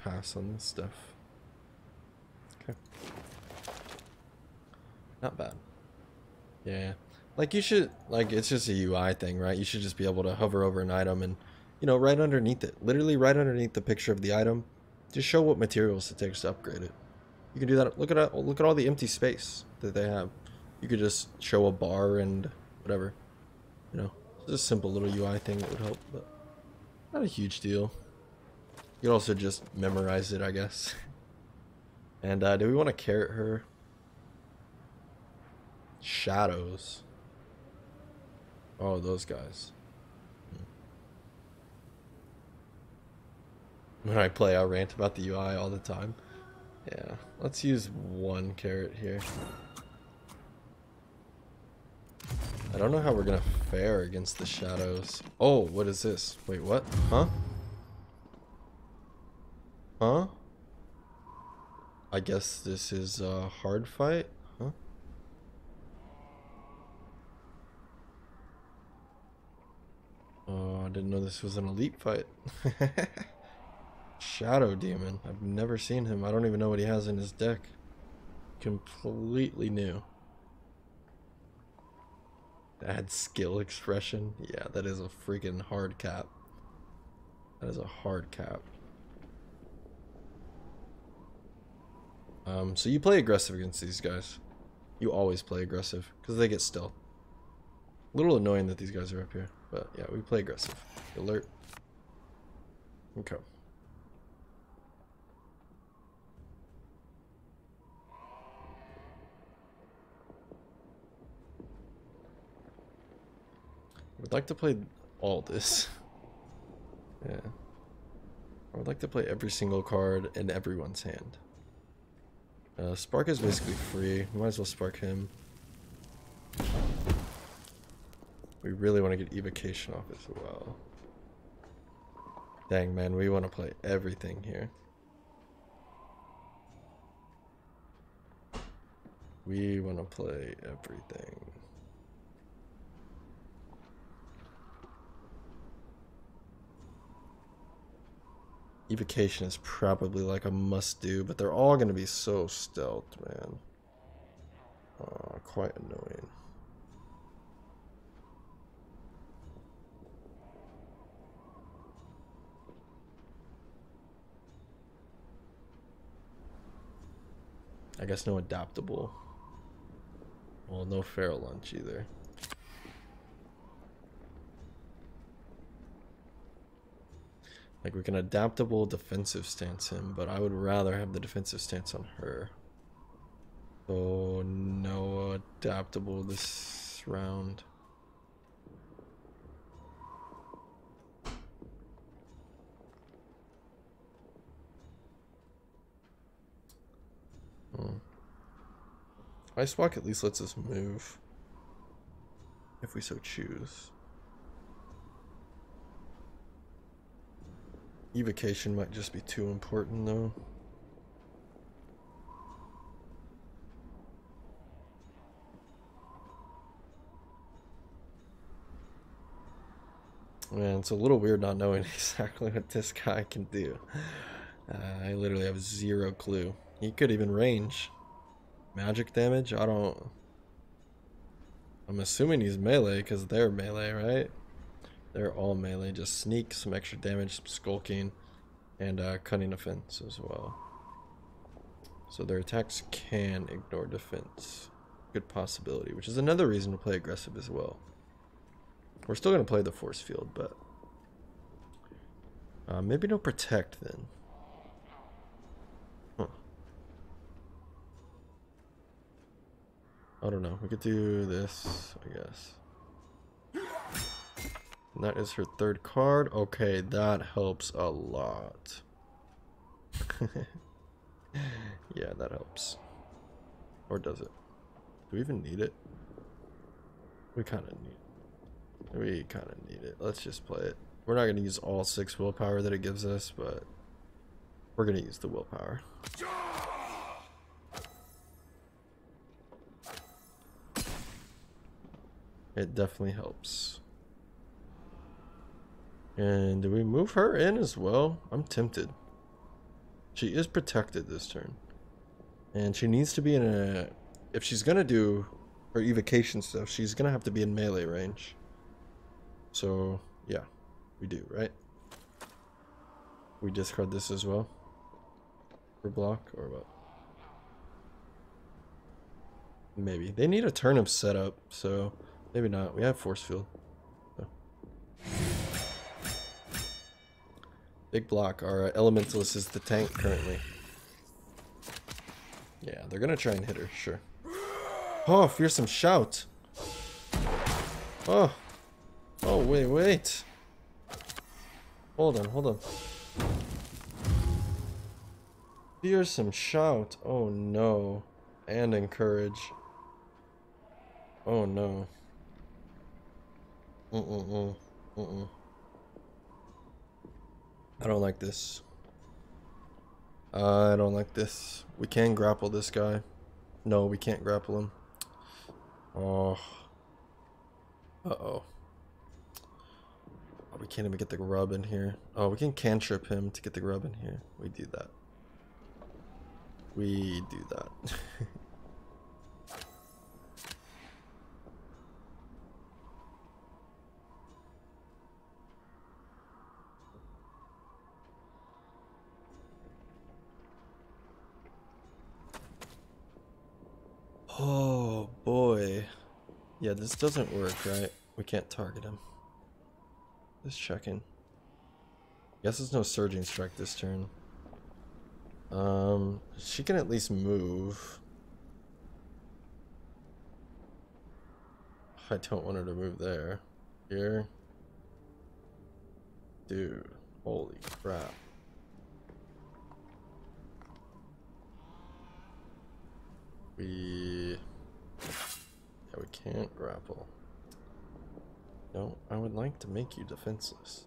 pass on this stuff. Okay. Not bad. Yeah. Like you should, like it's just a UI thing, right? You should just be able to hover over an item and, you know, right underneath it. Literally right underneath the picture of the item. Just show what materials it takes to upgrade it. You can do that. Look at all the empty space that they have. You could just show a bar and whatever. You know, it's just a simple little UI thing that would help, but not a huge deal. You could also just memorize it, I guess. And do we want to carrot her? Shadows. Oh, those guys. When I play, I rant about the UI all the time. Yeah, let's use 1 carrot here. I don't know how we're gonna fare against the shadows. Oh, what is this? Wait, what? Huh? Huh? I guess this is a hard fight? Huh? Oh, I didn't know this was an elite fight. Shadow Demon. I've never seen him. I don't even know what he has in his deck. Completely new. Add skill expression. Yeah, that is a freaking hard cap. That is a hard cap. So you play aggressive against these guys. You always play aggressive because they get stealth. A little annoying that these guys are up here, but yeah, we play aggressive. Alert. Okay. I'd like to play all this. Yeah. I would like to play every single card in everyone's hand. Spark is basically free. Might as well spark him. We really want to get evocation off as well. Dang, man, we want to play everything here. We want to play everything. Evocation is probably like a must-do, but they're all going to be so stealthed, man. Quite annoying. I guess no adaptable. Well, no feral lunch either. Like, we can adaptable defensive stance him, but I would rather have the defensive stance on her. So, no adaptable this round. Ice Walk at least lets us move, if we so choose. Evocation might just be too important though. Man, it's a little weird not knowing exactly what this guy can do. I literally have zero clue. He could even range. Magic damage? I'm assuming he's melee because they're melee, right? They're all melee. Just sneak, some extra damage, some skulking, and cunning offense as well. So their attacks can ignore defense. Good possibility, which is another reason to play aggressive as well. We're still going to play the force field, but maybe no protect then. Huh. I don't know. We could do this, I guess. And that is her third card. Okay, that helps a lot. Yeah, that helps. Or does it? Do we even need it? We kind of need it. Let's just play it. We're not going to use all 6 willpower that it gives us, but we're going to use the willpower. It definitely helps. And do we move her in as well? I'm tempted. She is protected this turn. And she needs to be in a... If she's going to do her evocation stuff, she's going to have to be in melee range. So, yeah. We do, right? We discard this as well? For block, or what? Maybe. They need a turnip setup, so... Maybe not. We have force field. So. Big block. Our Elementalist is the tank currently. Yeah, they're gonna try and hit her, sure. Oh, fearsome shout. Oh. Oh, wait. Hold on. Fearsome shout. Oh no. And encourage. Oh no. I don't like this. I don't like this. We can grapple this guy. No, we can't grapple him. Oh. Uh-oh. Oh, we can't even get the grub in here. Oh, we can cantrip him to get the grub in here. We do that. Oh boy. Yeah, this doesn't work, right? We can't target him. Just checking. Guess there's no surging strike this turn. She can at least move. I don't want her to move there. Here. Dude, holy crap. We can't grapple. No, I would like to make you defenseless.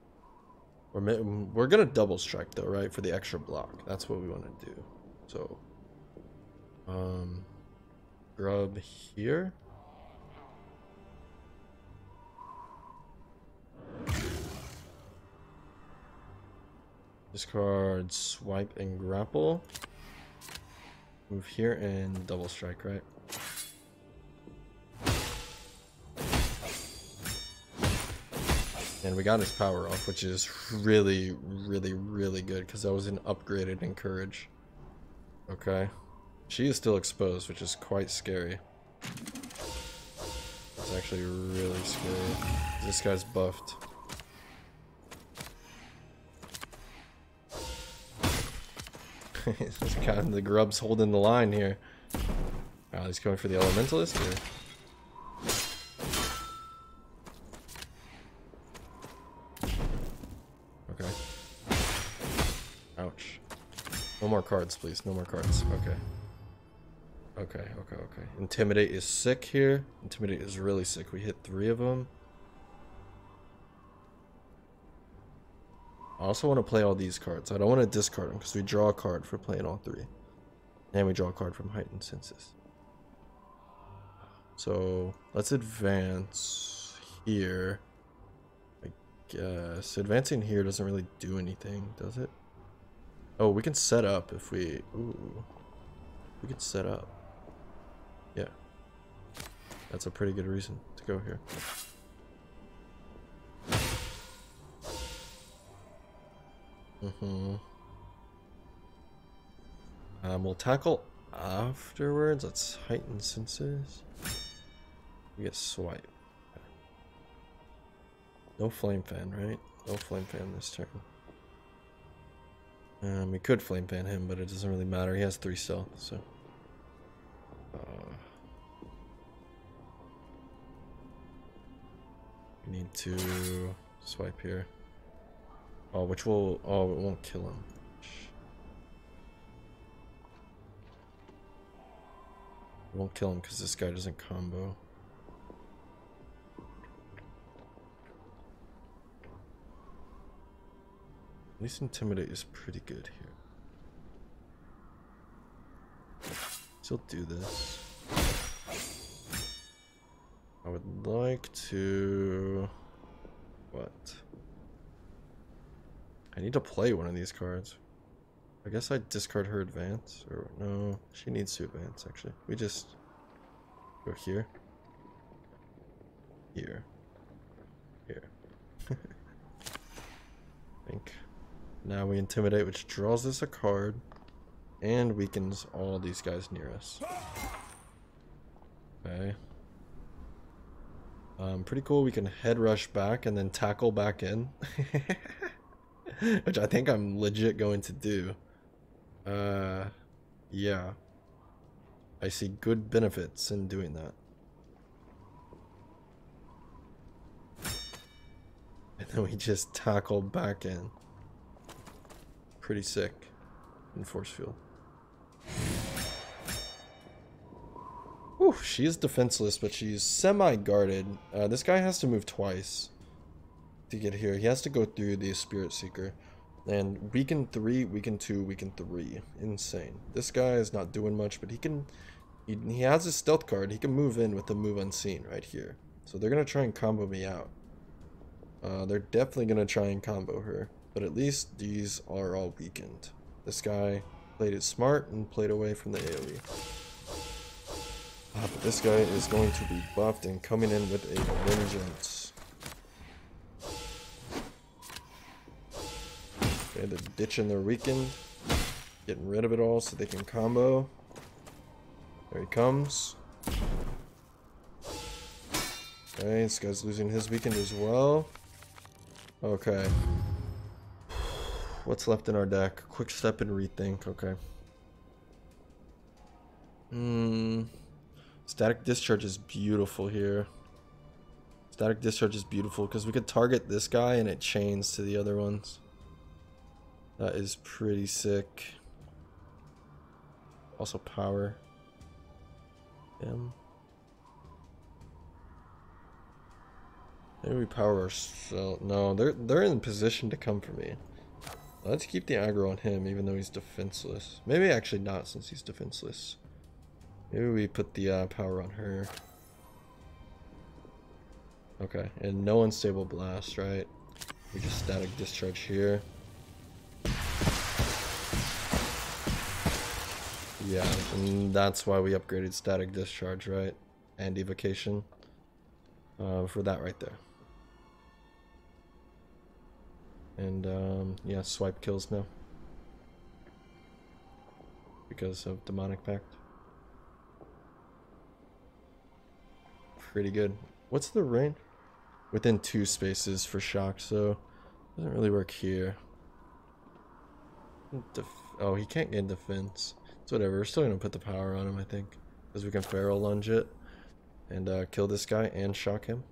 We're gonna double strike though, right? For the extra block. That's what we want to do. So, grub here. Discard, swipe, and grapple. Move here and double strike, right? And we got his power off, which is really good because that was an upgraded encourage. Okay. She is still exposed, which is quite scary. It's actually really scary. This guy's buffed. This guy, the grub's holding the line here. Oh, he's going for the Elementalist here. Okay. Ouch. No more cards, please. No more cards. Okay. Okay. Intimidate is sick here. Intimidate is really sick. We hit 3 of them. I also want to play all these cards. I don't want to discard them because we draw a card for playing all 3. And we draw a card from Heightened Senses. So let's advance here. I guess advancing here doesn't really do anything, does it? Oh, we can set up if we... Ooh. We can set up. Yeah. That's a pretty good reason to go here. We'll tackle afterwards. Let's heighten senses. We get swipe. No flame fan, right? No flame fan this turn. We could flame fan him, but it doesn't really matter. He has 3 stealth, so. We need to swipe here. Oh, which will... Oh, it won't kill him. It won't kill him because this guy doesn't combo. At least Intimidate is pretty good here. Still do this. I would like to... What? I need to play one of these cards. I guess I discard her advance. Or no, she needs to advance actually. We just go here. Here. Here. I think. Now we Intimidate, which draws us a card and weakens all these guys near us. Okay. Pretty cool. We can head rush back and then tackle back in. Which I think I'm legit going to do. Yeah. I see good benefits in doing that. And then we just tackle back in. Pretty sick in force field. Whew, she is defenseless, but she's semi-guarded. This guy has to move twice to get here. He has to go through the Spirit Seeker. And weaken 3, weaken 2, weaken 3. Insane. This guy is not doing much, but he can... He has his stealth card. He can move in with the move unseen right here. So they're going to try and combo me out. They're definitely going to try and combo her. But at least these are all weakened. This guy played it smart and played away from the AoE. But this guy is going to be buffed and coming in with a vengeance. Okay, they're ditching their weakened. Getting rid of it all so they can combo. There he comes. Okay, this guy's losing his weakened as well. Okay. What's left in our deck? Quick step and rethink. Okay. Static Discharge is beautiful here. Static Discharge is beautiful because we could target this guy and it chains to the other ones. That is pretty sick. Also power. Him. Maybe we power ourselves. No, they're in position to come for me. Let's keep the aggro on him even though he's defenseless. Maybe actually not since he's defenseless. Maybe we put the power on her. Okay, and no unstable blast, right? We just static discharge here. Yeah, and that's why we upgraded static discharge, right? And evocation. For that right there. And yeah, swipe kills now. Because of Demonic Pact. Pretty good. What's the range? Within 2 spaces for shock, so doesn't really work here. Oh, he can't gain defense. It's whatever. We're still gonna put the power on him, I think, because we can Feral Lunge it and kill this guy and shock him.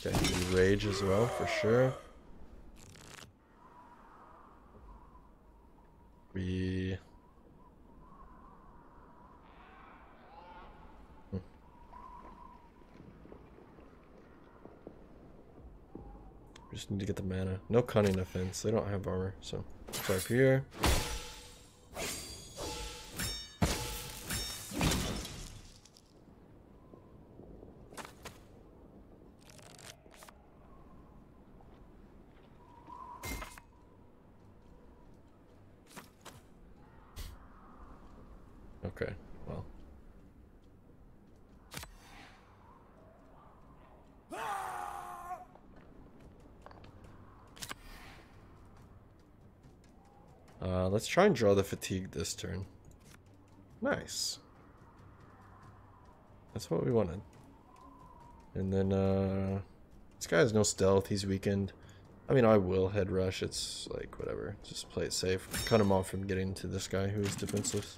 Okay, he rage as well for sure. We just need to get the mana. No cunning offense. They don't have armor, so swipe here. Okay, well. Let's try and draw the fatigue this turn. Nice. That's what we wanted. And then, this guy has no stealth. He's weakened. I mean, I will head rush. It's like, whatever. Just play it safe. Cut him off from getting to this guy who is defenseless.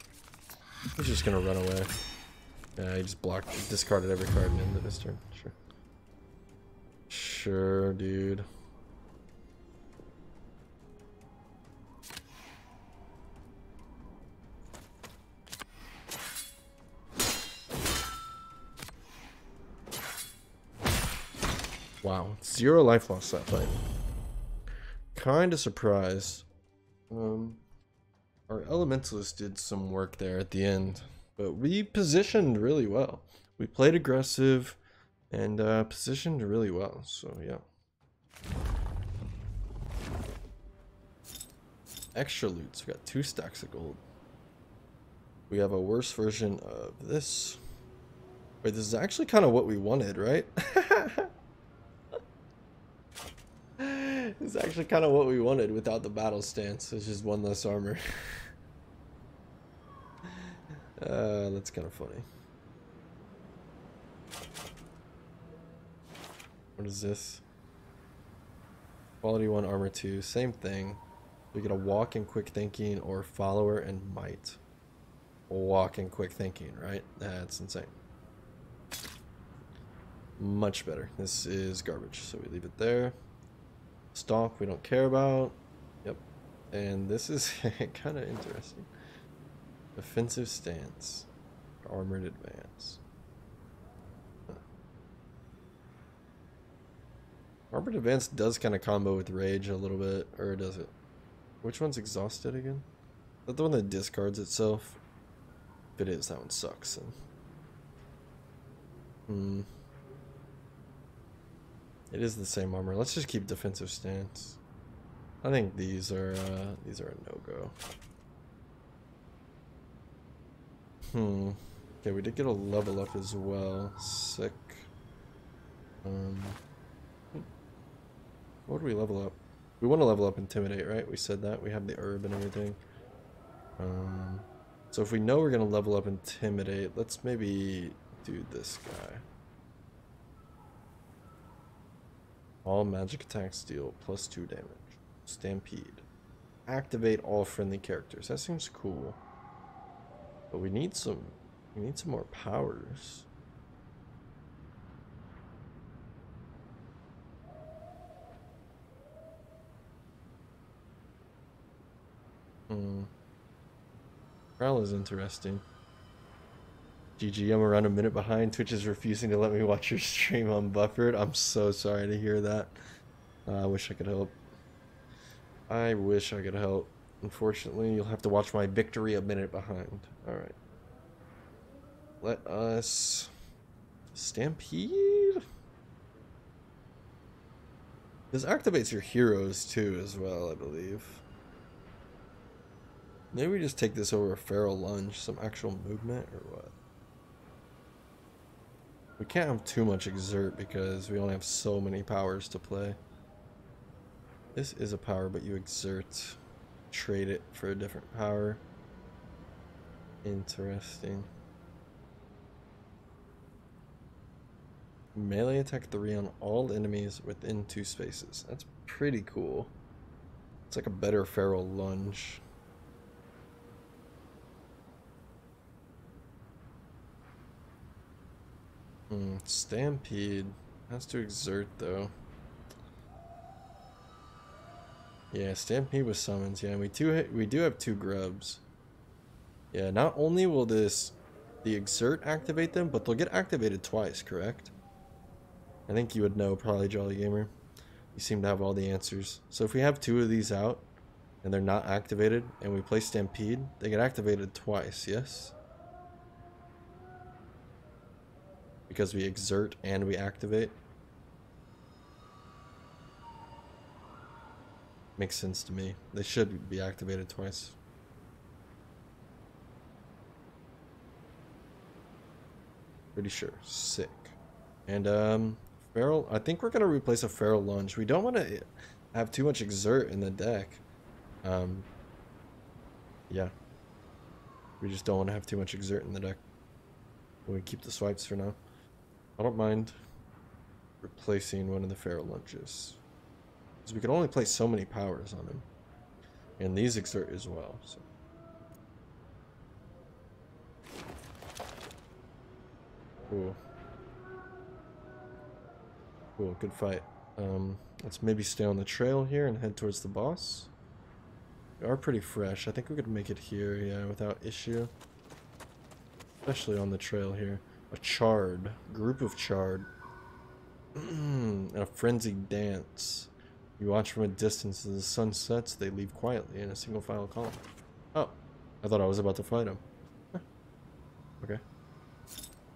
He's just gonna run away. Yeah, he just blocked, discarded every card in the end of this turn. Sure. Sure, dude. Wow, 0 life loss that fight. Kinda surprised. Our Elementalist did some work there at the end, but we positioned really well. We played aggressive and positioned really well, so yeah. Extra loots, we got 2 stacks of gold. We have a worse version of this. Wait, this is actually kind of what we wanted, right? This is actually kind of what we wanted without the battle stance. It's just 1 less armor. That's kind of funny. What is this? Quality 1, armor 2, same thing. We get a walk and quick thinking or follower and might. Walk and quick thinking, right? That's insane. Much better. This is garbage, so we leave it there. Stalk we don't care about. Yep. And this is kind of interesting. Defensive stance. Armored advance. Huh. Armored advance does kind of combo with rage a little bit, or does it? Which one's exhausted again? Is that the one that discards itself? If it is, that one sucks. Then. It is the same armor. Let's just keep defensive stance. I think these are a no-go. Okay, we did get a level up as well. Sick. What do we level up? We want to level up Intimidate, right? We said that. We have the herb and everything. So if we know we're going to level up Intimidate, let's maybe do this guy. All magic attacks deal +2 damage. Stampede. Activate all friendly characters. That seems cool. But we need some more powers. Prowl is interesting. GG, I'm around a minute behind. Twitch is refusing to let me watch your stream unbuffered. I'm so sorry to hear that. I wish I could help. I wish I could help. Unfortunately, you'll have to watch my victory a minute behind. Alright. Let us... Stampede? This activates your heroes too as well, I believe. Maybe we just take this over a Feral Lunge, some actual movement, or what? We can't have too much Exert because we only have so many powers to play. This is a power, but you Exert. Trade it for a different power. Interesting. Melee attack 3 on all enemies within 2 spaces. That's pretty cool. It's like a better Feral Lunge. Stampede has to Exert though. Yeah, Stampede with summons. Yeah, we do have 2 grubs. Yeah, not only will the Exert activate them, but they'll get activated twice, correct? I think you would know, probably, Jolly Gamer. You seem to have all the answers. So if we have 2 of these out and they're not activated and we play Stampede, they get activated twice, yes? Because we Exert and we activate. Makes sense to me. They should be activated twice. Pretty sure. Sick. And feral. I think we're gonna replace a feral lunge. We don't want to have too much exert in the deck. Yeah. We just don't want to have too much exert in the deck. We keep the swipes for now. I don't mind replacing one of the feral lunges, because we can only place so many powers on him, and these exert as well. So. Cool. Cool, good fight. Let's maybe stay on the trail here and head towards the boss. We are pretty fresh. I think we could make it here, yeah, without issue. Especially on the trail here. A chard. Group of chard. And a frenzied dance. You watch from a distance as the sun sets, they leave quietly in a single file column. Oh, I thought I was about to fight him. Huh. Okay.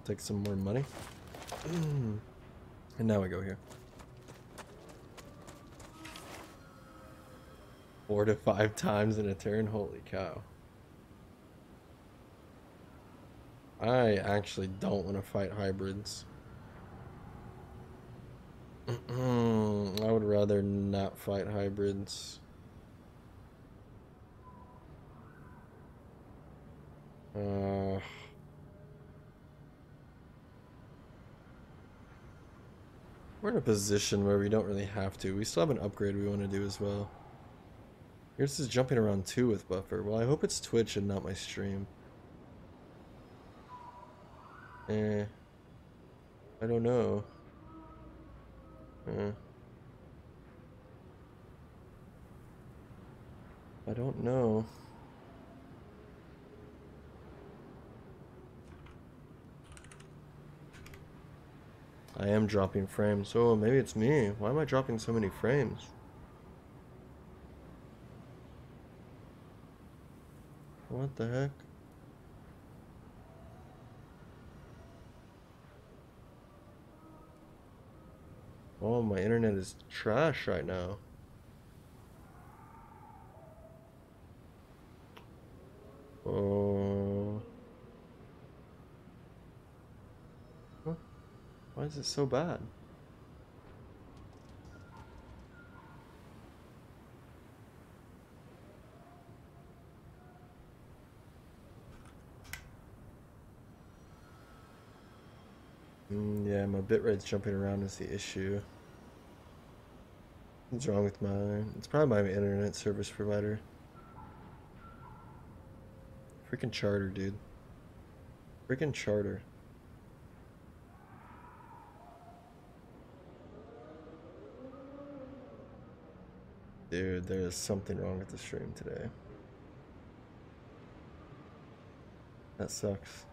Take some more money. And now we go here. 4 to 5 times in a turn? Holy cow. I actually don't want to fight hybrids. I would rather not fight hybrids. We're in a position where we don't really have to. We still have an upgrade we want to do as well. Yours is jumping around too with buffer. Well, I hope it's Twitch and not my stream. I don't know. I don't know. I am dropping frames. Oh, maybe it's me. Why am I dropping so many frames? What the heck? Oh, my internet is trash right now. Oh. Huh? Why is it so bad? Yeah, my bitrate's jumping around is the issue. What's wrong with mine? It's probably my internet service provider. Freaking Charter, dude. Freaking Charter. Dude, there is something wrong with the stream today. That sucks.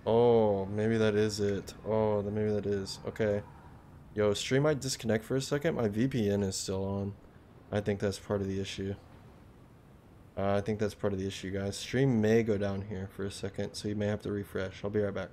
Oh, maybe that is it. Oh, then maybe that is. Okay. Yo, stream might disconnect for a second. My VPN is still on. I think that's part of the issue. I think that's part of the issue, guys. Stream may go down here for a second, so you may have to refresh. I'll be right back.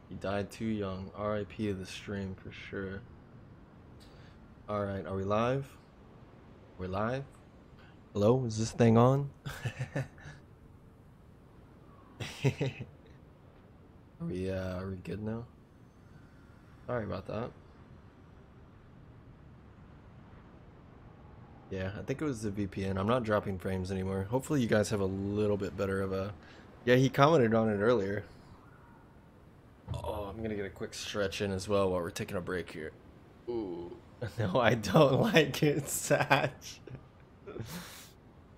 He died too young. RIP to the stream for sure. Alright, are we live? We're live? Hello, is this thing on? Are we good now? Sorry about that. Yeah, I think it was the VPN. I'm not dropping frames anymore. Hopefully you guys have a little bit better of a... Yeah, he commented on it earlier. Oh, I'm gonna get a quick stretch in as well while we're taking a break here. Ooh. No, I don't like it, Satch.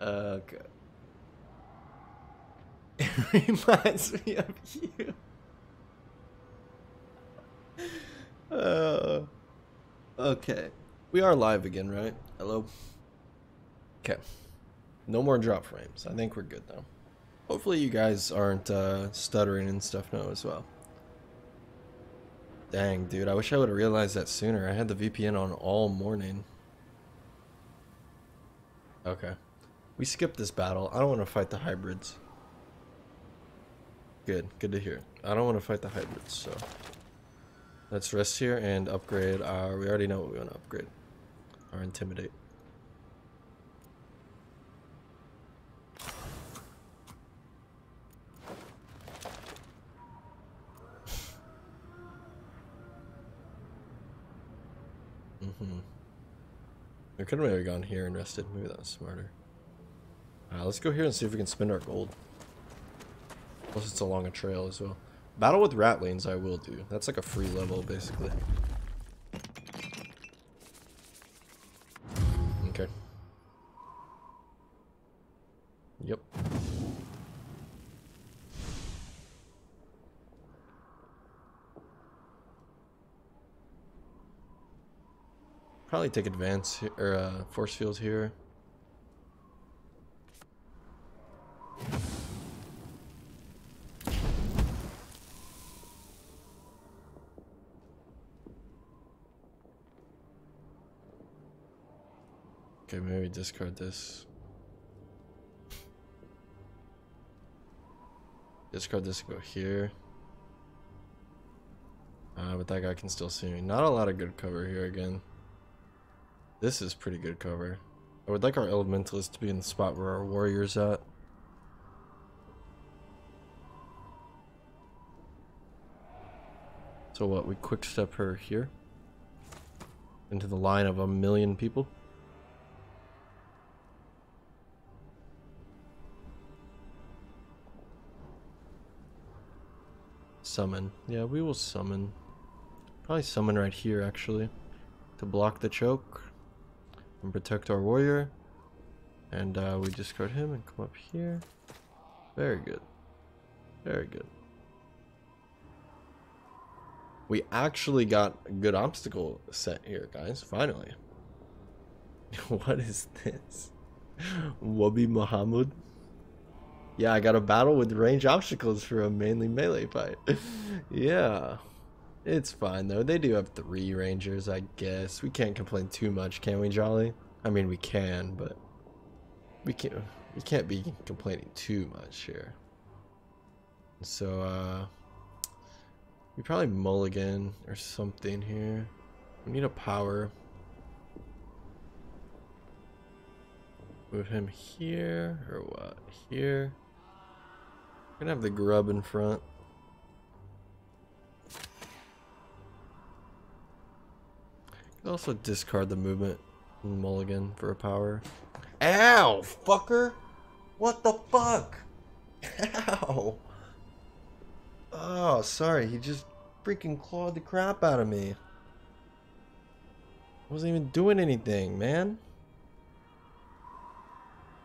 Okay. It reminds me of you. Okay. We are live again, right? Hello? Okay. No more drop frames. I think we're good now. Hopefully you guys aren't stuttering and stuff now as well. Dang, dude. I wish I would have realized that sooner. I had the VPN on all morning. Okay. We skipped this battle. I don't want to fight the hybrids. Good. Good to hear. I don't want to fight the hybrids, so... Let's rest here and upgrade our... We already know what we want to upgrade. Our Intimidate. We could have maybe gone here and rested. Maybe that was smarter. Let's go here and see if we can spend our gold. Plus it's along a trail as well. Battle with ratlings I will do. That's like a free level basically. Okay. Yep. Probably take advance or force field here. Okay, maybe discard this. Discard this and go here. But that guy can still see me. Not a lot of good cover here again. This is pretty good cover. I would like our elementalist to be in the spot where our warrior's at. So what, we quick step her here? Into the line of 1,000,000 people? Summon. Yeah, we will summon. Probably summon right here actually. To block the choke. And protect our warrior. And we discard him and come up here. Very good. Very good. We actually got a good obstacle set here, guys. Finally. What is this? Wabi Muhammad? Yeah, I got a battle with range obstacles for a mainly melee fight. Yeah. It's fine though. They do have 3 rangers, I guess. We can't complain too much, can we, Jolly? I mean, we can, but we can't be complaining too much here. So we probably mulligan or something here. We need a power. Move him here or what? Here. We're gonna have the grub in front. Also discard the movement mulligan for a power. Ow, fucker! What the fuck? Ow! Oh, sorry, he just freaking clawed the crap out of me. I wasn't even doing anything, man.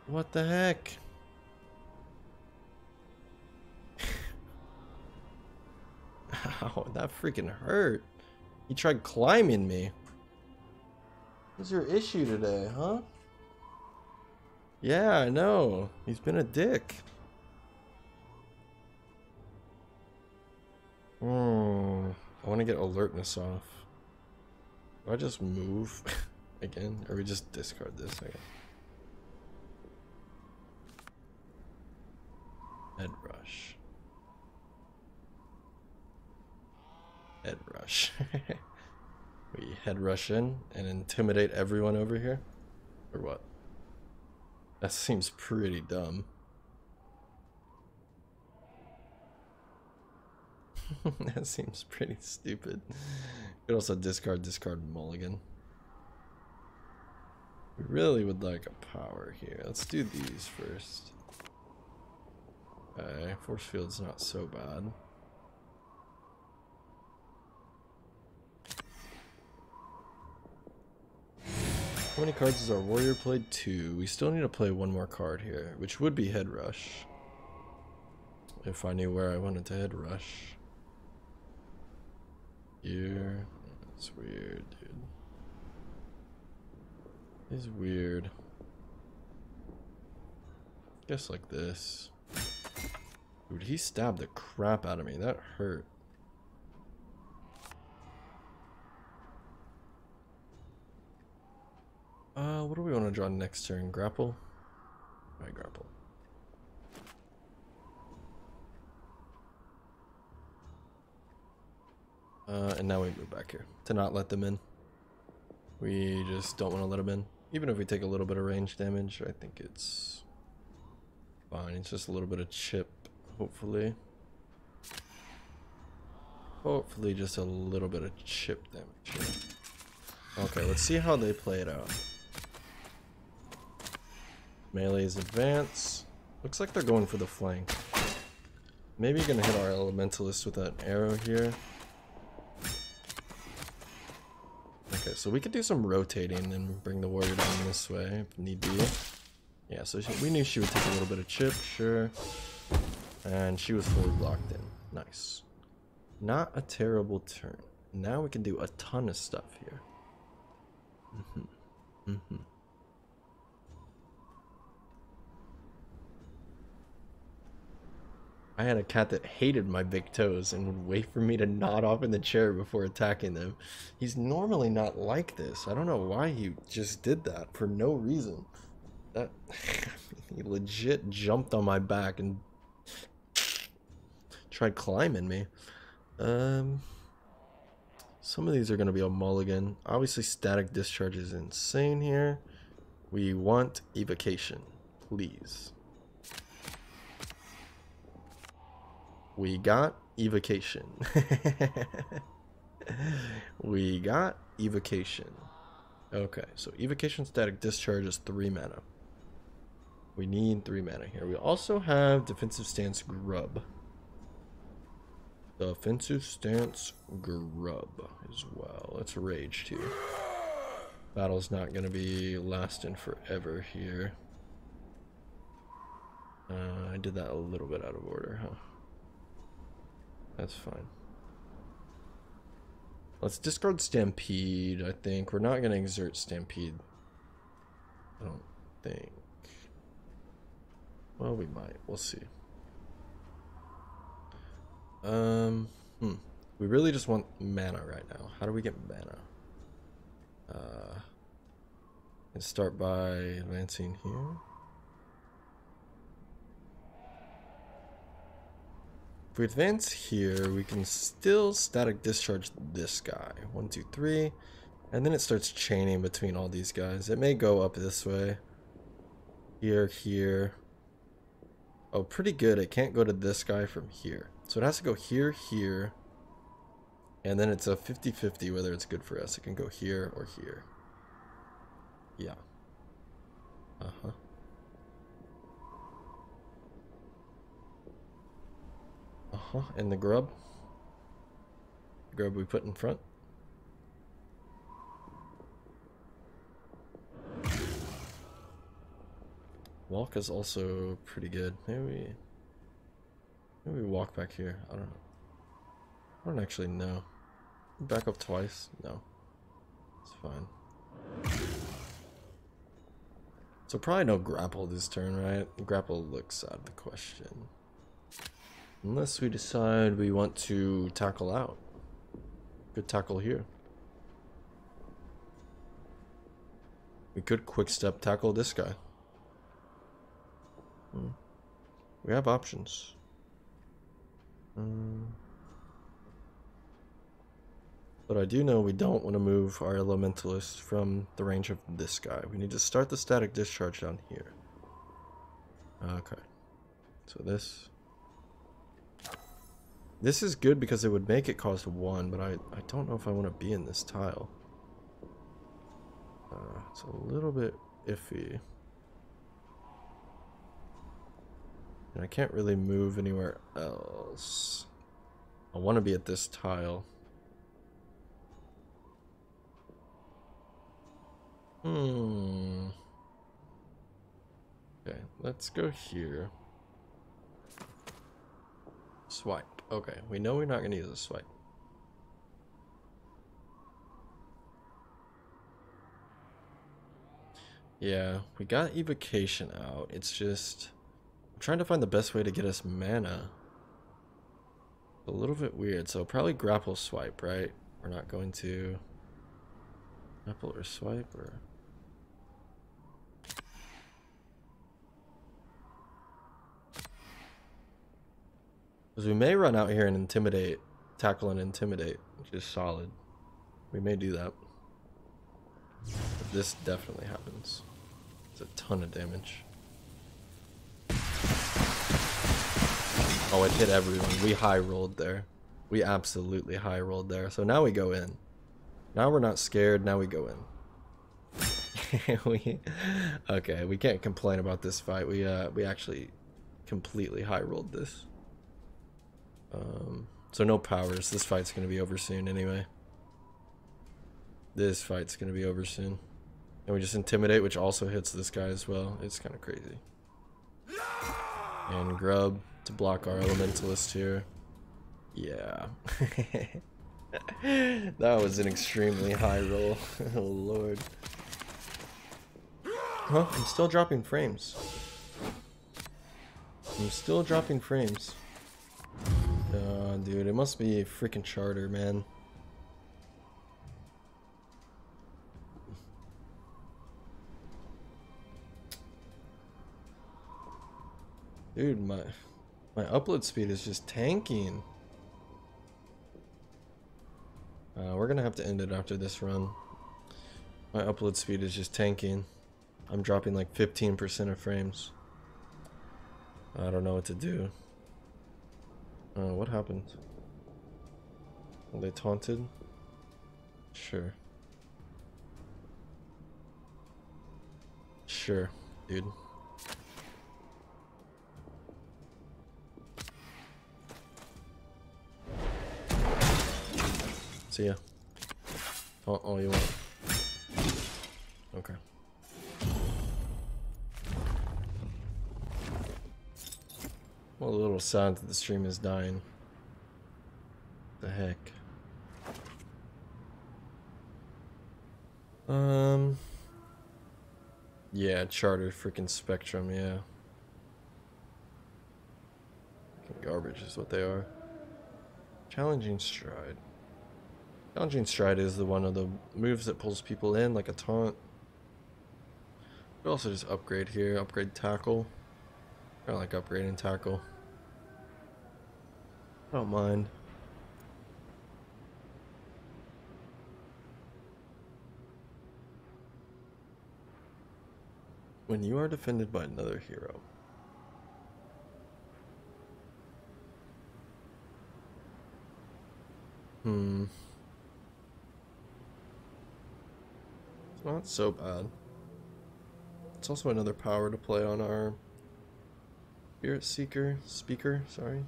What the heck? Ow, that freaking hurt. He tried climbing me. What's your issue today, huh? Yeah, I know. He's been a dick. I want to get alertness off. Do I just move again? Or we just discard this again? Head rush. Head rush. We head rush in and intimidate everyone over here? Or what? That seems pretty dumb. That seems pretty stupid. Could also discard mulligan. We really would like a power here. Let's do these first. Okay, force field's not so bad. How many cards does our warrior play? 2. We still need to play one more card here, which would be Head Rush. If I knew where I wanted to Head Rush. Here. That's weird, dude. It's weird. Guess like this. Dude, he stabbed the crap out of me. That hurt. What do we want to draw next turn? Grapple? Alright, grapple. And now we move back here to not let them in. We just don't want to let them in. Even if we take a little bit of range damage, I think it's fine. It's just a little bit of chip, hopefully. Hopefully just a little bit of chip damage here. Okay, let's see how they play it out. Melee's advance. Looks like they're going for the flank. Maybe gonna hit our elementalist with an arrow here. Okay, so we could do some rotating and bring the warrior down this way if need be. Yeah, so we knew she would take a little bit of chip, sure. And she was fully locked in. Nice. Not a terrible turn. Now we can do a ton of stuff here. I had a cat that hated my big toes and would wait for me to nod off in the chair before attacking them. He's normally not like this. I don't know why he just did that for no reason. That he legit jumped on my back and tried climbing me. Some of these are going to be a mulligan. Obviously, Static Discharge is insane here. We want Evocation, please. We got Evocation. We got Evocation. Okay, so Evocation Static Discharge is 3 mana. We need 3 mana here. We also have Defensive Stance Grub. Defensive Stance Grub as well. Let's Rage too. Battle's not going to be lasting forever here. I did that a little bit out of order, huh? That's fine. Let's discard Stampede, I think. We're not going to exert Stampede. I don't think. Well, we might. We'll see. We really just want mana right now. How do we get mana? Let's start by advancing here. If we advance here, we can still Static Discharge this guy. 1, 2, 3. And then it starts chaining between all these guys. It may go up this way. Here, here. Oh, pretty good. It can't go to this guy from here. So it has to go here, here. And then it's a 50-50 whether it's good for us. It can go here or here. Yeah. Uh-huh. And the grub. Grub we put in front. Walk is also pretty good. Maybe we walk back here. I don't know. I don't actually know. Back up twice? No. It's fine. So probably no grapple this turn, right? Grapple looks out of the question. Unless we decide we want to tackle out. Good tackle here. We could quick step tackle this guy. We have options. But I do know we don't want to move our Elementalist from the range of this guy. We need to start the Static Discharge down here. Okay. So this is good because it would make it cost 1, but I don't know if I want to be in this tile. It's a little bit iffy. And I can't really move anywhere else. I want to be at this tile. let's go here. Swipe. Okay, we know we're not gonna use a swipe. Yeah, we got evocation out. It's just I'm trying to find the best way to get us mana. A little bit weird. So probably grapple swipe, right? We're not going to grapple or swipe or because we may run out here and intimidate, tackle and intimidate, which is solid. We may do that. But this definitely happens. It's a ton of damage. Oh, it hit everyone. We high rolled there. We absolutely high rolled there. So now we go in. Now we're not scared. Now we go in. Okay, we can't complain about this fight. We actually completely high rolled this. So no powers. This fight's gonna be over soon anyway. This fight's gonna be over soon. And we just intimidate, which also hits this guy as well. It's kind of crazy. And grub to block our elementalist here. Yeah. That was an extremely high roll. Oh lord. Huh? I'm still dropping frames. I'm still dropping frames. Dude, it must be a freaking charter, man. Dude, my upload speed is just tanking. We're gonna have to end it after this run. My upload speed is just tanking. I'm dropping like 15% of frames. I don't know what to do. What happened? Are they taunted? Sure. Sure, dude. See ya. Taunt all you want. Okay. Well, a little sad that the stream is dying. The heck. Yeah, charter freaking Spectrum, yeah. Freaking garbage is what they are. Challenging Stride. Challenging Stride is the one of the moves that pulls people in like a taunt. We also just upgrade here, upgrade tackle. I like upgrading tackle. I don't mind. When you are defended by another hero. It's not so bad. It's also another power to play on our Spirit Speaker, sorry.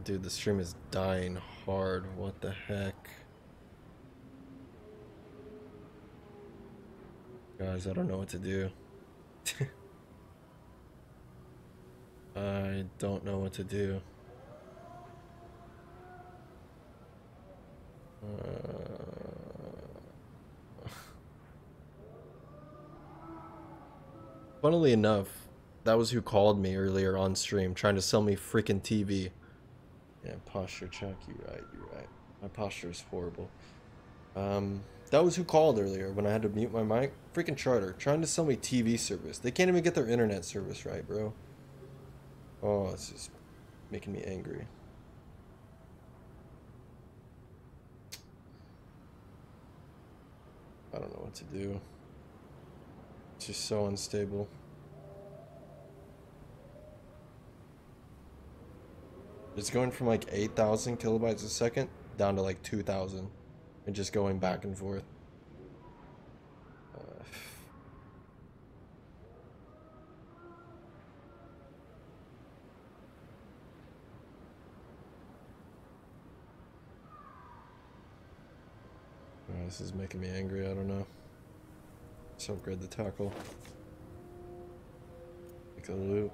Dude, the stream is dying hard. What the heck? Guys, I don't know what to do. I don't know what to do. Funnily enough, that was who called me earlier on stream, trying to sell me freaking TV. Yeah, posture check. You're right. My posture is horrible. That was who called earlier when I had to mute my mic. Freaking Charter, trying to sell me TV service. They can't even get their internet service right, bro. Oh, it's just making me angry. I don't know what to do. It's just so unstable. It's going from like 8,000 kilobytes a second down to like 2,000 and just going back and forth. This is making me angry, I don't know. So upgrade the tackle. Make a loot.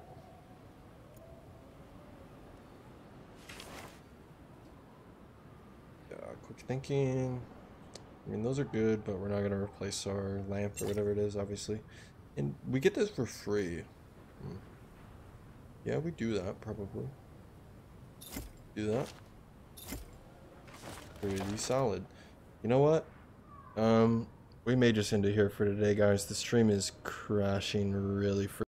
Quick thinking. I mean, those are good, but we're not going to replace our lamp or whatever it is, obviously. And we get this for free. Yeah, we do that, probably. Do that. Pretty solid. You know what? We may just end it here for today, guys. The stream is crashing really